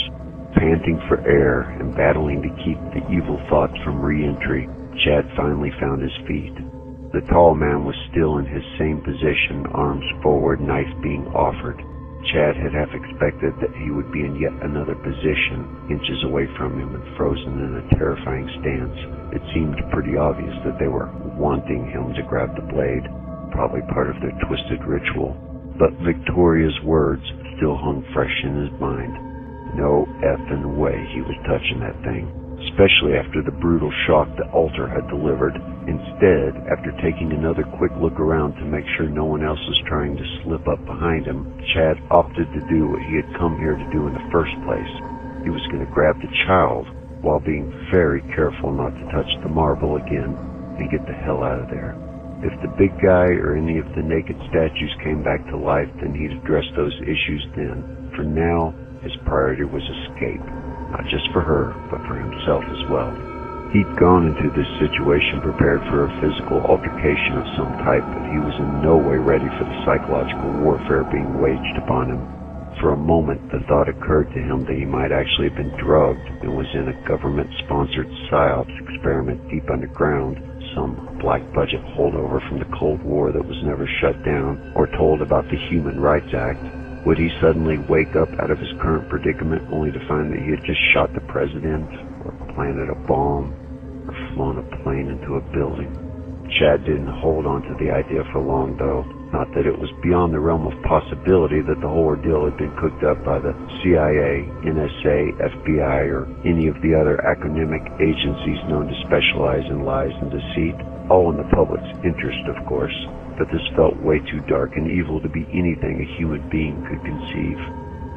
Panting for air and battling to keep the evil thoughts from re-entry, Chad finally found his feet. The tall man was still in his same position, arms forward, knife being offered. Chad had half expected that he would be in yet another position, inches away from him and frozen in a terrifying stance. It seemed pretty obvious that they were wanting him to grab the blade, probably part of their twisted ritual. But Victoria's words still hung fresh in his mind. No effing way he was touching that thing, especially after the brutal shock the altar had delivered. Instead, after taking another quick look around to make sure no one else was trying to slip up behind him, Chad opted to do what he had come here to do in the first place. He was going to grab the child while being very careful not to touch the marble again and get the hell out of there. If the big guy or any of the naked statues came back to life, then he'd address those issues then. For now, his priority was escape, not just for her, but for himself as well. He'd gone into this situation prepared for a physical altercation of some type, but he was in no way ready for the psychological warfare being waged upon him. For a moment, the thought occurred to him that he might actually have been drugged and was in a government-sponsored PSYOPs experiment deep underground, some black-budget holdover from the Cold War that was never shut down or told about the Human Rights Act. Would he suddenly wake up out of his current predicament only to find that he had just shot the president, or planted a bomb, or flown a plane into a building? Chad didn't hold on to the idea for long, though. Not that it was beyond the realm of possibility that the whole ordeal had been cooked up by the CIA, NSA, FBI, or any of the other acronymic agencies known to specialize in lies and deceit, all in the public's interest, of course. But this felt way too dark and evil to be anything a human being could conceive.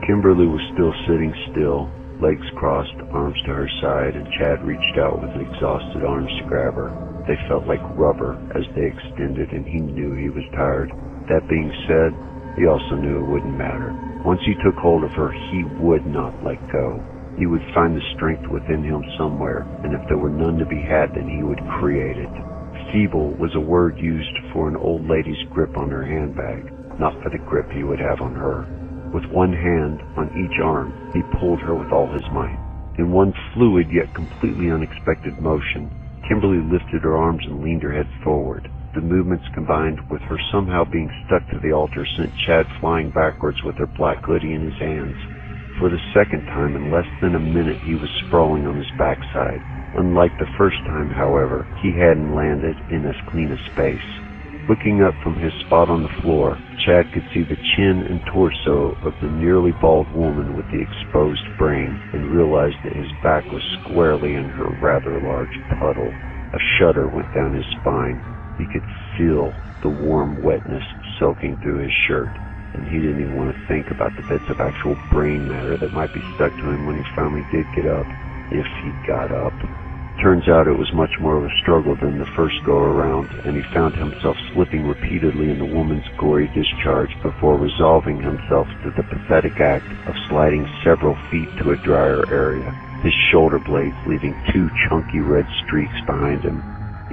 Kimberly was still sitting still, legs crossed, arms to her side, and Chad reached out with exhausted arms to grab her. They felt like rubber as they extended, and he knew he was tired. That being said, he also knew it wouldn't matter. Once he took hold of her, he would not let go. He would find the strength within him somewhere, and if there were none to be had, then he would create it. Feeble was a word used for an old lady's grip on her handbag, not for the grip he would have on her. With one hand on each arm, he pulled her with all his might. In one fluid yet completely unexpected motion, Kimberly lifted her arms and leaned her head forward. The movements combined with her somehow being stuck to the altar sent Chad flying backwards with her black hoodie in his hands. For the second time in less than a minute he was sprawling on his backside. Unlike the first time, however, he hadn't landed in as clean a space. Looking up from his spot on the floor, Chad could see the chin and torso of the nearly bald woman with the exposed brain and realized that his back was squarely in her rather large puddle. A shudder went down his spine. He could feel the warm wetness soaking through his shirt, and he didn't even want to think about the bits of actual brain matter that might be stuck to him when he finally did get up, if he got up. Turns out it was much more of a struggle than the first go-around, and he found himself slipping repeatedly in the woman's gory discharge before resolving himself to the pathetic act of sliding several feet to a drier area, his shoulder blades leaving 2 chunky red streaks behind him.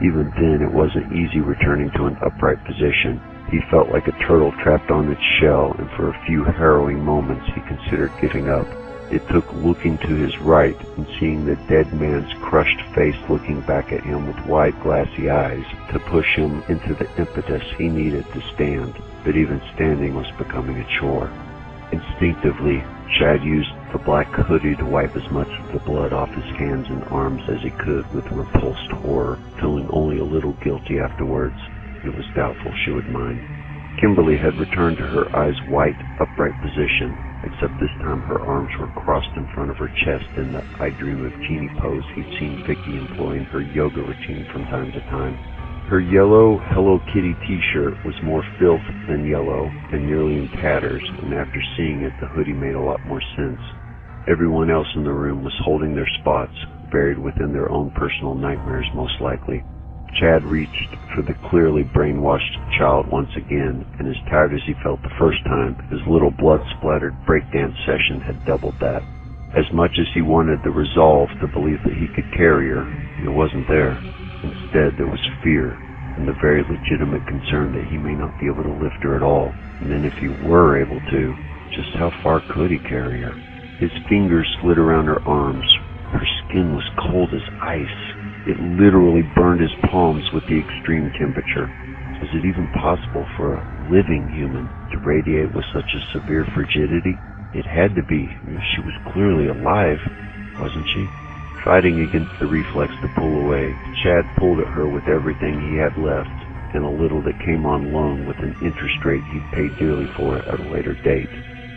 Even then, it wasn't easy returning to an upright position. He felt like a turtle trapped on its shell, and for a few harrowing moments he considered giving up. It took looking to his right and seeing the dead man's crushed face looking back at him with wide glassy eyes to push him into the impetus he needed to stand, but even standing was becoming a chore. Instinctively, Chad used the black hoodie to wipe as much of the blood off his hands and arms as he could with repulsed horror, feeling only a little guilty afterwards. It was doubtful she would mind. Kimberly had returned to her eyes wide, upright position, except this time her arms were crossed in front of her chest in the I Dream of Jeannie pose he'd seen Vicky employ in her yoga routine from time to time. Her yellow Hello Kitty t-shirt was more filth than yellow and nearly in tatters, and after seeing it, the hoodie made a lot more sense. Everyone else in the room was holding their spots, buried within their own personal nightmares most likely. Chad reached for the clearly brainwashed child once again, and as tired as he felt the first time, his little blood-splattered breakdance session had doubled that. As much as he wanted the resolve to believe that he could carry her, it wasn't there. Instead, there was fear, and the very legitimate concern that he may not be able to lift her at all, and then if he were able to, just how far could he carry her? His fingers slid around her arms. Her skin was cold as ice. It literally burned his palms with the extreme temperature. Was it even possible for a living human to radiate with such a severe frigidity? It had to be. She was clearly alive, wasn't she? Fighting against the reflex to pull away, Chad pulled at her with everything he had left, and a little that came on loan with an interest rate he'd pay dearly for at a later date,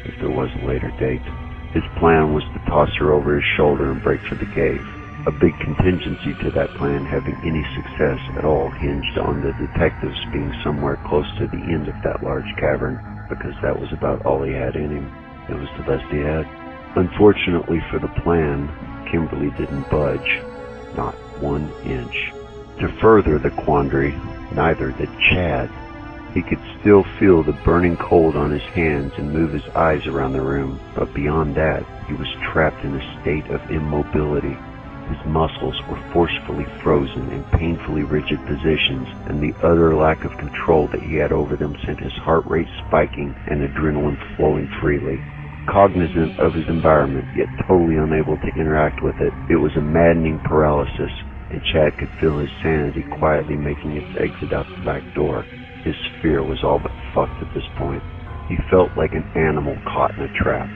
if there was a later date. His plan was to toss her over his shoulder and break for the cave. A big contingency to that plan having any success at all hinged on the detectives being somewhere close to the end of that large cavern, because that was about all he had in him. It was the best he had. Unfortunately for the plan, Kimberly didn't budge, not 1 inch. To further the quandary, neither did Chad. He could still feel the burning cold on his hands and move his eyes around the room, but beyond that, he was trapped in a state of immobility. His muscles were forcefully frozen in painfully rigid positions, and the utter lack of control that he had over them sent his heart rate spiking and adrenaline flowing freely. Cognizant of his environment, yet totally unable to interact with it, it was a maddening paralysis, and Chad could feel his sanity quietly making its exit out the back door. His fear was all but fucked at this point. He felt like an animal caught in a trap,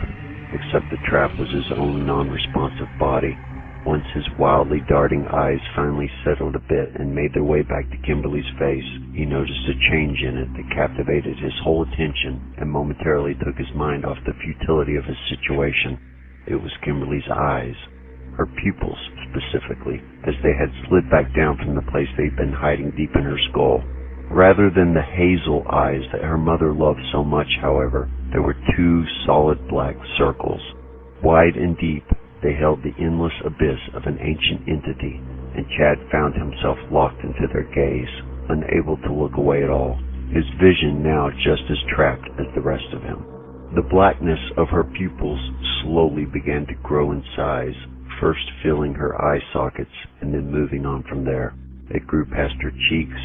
except the trap was his own non-responsive body. Once his wildly darting eyes finally settled a bit and made their way back to Kimberly's face, he noticed a change in it that captivated his whole attention and momentarily took his mind off the futility of his situation. It was Kimberly's eyes. Her pupils, specifically, as they had slid back down from the place they'd been hiding deep in her skull. Rather than the hazel eyes that her mother loved so much, however, there were 2 solid black circles. Wide and deep, they held the endless abyss of an ancient entity, and Chad found himself locked into their gaze, unable to look away at all, his vision now just as trapped as the rest of him. The blackness of her pupils slowly began to grow in size, first filling her eye sockets and then moving on from there. It grew past her cheeks,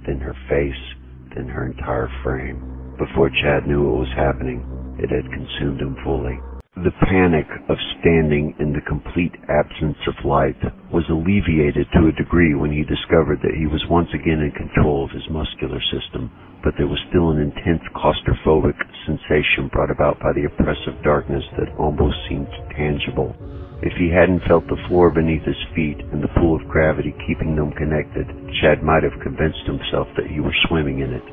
then her face, then her entire frame. Before Chad knew what was happening, it had consumed him fully. The panic of standing in the complete absence of light was alleviated to a degree when he discovered that he was once again in control of his muscular system, but there was still an intense claustrophobic sensation brought about by the oppressive darkness that almost seemed tangible. If he hadn't felt the floor beneath his feet and the pool of gravity keeping them connected, Chad might have convinced himself that he were swimming in it.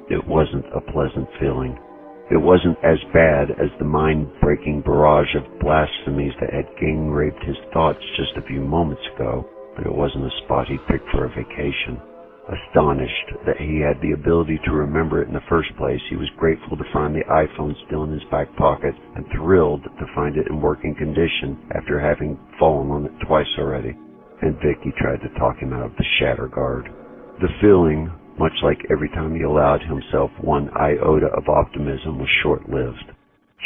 It wasn't a pleasant feeling. It wasn't as bad as the mind-breaking barrage of blasphemies that had gang-raped his thoughts just a few moments ago, but it wasn't a spot he'd picked for a vacation. Astonished that he had the ability to remember it in the first place, he was grateful to find the iPhone still in his back pocket and thrilled to find it in working condition after having fallen on it twice already. And Vicky tried to talk him out of the shatter guard. The feeling, much like every time he allowed himself 1 iota of optimism, was short-lived.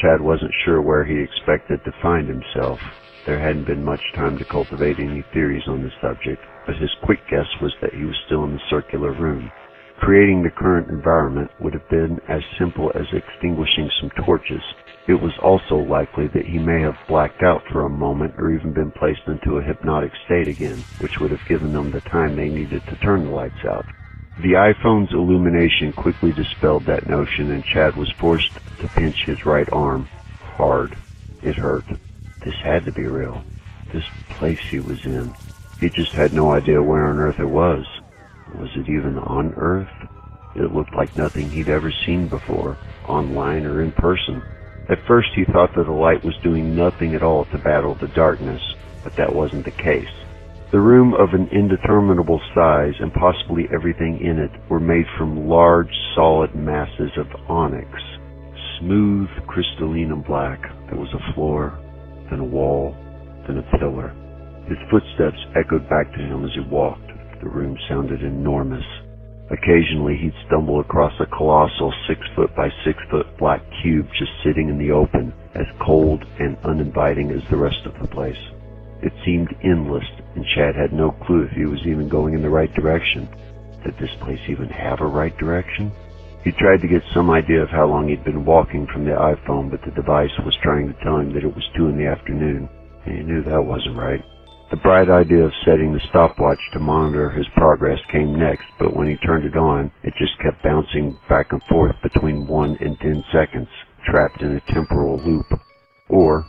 Chad wasn't sure where he expected to find himself. There hadn't been much time to cultivate any theories on the subject, but his quick guess was that he was still in the circular room. Creating the current environment would have been as simple as extinguishing some torches. It was also likely that he may have blacked out for a moment or even been placed into a hypnotic state again, which would have given them the time they needed to turn the lights out. The iPhone's illumination quickly dispelled that notion, and Chad was forced to pinch his right arm hard. It hurt. This had to be real. This place he was in. He just had no idea where on Earth it was. Was it even on Earth? It looked like nothing he'd ever seen before, online or in person. At first he thought that the light was doing nothing at all to battle the darkness, but that wasn't the case. The room, of an indeterminable size, and possibly everything in it, were made from large, solid masses of onyx. Smooth, crystalline and black. There was a floor, then a wall, then a pillar. His footsteps echoed back to him as he walked. The room sounded enormous. Occasionally he'd stumble across a colossal 6-foot by 6-foot black cube just sitting in the open, as cold and uninviting as the rest of the place. It seemed endless, and Chad had no clue if he was even going in the right direction. Did this place even have a right direction? He tried to get some idea of how long he'd been walking from the iPhone, but the device was trying to tell him that it was 2 in the afternoon, and he knew that wasn't right. The bright idea of setting the stopwatch to monitor his progress came next, but when he turned it on, it just kept bouncing back and forth between 1 and 10 seconds, trapped in a temporal loop. Or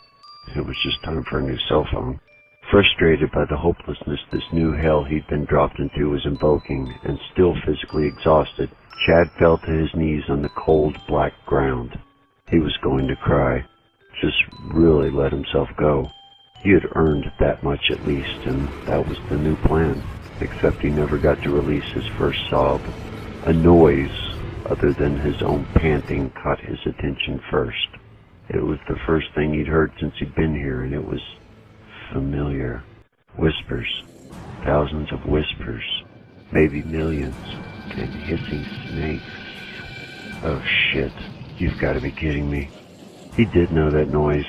it was just time for a new cell phone. Frustrated by the hopelessness this new hell he'd been dropped into was invoking, and still physically exhausted, Chad fell to his knees on the cold, black ground. He was going to cry. Just really let himself go. He had earned that much at least, and that was the new plan. Except he never got to release his first sob. A noise, other than his own panting, caught his attention first. It was the first thing he'd heard since he'd been here, and it was familiar. Whispers. Thousands of whispers. Maybe millions. And hissing snakes. Oh shit. You've got to be kidding me. He did know that noise.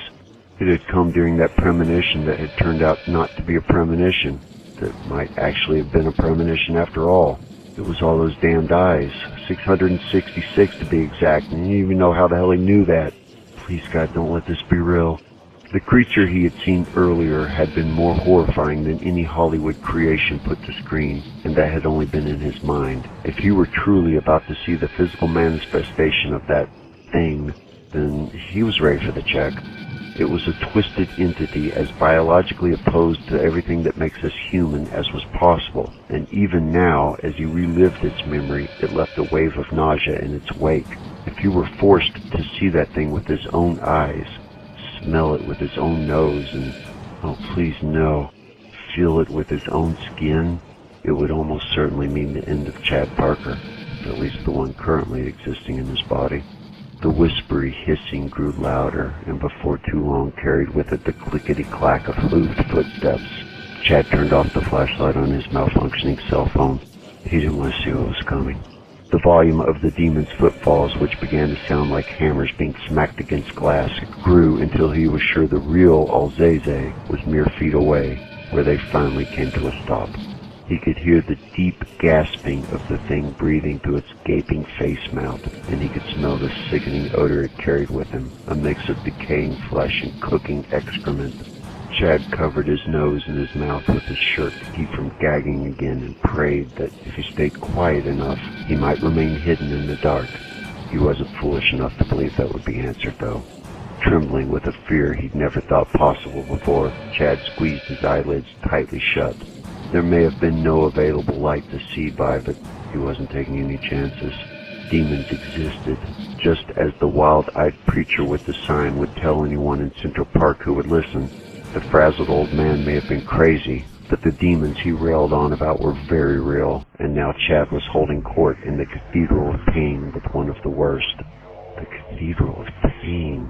It had come during that premonition that had turned out not to be a premonition. That might actually have been a premonition after all. It was all those damned eyes. 666 to be exact, and he didn't even know how the hell he knew that. Please God, don't let this be real. The creature he had seen earlier had been more horrifying than any Hollywood creation put to screen, and that had only been in his mind. If he were truly about to see the physical manifestation of that thing, then he was ready for the check. It was a twisted entity as biologically opposed to everything that makes us human as was possible, and even now, as he relived its memory, it left a wave of nausea in its wake. If he were forced to see that thing with his own eyes, smell it with his own nose, and, oh please no, feel it with his own skin, it would almost certainly mean the end of Chad Parker, at least the one currently existing in his body. The whispery hissing grew louder, and before too long carried with it the clickety-clack of hooved footsteps. Chad turned off the flashlight on his malfunctioning cell phone. He didn't want to see what was coming. The volume of the demon's footfalls, which began to sound like hammers being smacked against glass, grew until he was sure the real Alzaze was mere feet away, where they finally came to a stop. He could hear the deep gasping of the thing breathing through its gaping face mount, and he could smell the sickening odor it carried with him, a mix of decaying flesh and cooking excrement. Chad covered his nose and his mouth with his shirt to keep from gagging again and prayed that if he stayed quiet enough, he might remain hidden in the dark. He wasn't foolish enough to believe that would be answered, though. Trembling with a fear he'd never thought possible before, Chad squeezed his eyelids tightly shut. There may have been no available light to see by, but he wasn't taking any chances. Demons existed, just as the wild-eyed preacher with the sign would tell anyone in Central Park who would listen. The frazzled old man may have been crazy, but the demons he railed on about were very real, and now Chad was holding court in the Cathedral of Pain with one of the worst. The Cathedral of Pain.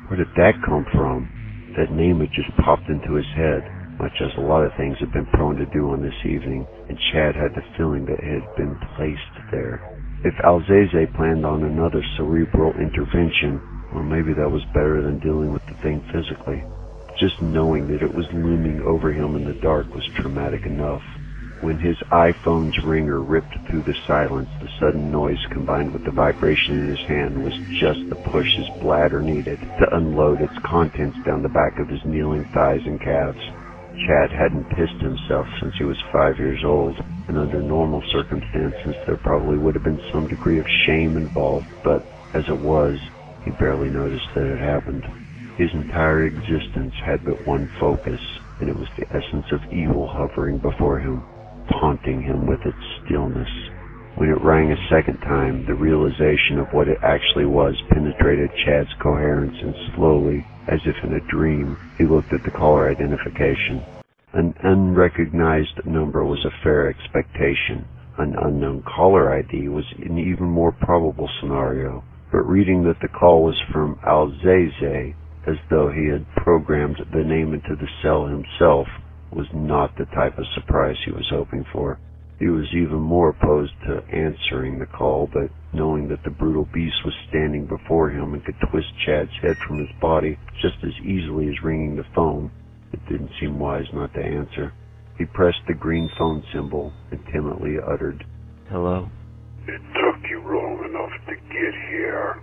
Where did that come from? That name had just popped into his head, much as a lot of things had been prone to do on this evening, and Chad had the feeling that it had been placed there. If Alzaze planned on another cerebral intervention, well, maybe that was better than dealing with the thing physically. Just knowing that it was looming over him in the dark was traumatic enough. When his iPhone's ringer ripped through the silence, the sudden noise combined with the vibration in his hand was just the push his bladder needed to unload its contents down the back of his kneeling thighs and calves. Chad hadn't pissed himself since he was 5 years old, and under normal circumstances there probably would have been some degree of shame involved, but as it was, he barely noticed that it happened. His entire existence had but one focus, and it was the essence of evil hovering before him, taunting him with its stillness. When it rang a second time, the realization of what it actually was penetrated Chad's coherence, and slowly, as if in a dream, he looked at the caller identification. An unrecognized number was a fair expectation. An unknown caller ID was an even more probable scenario, but reading that the call was from Alzaze, as though he had programmed the name into the cell himself, was not the type of surprise he was hoping for. He was even more opposed to answering the call, but knowing that the brutal beast was standing before him and could twist Chad's head from his body just as easily as ringing the phone, it didn't seem wise not to answer. He pressed the green phone symbol and timidly uttered, "Hello?"
"It took you long enough to get here."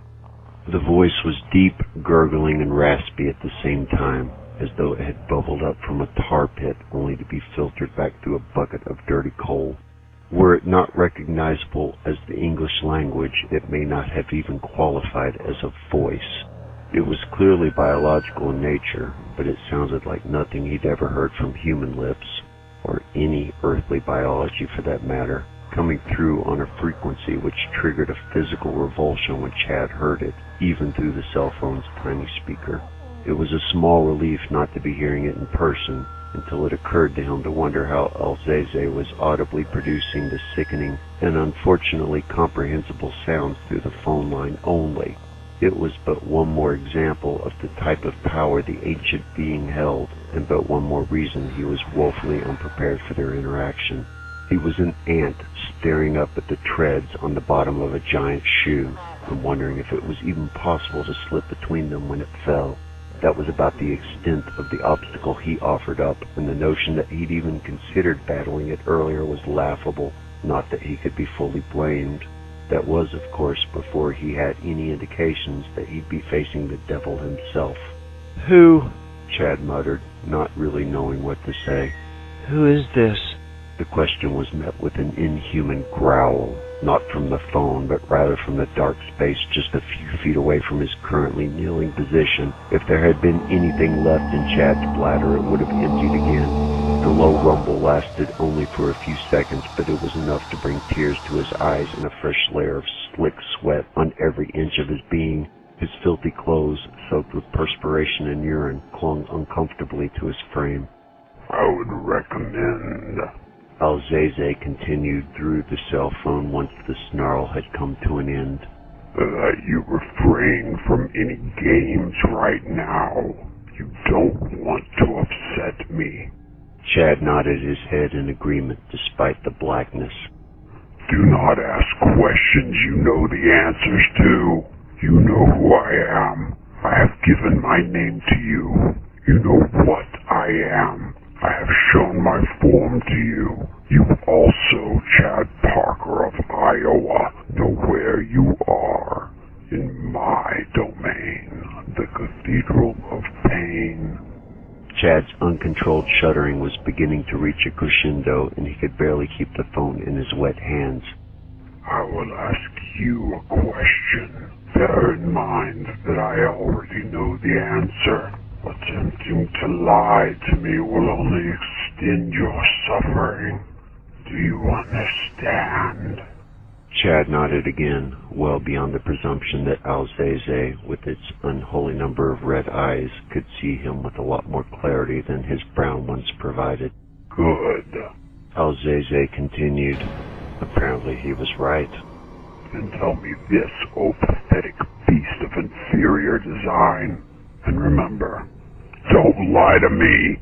The voice was deep, gurgling, and raspy at the same time, as though it had bubbled up from a tar pit only to be filtered back through a bucket of dirty coal. Were it not recognizable as the English language, it may not have even qualified as a voice. It was clearly biological in nature, but it sounded like nothing he'd ever heard from human lips, or any earthly biology for that matter, coming through on a frequency which triggered a physical revulsion when Chad heard it, even through the cell phone's tiny speaker. It was a small relief not to be hearing it in person, until it occurred to him to wonder how Alzaze was audibly producing the sickening and unfortunately comprehensible sounds through the phone line only. It was but one more example of the type of power the ancient being held, and but one more reason he was woefully unprepared for their interaction. He was an ant staring up at the treads on the bottom of a giant shoe, and wondering if it was even possible to slip between them when it fell. That was about the extent of the obstacle he offered up, and the notion that he'd even considered battling it earlier was laughable, not that he could be fully blamed. That was, of course, before he had any indications that he'd be facing the devil himself.
Who?
Chad muttered, not really knowing what to say.
Who is this?
The question was met with an inhuman growl, not from the phone, but rather from the dark space just a few feet away from his currently kneeling position. If there had been anything left in Chad's bladder, it would have emptied again. The low rumble lasted only for a few seconds, but it was enough to bring tears to his eyes and a fresh layer of slick sweat on every inch of his being. His filthy clothes, soaked with perspiration and urine, clung uncomfortably to his frame.
I would recommend...
Alzeze continued through the cell phone once the snarl had come to an end.
That you refrain from any games right now. You don't want to upset me.
Chad nodded his head in agreement despite the blackness.
Do not ask questions you know the answers to. You know who I am. I have given my name to you. You know what I am. I have shown my form to you. You also, Chad Parker of Iowa, know where you are. In my domain, the Cathedral of Pain.
Chad's uncontrolled shuddering was beginning to reach a crescendo, and he could barely keep the phone in his wet hands.
I will ask you a question. Bear in mind that I already know the answer. Attempting to lie to me will only extend your suffering. Do you understand?
Chad nodded again, well beyond the presumption that Alzeze, with its unholy number of red eyes, could see him with a lot more clarity than his brown ones provided.
Good.
Alzeze continued. Apparently he was right.
Then tell me this, O pathetic beast of inferior design. And remember, don't lie to me.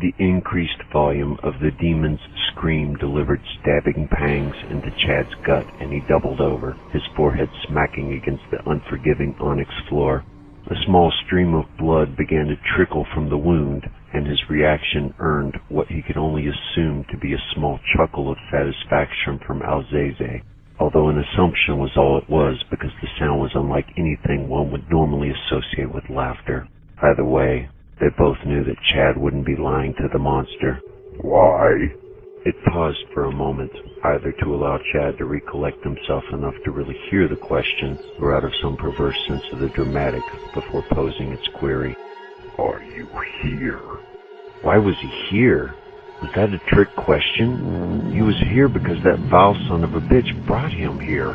The increased volume of the demon's scream delivered stabbing pangs into Chad's gut, and he doubled over, his forehead smacking against the unforgiving onyx floor. A small stream of blood began to trickle from the wound, and his reaction earned what he could only assume to be a small chuckle of satisfaction from Alzeze, although an assumption was all it was, because the sound was unlike anything one would normally associate with laughter. Either way, they both knew that Chad wouldn't be lying to the monster.
Why?
It paused for a moment, either to allow Chad to recollect himself enough to really hear the question, or out of some perverse sense of the dramatic, before posing its query.
Are you here?
Why was he here? Was that a trick question? He was here because that vile son of a bitch brought him here.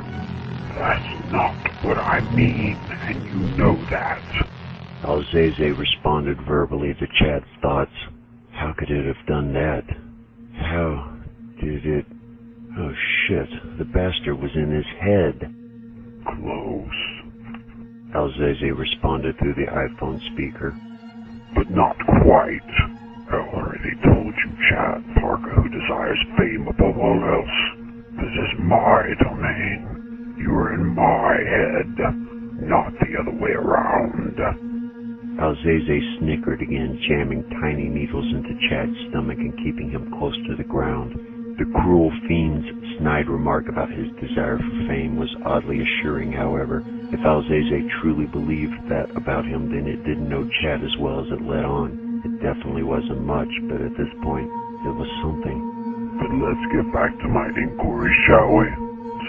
That's not what I mean, and you know that.
Alzeze responded verbally to Chad's thoughts. How could it have done that? How did it... Oh shit, the bastard was in his head.
Close.
Alzeze responded through the iPhone speaker.
But not quite. I already told you, Chad Parker, who desires fame above all else. This is my domain. You are in my head, not the other way around.
Alzeze snickered again, jamming tiny needles into Chad's stomach and keeping him close to the ground. The cruel fiend's snide remark about his desire for fame was oddly assuring, however. If Alzeze truly believed that about him, then it didn't know Chad as well as it let on. It definitely wasn't much, but at this point, it was something.
But let's get back to my inquiry, shall we?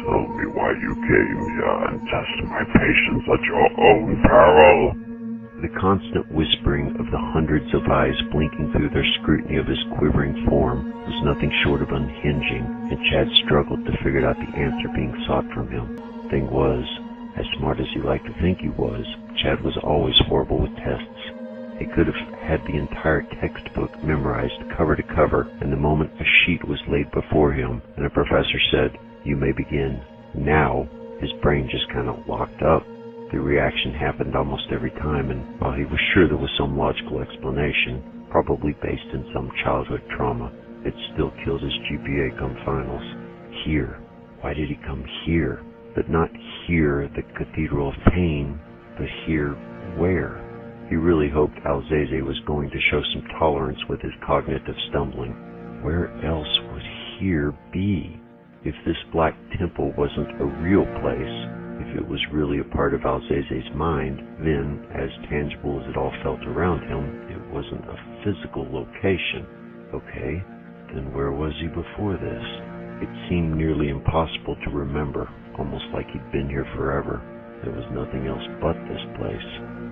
Tell me why you came here and test my patience at your own peril.
The constant whispering of the hundreds of eyes blinking through their scrutiny of his quivering form was nothing short of unhinging, and Chad struggled to figure out the answer being sought from him. Thing was, as smart as he liked to think he was, Chad was always horrible with tests. He could have had the entire textbook memorized cover to cover, and the moment a sheet was laid before him and a professor said, "You may begin now," his brain just kind of locked up. The reaction happened almost every time, and while he was sure there was some logical explanation, probably based in some childhood trauma, it still killed his GPA come finals. Here. Why did he come here? But not here at the Cathedral of Pain, but here where? He really hoped Alzeze was going to show some tolerance with his cognitive stumbling. Where else would here be? If this black temple wasn't a real place, if it was really a part of Alzeze's mind, then, as tangible as it all felt around him, it wasn't a physical location. Okay, then where was he before this? It seemed nearly impossible to remember, almost like he'd been here forever. There was nothing else but this place.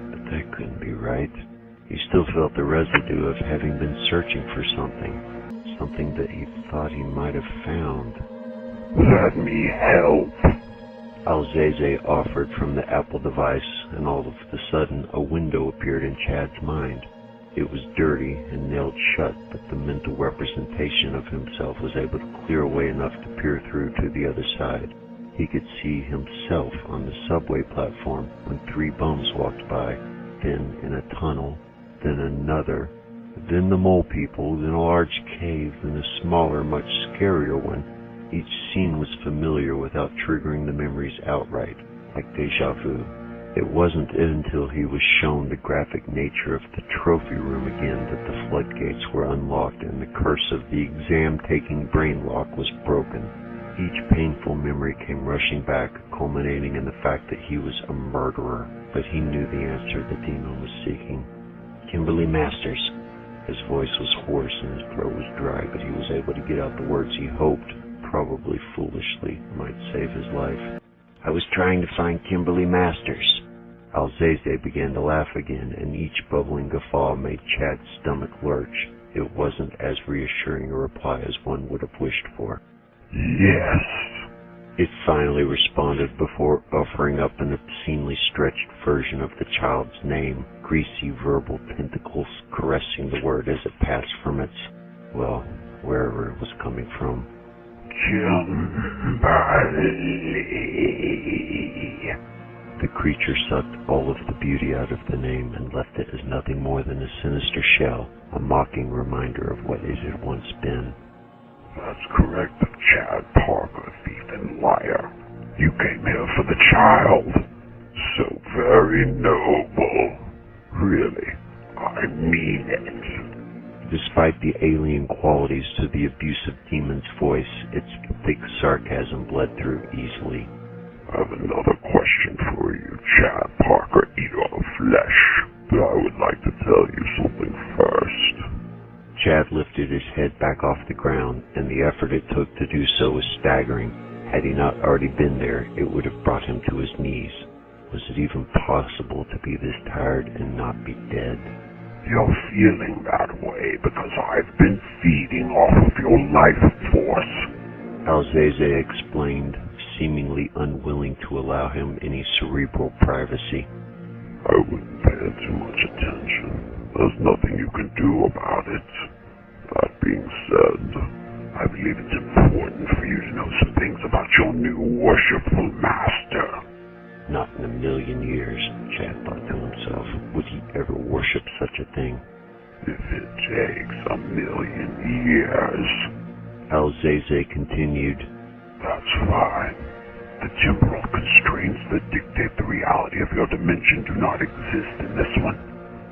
But that couldn't be right. He still felt the residue of having been searching for something that he thought he might have found.
Let me help.
Alzeze offered from the Apple device, and all of a sudden a window appeared in Chad's mind. It was dirty and nailed shut, but the mental representation of himself was able to clear away enough to peer through to the other side. He could see himself on the subway platform when 3 bums walked by, then in a tunnel, then another, then the mole people, then a large cave, then a smaller, much scarier one. Each scene was familiar without triggering the memories outright, like déjà vu. It wasn't until he was shown the graphic nature of the trophy room again that the floodgates were unlocked and the curse of the exam-taking brain lock was broken. Each painful memory came rushing back, culminating in the fact that he was a murderer, but he knew the answer the demon was seeking. Kimberly Masters. His voice was hoarse and his throat was dry, but he was able to get out the words he hoped, probably foolishly, might save his life. I was trying to find Kimberly Masters. Alzeze began to laugh again, and each bubbling guffaw made Chad's stomach lurch. It wasn't as reassuring a reply as one would have wished for.
Yes.
It finally responded before offering up an obscenely stretched version of the child's name, greasy verbal tentacles caressing the word as it passed from its, well, wherever it was coming from.
Kimberly.
The creature sucked all of the beauty out of the name and left it as nothing more than a sinister shell, a mocking reminder of what it had once been.
That's correct, Chad Parker, thief and liar. You came here for the child. So very noble. Really, I mean it.
Despite the alien qualities to the abusive demon's voice, its thick sarcasm bled through easily.
I have another question for you, Chad Parker, eater of flesh. But I would like to tell you something first.
Chad lifted his head back off the ground, and the effort it took to do so was staggering. Had he not already been there, it would have brought him to his knees. Was it even possible to be this tired and not be dead?
You're feeling that way because I've been feeding off of your life force.
Alzeze explained, seemingly unwilling to allow him any cerebral privacy.
I wouldn't pay it too much attention. There's nothing you can do about it. That being said, I believe it's important for you to know some things about your new worshipful master.
Not in a million years, Chad thought to himself, would he ever worship such a thing.
If it takes 1,000,000 years,
Alzeze continued,
that's fine. The temporal constraints that dictate the reality of your dimension do not exist in this one.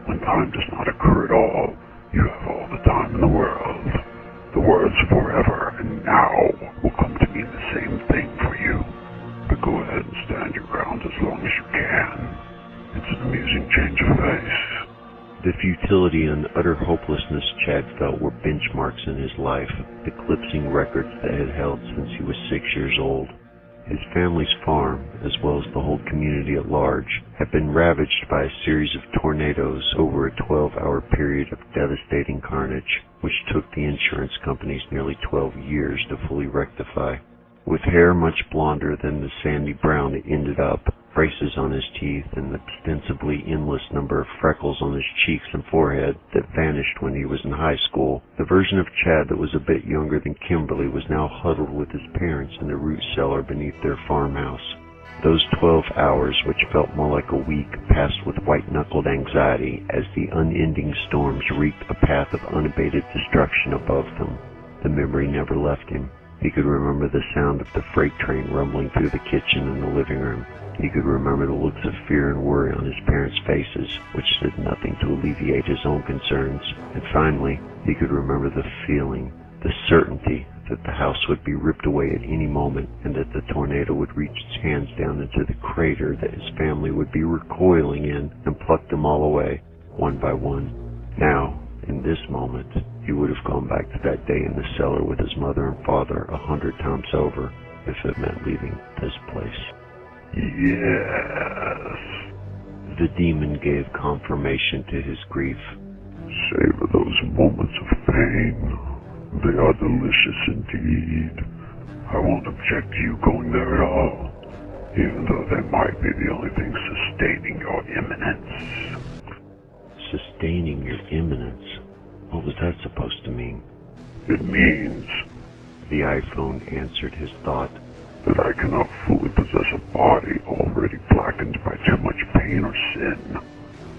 When time does not occur at all, you have all the time in the world. The words forever and now will come to mean the same thing for you. But go ahead and stand your ground as long as you can. It's an amusing change of pace.
The futility and utter hopelessness Chad felt were benchmarks in his life, eclipsing records that had held since he was 6 years old. His family's farm, as well as the whole community at large, had been ravaged by a series of tornadoes over a 12-hour period of devastating carnage, which took the insurance companies nearly 12 years to fully rectify. With hair much blonder than the sandy brown it ended up, braces on his teeth, and the ostensibly endless number of freckles on his cheeks and forehead that vanished when he was in high school, the version of Chad that was a bit younger than Kimberly was now huddled with his parents in the root cellar beneath their farmhouse. Those 12 hours, which felt more like a week, passed with white-knuckled anxiety as the unending storms wreaked a path of unabated destruction above them. The memory never left him. He could remember the sound of the freight train rumbling through the kitchen and the living room. He could remember the looks of fear and worry on his parents' faces, which did nothing to alleviate his own concerns. And finally, he could remember the feeling, the certainty that the house would be ripped away at any moment and that the tornado would reach its hands down into the crater that his family would be recoiling in and pluck them all away, one by one. Now, in this moment, he would have gone back to that day in the cellar with his mother and father 100 times over, if it meant leaving this place.
Yes.
The demon gave confirmation to his grief.
Savor those moments of pain. They are delicious indeed. I won't object to you going there at all, even though they might be the only thing sustaining your imminence.
Sustaining your imminence? What was that supposed to mean?
It means
the iPhone answered his thought.
That I cannot fully possess a body already blackened by too much pain or sin,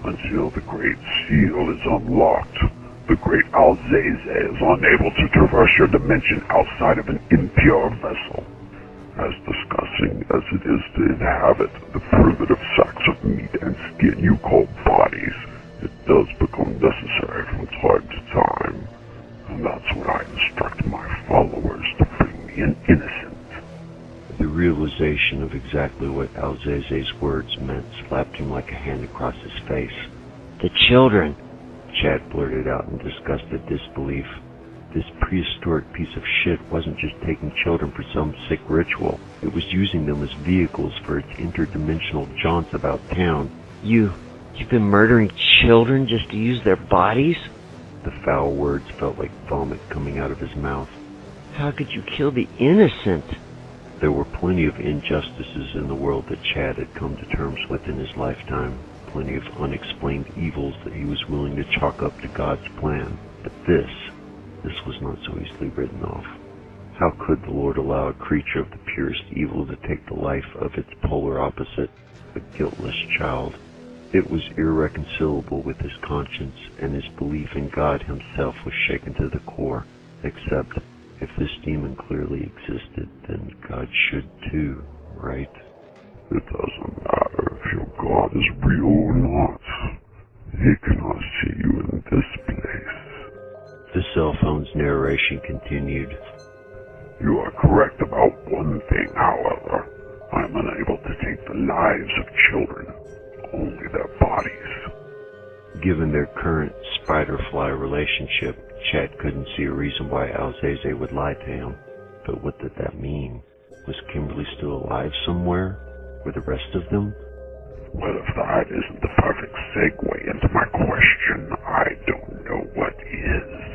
until the Great Seal is unlocked. The Great Alzaze is unable to traverse your dimension outside of an impure vessel. As disgusting as it is to inhabit the primitive sacks of meat and skin you call bodies, it does become necessary from time to time. And that's what I instruct my followers to bring me an innocent.
The realization of exactly what Alzaze's words meant slapped him like a hand across his face.
The children!
Chad blurted out in disgusted disbelief. This prehistoric piece of shit wasn't just taking children for some sick ritual. It was using them as vehicles for its interdimensional jaunts about town.
You've been murdering children just to use their bodies?
The foul words felt like vomit coming out of his mouth.
How could you kill the innocent?
There were plenty of injustices in the world that Chad had come to terms with in his lifetime. Plenty of unexplained evils that he was willing to chalk up to God's plan. But this was not so easily written off. How could the Lord allow a creature of the purest evil to take the life of its polar opposite, a guiltless child? It was irreconcilable with his conscience, and his belief in God himself was shaken to the core. Except, if this demon clearly existed, then God should too, right?
It doesn't matter if your God is real or not. He cannot see you in this place.
The cell phone's narration continued.
You are correct about one thing, however. I am unable to take the lives of children, only their bodies.
Given their current spider-fly relationship, Chad couldn't see a reason why Alzaze would lie to him. But what did that mean? Was Kimberly still alive somewhere? Were the rest of them?
Well, if that isn't the perfect segue into my question, I don't know what is.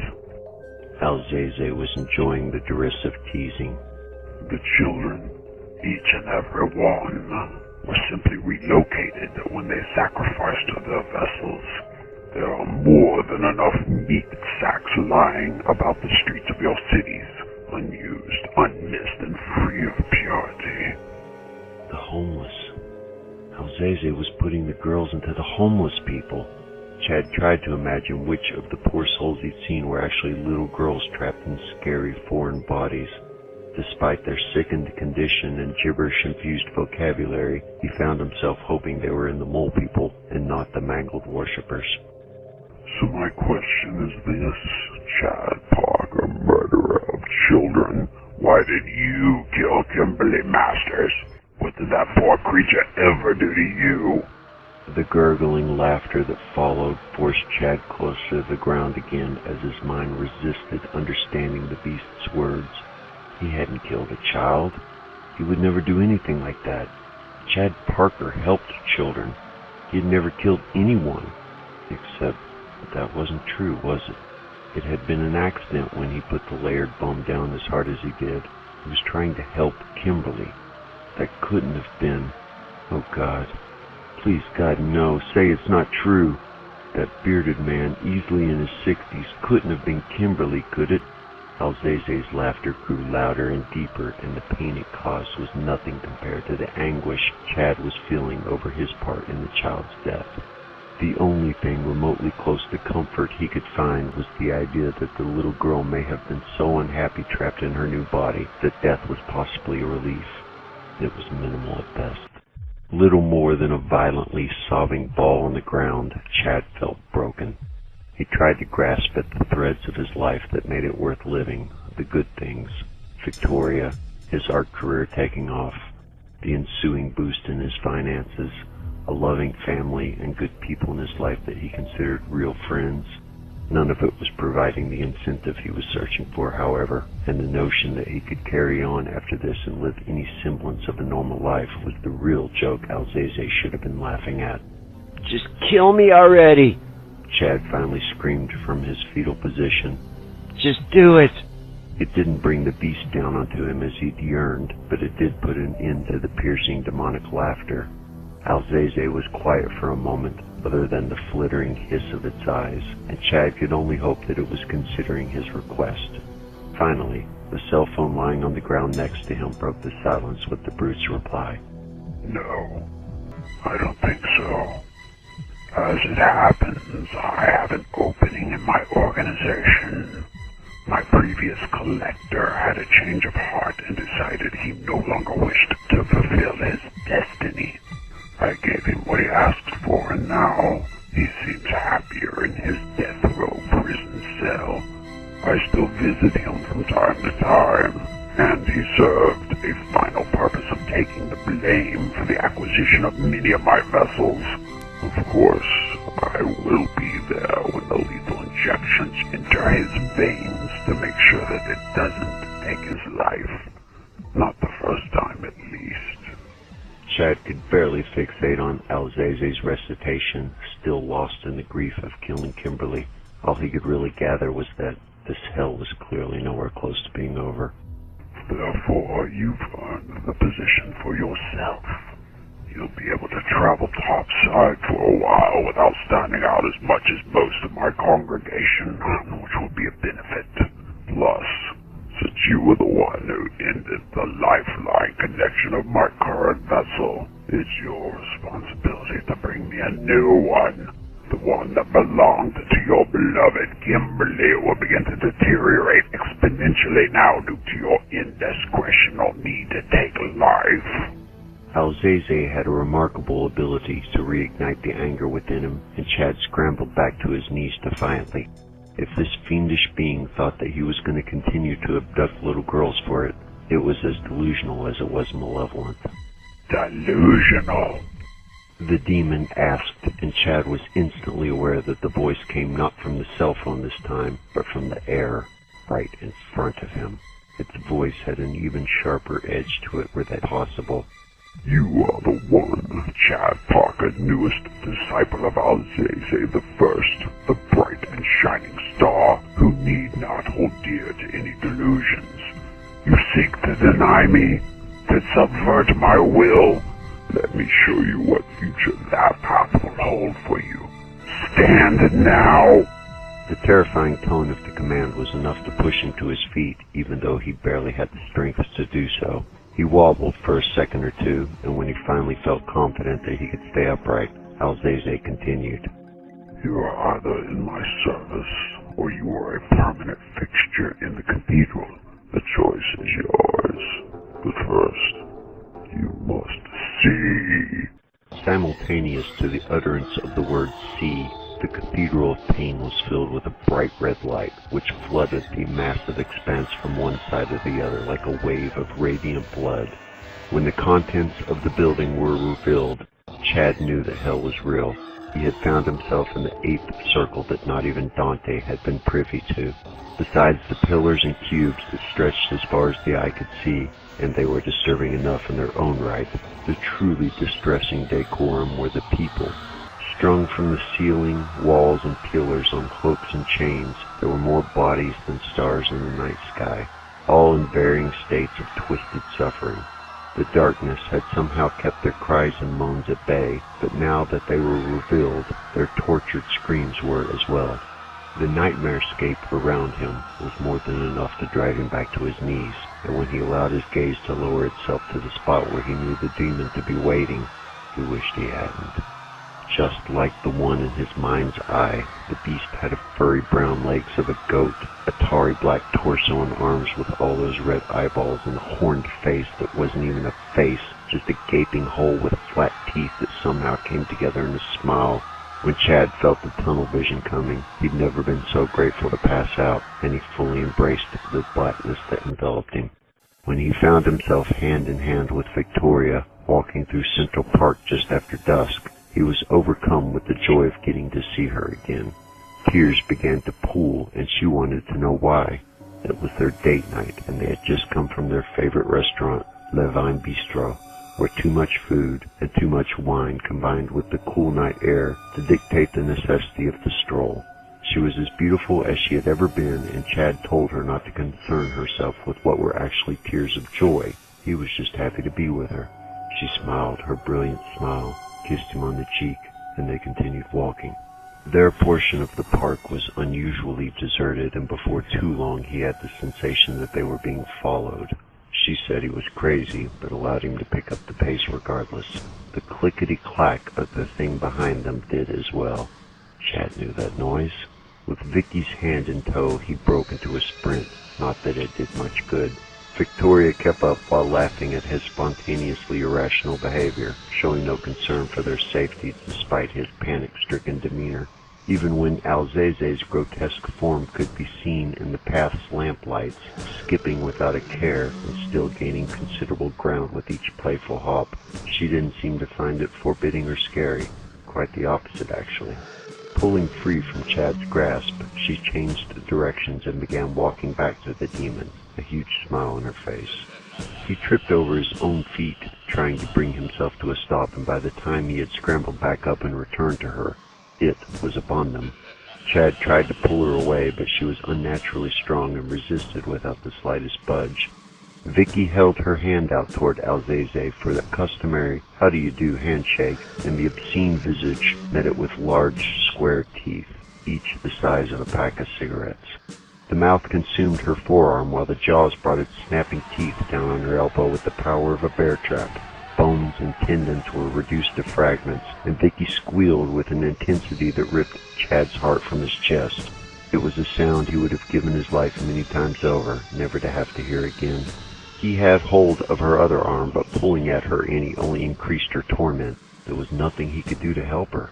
Alzaze was enjoying the derisive teasing.
The children, each and every one, were simply relocated when they sacrificed to their vessels. There are more than enough meat sacks lying about the streets of your cities, unused, unmissed, and free of purity.
The homeless. Alzaze was putting the girls into the homeless people. Chad tried to imagine which of the poor souls he'd seen were actually little girls trapped in scary foreign bodies. Despite their sickened condition and gibberish-infused vocabulary, he found himself hoping they were in the mole people and not the mangled worshippers.
So my question is this, Chad Parker, murderer of children, why did you kill Kimberly Masters? What did that poor creature ever do to you?
The gurgling laughter that followed forced Chad closer to the ground again as his mind resisted understanding the beast's words. He hadn't killed a child. He would never do anything like that. Chad Parker helped children. He had never killed anyone. Except that wasn't true, was it? It had been an accident when he put the layered bomb down as hard as he did. He was trying to help Kimberly. That couldn't have been. Oh God. Please God, no. Say it's not true. That bearded man, easily in his 60s, couldn't have been Kimberly, could it? Alzaze's laughter grew louder and deeper, and the pain it caused was nothing compared to the anguish Chad was feeling over his part in the child's death. The only thing remotely close to comfort he could find was the idea that the little girl may have been so unhappy trapped in her new body that death was possibly a relief. It was minimal at best. Little more than a violently sobbing ball on the ground, Chad felt broken. He tried to grasp at the threads of his life that made it worth living, the good things, Victoria, his art career taking off, the ensuing boost in his finances, a loving family, and good people in his life that he considered real friends. None of it was providing the incentive he was searching for, however, and the notion that he could carry on after this and live any semblance of a normal life was the real joke Alzaze should have been laughing at.
Just kill me already!
Chad finally screamed from his fetal position.
Just do it!
It didn't bring the beast down onto him as he'd yearned, but it did put an end to the piercing demonic laughter. Alzaze was quiet for a moment, other than the flittering hiss of its eyes, and Chad could only hope that it was considering his request. Finally, the cell phone lying on the ground next to him broke the silence with the brute's reply.
No, I don't think so. As it happens, I have an opening in my organization. My previous collector had a change of heart and decided he no longer wished to fulfill his destiny. I gave him what he asked for, and now he seems happier in his death row prison cell. I still visit him from time to time, and he served a final purpose of taking the blame for the acquisition of many of my vessels. Of course, I will be there when the lethal injections enter his veins to make sure that it doesn't take his life. Not the first time, at least.
Chad could barely fixate on Alzaze's recitation, still lost in the grief of killing Kimberly. All he could really gather was that this hell was clearly nowhere close to being over.
Therefore, you've earned the position for yourself. You'll be able to travel topside for a while without standing out as much as most of my congregation, which will be a benefit. Plus, since you were the one who ended the lifeline connection of my current vessel, it's your responsibility to bring me a new one. The one that belonged to your beloved Kimberly will begin to deteriorate exponentially now due to your indiscretion or need to take life.
Alzaze had a remarkable ability to reignite the anger within him, and Chad scrambled back to his knees defiantly. If this fiendish being thought that he was going to continue to abduct little girls for it, it was as delusional as it was malevolent.
Delusional?
The demon asked, and Chad was instantly aware that the voice came not from the cell phone this time, but from the air, right in front of him. Its voice had an even sharper edge to it were that possible.
You are the one, Chad Parker, newest disciple of Alzaze the First, the bright and shining star, who need not hold dear to any delusions. You seek to deny me, to subvert my will. Let me show you what future that path will hold for you. Stand now!
The terrifying tone of the command was enough to push him to his feet, even though he barely had the strength to do so. He wobbled for a second or two, and when he finally felt confident that he could stay upright, Alzaze continued.
You are either in my service, or you are a permanent fixture in the cathedral. The choice is yours. But first, you must see.
Simultaneous to the utterance of the word see, the Cathedral of Pain was filled with a bright red light, which flooded the massive expanse from one side to the other like a wave of radiant blood. When the contents of the building were revealed, Chad knew that hell was real. He had found himself in the 8th circle that not even Dante had been privy to. Besides the pillars and cubes that stretched as far as the eye could see, and they were disturbing enough in their own right, the truly distressing decorum were the people. Strung from the ceiling, walls, and pillars on hooks and chains, there were more bodies than stars in the night sky, all in varying states of twisted suffering. The darkness had somehow kept their cries and moans at bay, but now that they were revealed, their tortured screams were as well. The nightmarescape around him was more than enough to drive him back to his knees, and when he allowed his gaze to lower itself to the spot where he knew the demon to be waiting, he wished he hadn't. Just like the one in his mind's eye, the beast had furry brown legs of a goat, a tarry black torso and arms with all those red eyeballs, and a horned face that wasn't even a face, just a gaping hole with flat teeth that somehow came together in a smile. When Chad felt the tunnel vision coming, he'd never been so grateful to pass out, and he fully embraced the blackness that enveloped him. When he found himself hand in hand with Victoria, walking through Central Park just after dusk, he was overcome with the joy of getting to see her again. Tears began to pool, and she wanted to know why. It was their date night, and they had just come from their favorite restaurant, Le Vin Bistro, where too much food and too much wine combined with the cool night air to dictate the necessity of the stroll. She was as beautiful as she had ever been, and Chad told her not to concern herself with what were actually tears of joy. He was just happy to be with her. She smiled her brilliant smile, kissed him on the cheek, and they continued walking. Their portion of the park was unusually deserted, and before too long he had the sensation that they were being followed. She said he was crazy, but allowed him to pick up the pace regardless. The clickety-clack of the thing behind them did as well. Chad knew that noise. With Vicky's hand in tow, he broke into a sprint. Not that it did much good. Victoria kept up while laughing at his spontaneously irrational behavior, showing no concern for their safety despite his panic-stricken demeanor. Even when Alzeze's grotesque form could be seen in the path's lamplights, skipping without a care and still gaining considerable ground with each playful hop, she didn't seem to find it forbidding or scary. Quite the opposite, actually. Pulling free from Chad's grasp, she changed directions and began walking back to the demon, a huge smile on her face. He tripped over his own feet, trying to bring himself to a stop, and by the time he had scrambled back up and returned to her, it was upon them. Chad tried to pull her away, but she was unnaturally strong and resisted without the slightest budge. Vicky held her hand out toward Alzeze for the customary how-do-you-do handshake, and the obscene visage met it with large, square teeth, each the size of a pack of cigarettes. The mouth consumed her forearm, while the jaws brought its snapping teeth down on her elbow with the power of a bear trap. Bones and tendons were reduced to fragments, and Vicky squealed with an intensity that ripped Chad's heart from his chest. It was a sound he would have given his life many times over, never to have to hear again. He had hold of her other arm, but pulling at her any only increased her torment. There was nothing he could do to help her.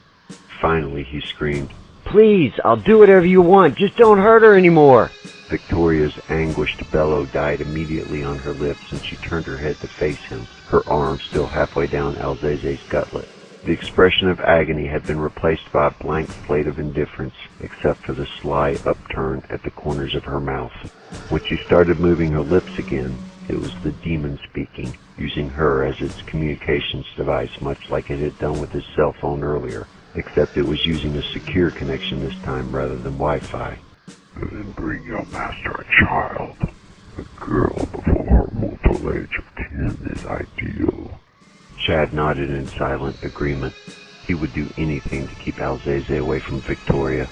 Finally, he screamed,
"Please, I'll do whatever you want. Just don't hurt her anymore."
Victoria's anguished bellow died immediately on her lips, and she turned her head to face him, her arm still halfway down Alzeze's gutlet. The expression of agony had been replaced by a blank slate of indifference, except for the sly upturn at the corners of her mouth. When she started moving her lips again, it was the demon speaking, using her as its communications device, much like it had done with his cell phone earlier, except it was using a secure connection this time rather than Wi-Fi.
Then bring your master a child. A girl before her mortal age of 10 is ideal.
Chad nodded in silent agreement. He would do anything to keep Alzeze away from Victoria.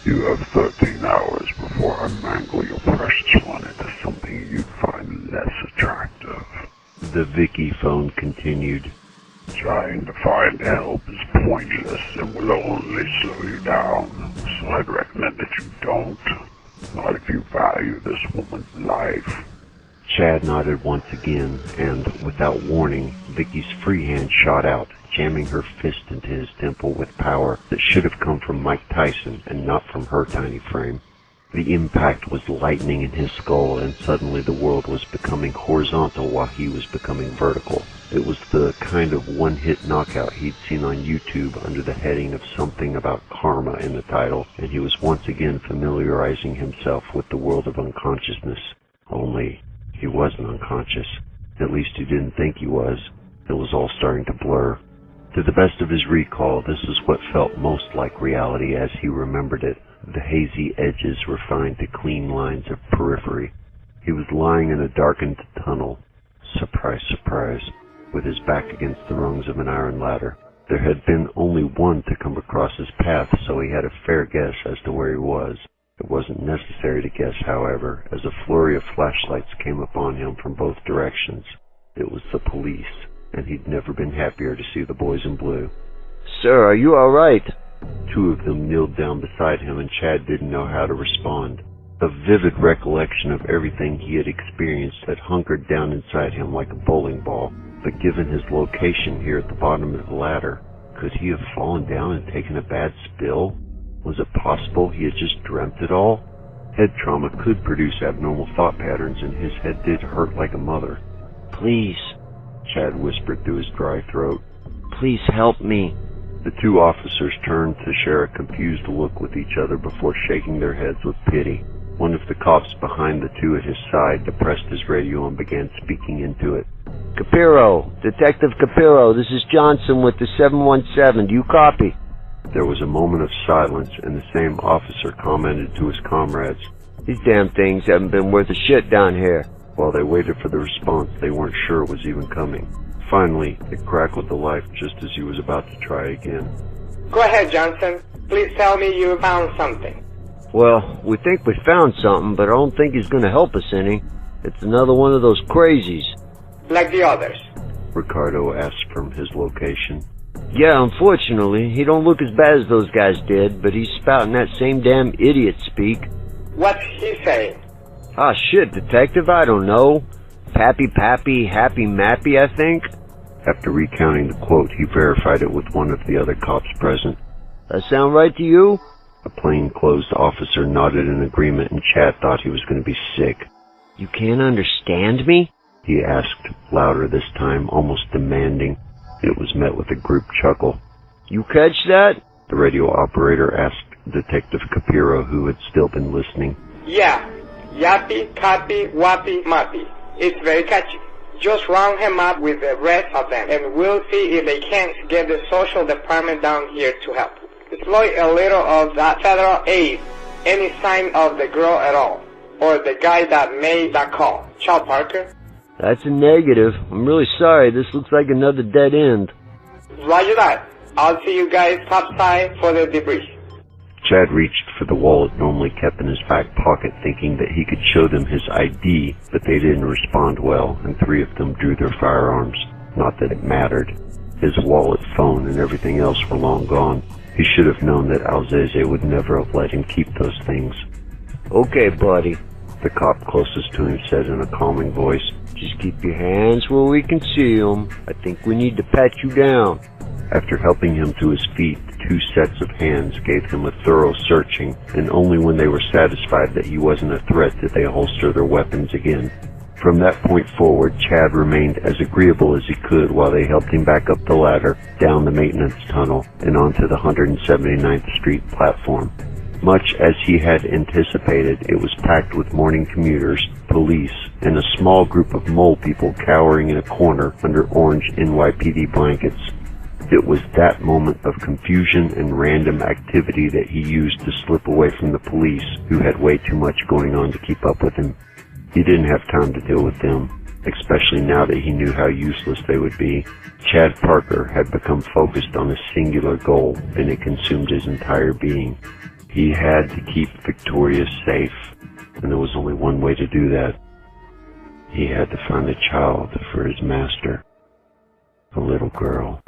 You have 13 hours before I mangle your precious one into something you'd find less attractive.
The Vicky phone continued.
Trying to find help is pointless and will only slow you down, so I'd recommend that you don't. Not if you value this woman's life.
Chad nodded once again, and, without warning, Vicky's free hand shot out, jamming her fist into his temple with power that should have come from Mike Tyson and not from her tiny frame. The impact was lightning in his skull, and suddenly the world was becoming horizontal while he was becoming vertical. It was the kind of one-hit knockout he'd seen on YouTube under the heading of something about karma in the title, and he was once again familiarizing himself with the world of unconsciousness. Only, he wasn't unconscious. At least he didn't think he was. It was all starting to blur. To the best of his recall, this is what felt most like reality as he remembered it, the hazy edges refined to clean lines of periphery. He was lying in a darkened tunnel, surprise, surprise, with his back against the rungs of an iron ladder. There had been only one to come across his path, so he had a fair guess as to where he was. It wasn't necessary to guess, however, as a flurry of flashlights came upon him from both directions. It was the police, and he'd never been happier to see the boys in blue.
Sir, are you all right?
Two of them kneeled down beside him, and Chad didn't know how to respond. A vivid recollection of everything he had experienced had hunkered down inside him like a bowling ball. But given his location here at the bottom of the ladder, could he have fallen down and taken a bad spill? Was it possible he had just dreamt it all? Head trauma could produce abnormal thought patterns, and his head did hurt like a mother.
Please,
Chad whispered through his dry throat.
Please help me.
The two officers turned to share a confused look with each other before shaking their heads with pity. One of the cops behind the two at his side depressed his radio and began speaking into it.
Capiro, Detective Capiro, this is Johnson with the 717. Do you copy?
There was a moment of silence, and the same officer commented to his comrades.
These damn things haven't been worth a shit down here.
While they waited for the response, they weren't sure it was even coming. Finally, it crackled to life just as he was about to try again.
Go ahead, Johnson. Please tell me you found something.
Well, we think we found something, but I don't think he's going to help us any. It's another one of those crazies.
Like the others?
Ricardo asked from his location.
Yeah, unfortunately, he don't look as bad as those guys did, but he's spouting that same damn idiot speak.
What's he saying?
Ah, shit, Detective, I don't know. Pappy, happy mappy, I think.
After recounting the quote, he verified it with one of the other cops present.
That sound right to you?
A plainclothes officer nodded in agreement, and Chad thought he was going to be sick.
You can't understand me?
He asked, louder this time, almost demanding. It was met with a group chuckle.
You catch that?
The radio operator asked Detective Capiro, who had still been listening.
Yeah. Yappy, copy, wappy, mappy. It's very catchy. Just round him up with the rest of them, and we'll see if they can't get the social department down here to help. Deploy a little of that federal aid. Any sign of the girl at all? Or the guy that made that call? Charles Parker?
That's a negative. I'm really sorry. This looks like another dead end.
Roger that. I'll see you guys topside for the debris.
Chad reached for the wallet normally kept in his back pocket, thinking that he could show them his ID, but they didn't respond well, and three of them drew their firearms. Not that it mattered. His wallet, phone, and everything else were long gone. He should have known that Alzeze would never have let him keep those things.
Okay, buddy,
the cop closest to him said in a calming voice.
Just keep your hands where we can see them. I think we need to pat you down.
After helping him to his feet, the 2 sets of hands gave him a thorough searching, and only when they were satisfied that he wasn't a threat did they holster their weapons again. From that point forward, Chad remained as agreeable as he could while they helped him back up the ladder, down the maintenance tunnel, and onto the 179th Street platform. Much as he had anticipated, it was packed with morning commuters, police, and a small group of mole people cowering in a corner under orange NYPD blankets. It was that moment of confusion and random activity that he used to slip away from the police, who had way too much going on to keep up with him. He didn't have time to deal with them, especially now that he knew how useless they would be. Chad Parker had become focused on a singular goal, and it consumed his entire being. He had to keep Victoria safe, and there was only one way to do that. He had to find a child for his master, a little girl.